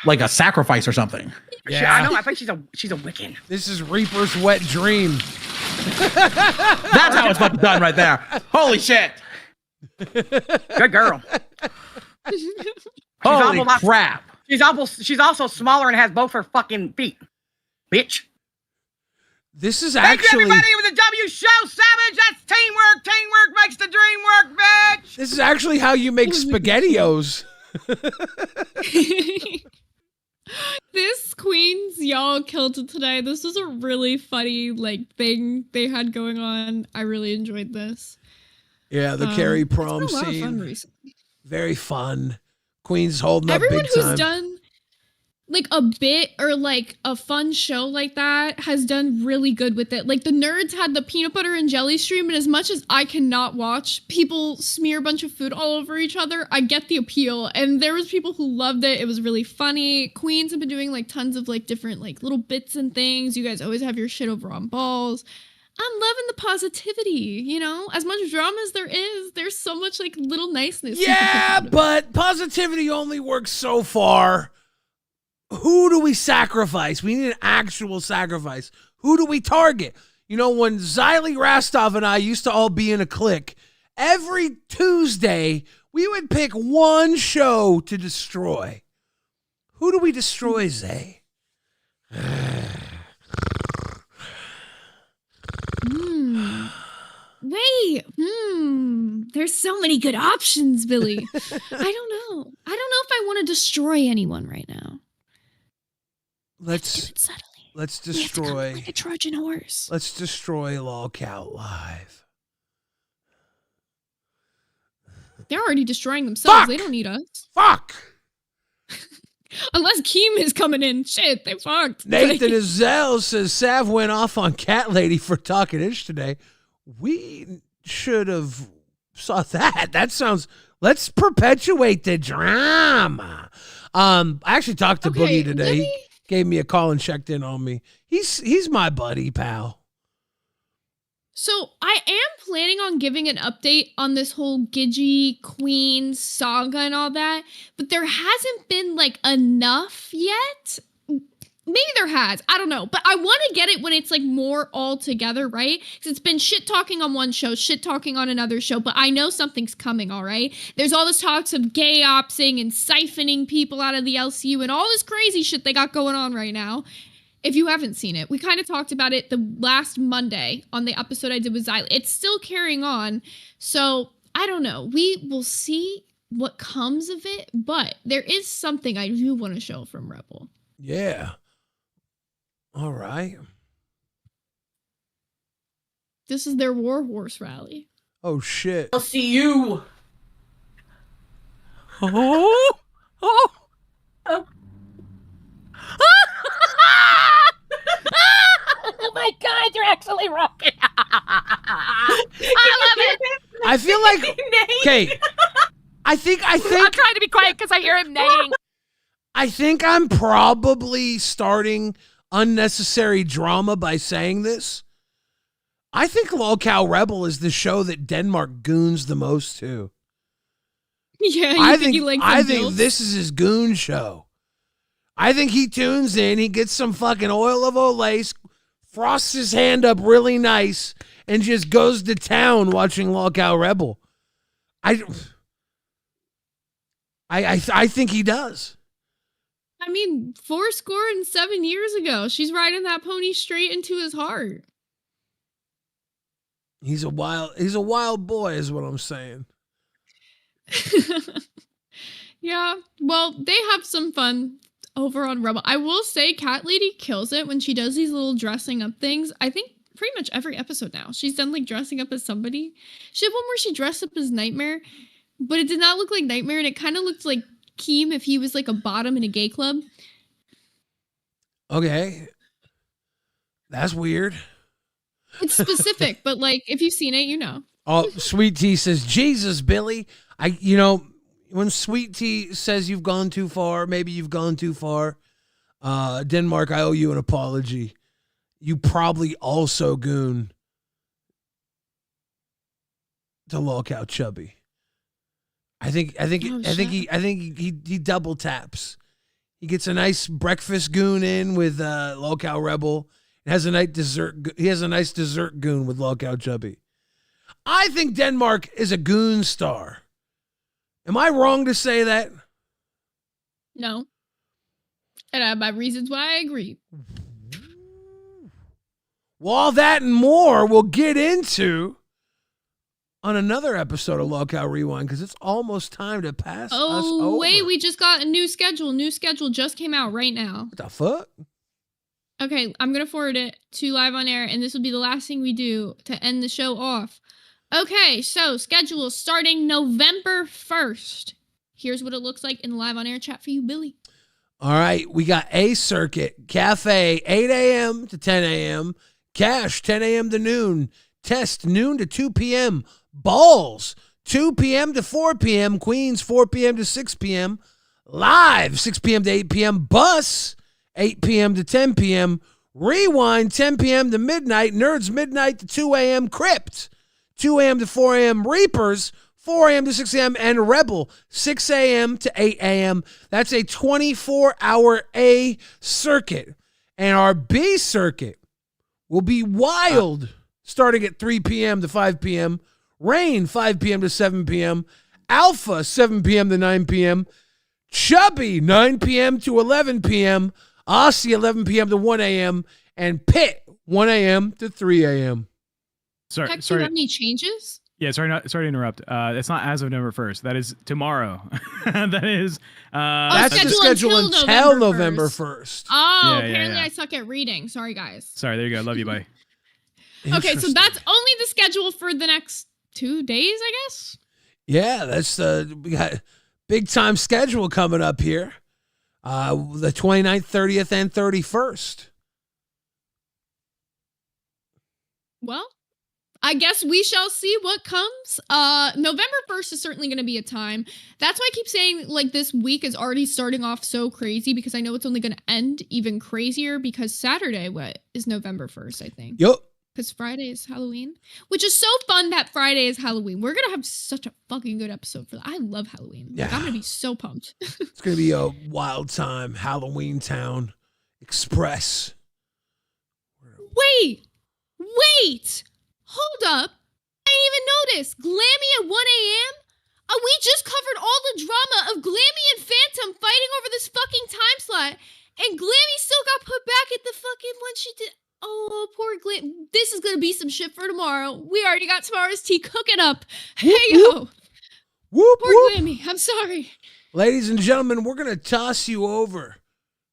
like a sacrifice or something. Yeah, I know. I think she's a Wiccan. This is Reaper's wet dream. That's how it's fucking done right there. Holy shit. Good girl. Holy crap. She's also smaller and has both her fucking feet. Bitch. This is Thank actually. you, everybody. It was a W show, Savage. That's teamwork. Teamwork makes the dream work, bitch. This is actually how you make SpaghettiOs. This Queens y'all killed it today. This was a really funny thing they had going on. I really enjoyed this. Yeah, the Carrie prom it's been a lot of fun scene. recently. Very fun. Queen's holding up Everyone big who's time. done like a bit or like a fun show like that has done really good with it. Like the nerds had the peanut butter and jelly stream, and as much as I cannot watch people smear a bunch of food all over each other, I get the appeal. And there was people who loved it. It was really funny. Queens have been doing like tons of like different like little bits and things. You guys always have your shit over on balls. I'm loving the positivity, you know? As much drama as there is, there's so much like little niceness. Yeah, but positivity only works so far. Who do we sacrifice? We need an actual sacrifice. Who do we target? You know, when Xylee Rastov and I used to all be in a clique, every Tuesday we would pick one show to destroy. Who do we destroy, Zay? Wait, there's so many good options, Billy. I don't know if I want to destroy anyone right now. Let's destroy like a Trojan horse. Let's destroy Lolcow Live. They're already destroying themselves. Fuck! They don't need us. Fuck! Unless Keem is coming in. Shit, they fucked. Nathan Azell says Sav went off on Cat Lady for talking ish today. We should have saw that. That sounds. Let's perpetuate the drama. I actually talked to Boogie today. He gave me a call and checked in on me. He's my buddy, pal. So I am planning on giving an update on this whole Gigi Queen saga and all that, but there hasn't been like enough yet. maybe there has. I don't know. But I want to get it when it's like more all together, right? Because it's been shit talking on one show, shit talking on another show, but I know something's coming, all right? There's all this talks of gay opsing and siphoning people out of the LCU and all this crazy shit they got going on right now. If you haven't seen it, we kind of talked about it the last Monday on the episode I did with Xylee. It's still carrying on. So I don't know. We will see what comes of it, but there is something I do want to show from Rebel. Yeah. All right. This is their War Horse rally. Oh, shit. I'll see you. Oh. Oh. Oh my God, you're actually rocking. I love it. I feel like, okay, I think. I'm trying to be quiet because I hear him neighing. I think I'm probably starting unnecessary drama by saying this. I think Lolcow Rebel is the show that Denmark goons the most to. Yeah, I think this is his goon show. I think he tunes in, he gets some fucking oil of Olay, frosts his hand up really nice, and just goes to town watching Lolcow Rebel. I think he does. I mean, 7 years ago, she's riding that pony straight into his heart. He's a wild boy, is what I'm saying. Yeah, well, they have some fun over on Rebel. I will say Cat Lady kills it when she does these little dressing up things. I think pretty much every episode now, she's done like dressing up as somebody. She had one where she dressed up as Nightmare, but it did not look like Nightmare, and it kind of looked like Keem if he was like a bottom in a gay club. Okay. That's weird. It's specific, but like if you've seen it, you know. Oh, Sweet Tea says, Jesus, Billy. When Sweet Tea says you've gone too far, maybe you've gone too far. Denmark, I owe you an apology. You probably also goon to Lolcow Chubby. I think he double taps. He gets a nice breakfast goon in with Lolcow Rebel. He has a nice dessert goon with Lolcow Chubby. I think Denmark is a goon star. Am I wrong to say that? No. And I have my reasons why I agree. Well, all that and more we'll get into on another episode of Lolcow Rewind, because it's almost time to pass us over. Oh, wait, we just got a new schedule. New schedule just came out right now. What the fuck? Okay, I'm going to forward it to Live on Air, and this will be the last thing we do to end the show off. Okay, so schedule starting November 1st. Here's what it looks like in the Live on Air chat for you, Billy. All right, we got A Circuit, Cafe, 8 a.m. to 10 a.m., Cash, 10 a.m. to noon, Test, noon to 2 p.m., Balls, 2 p.m. to 4 p.m., Queens, 4 p.m. to 6 p.m., Live, 6 p.m. to 8 p.m., Bus, 8 p.m. to 10 p.m., Rewind, 10 p.m. to midnight, Nerds, midnight to 2 a.m., Crypt, 2 a.m. to 4 a.m., Reapers, 4 a.m. to 6 a.m., and Rebel, 6 a.m. to 8 a.m. That's a 24-hour A circuit. And our B circuit will be Wild, starting at 3 p.m. to 5 p.m., Rain, 5 p.m. to 7 p.m., Alpha, 7 p.m. to 9 p.m., Chubby, 9 p.m. to 11 p.m., Aussie, 11 p.m. to 1 a.m., and Pit, 1 a.m. to 3 a.m. Sorry. Do you have any changes? Yeah, sorry to interrupt. It's not as of November 1st. That is tomorrow. That is that's the schedule until November 1st. Oh, apparently I suck at reading. Sorry, guys. Sorry, there you go. Love you, bye. Okay, so that's only the schedule for the next 2 days, I guess. Yeah, that's we got big time schedule coming up here. The 29th, 30th, and 31st. Well, I guess we shall see what comes. November 1st is certainly going to be a time. That's why I keep saying, like, this week is already starting off so crazy, because I know it's only going to end even crazier, because Saturday, is November 1st, I think. Yep. Because Friday is Halloween, which is so fun that Friday is Halloween. We're going to have such a fucking good episode for that. I love Halloween. Yeah. Like, I'm going to be so pumped. It's going to be a wild time, Halloween town. Express. Wait! Hold up. I didn't even notice. Glammy at 1 a.m.? We just covered all the drama of Glammy and Phantom fighting over this fucking time slot, and Glammy still got put back at the fucking when she did. Oh, poor Glam. This is gonna be some shit for tomorrow. We already got tomorrow's tea cooking up. Hey yo. Whoop, poor whoop. Glammy. I'm sorry. Ladies and gentlemen, we're going to toss you over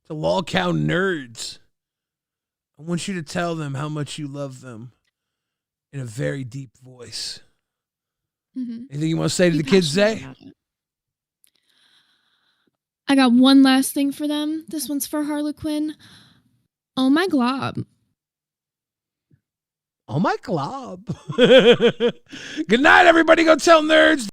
to Lolcow Nerds. I want you to tell them how much you love them in a very deep voice. Anything you want to say to the kids, Zay? I got one last thing for them. This one's for Harlequin. Oh my glob. Oh my glob. Good night, everybody. Go tell nerds.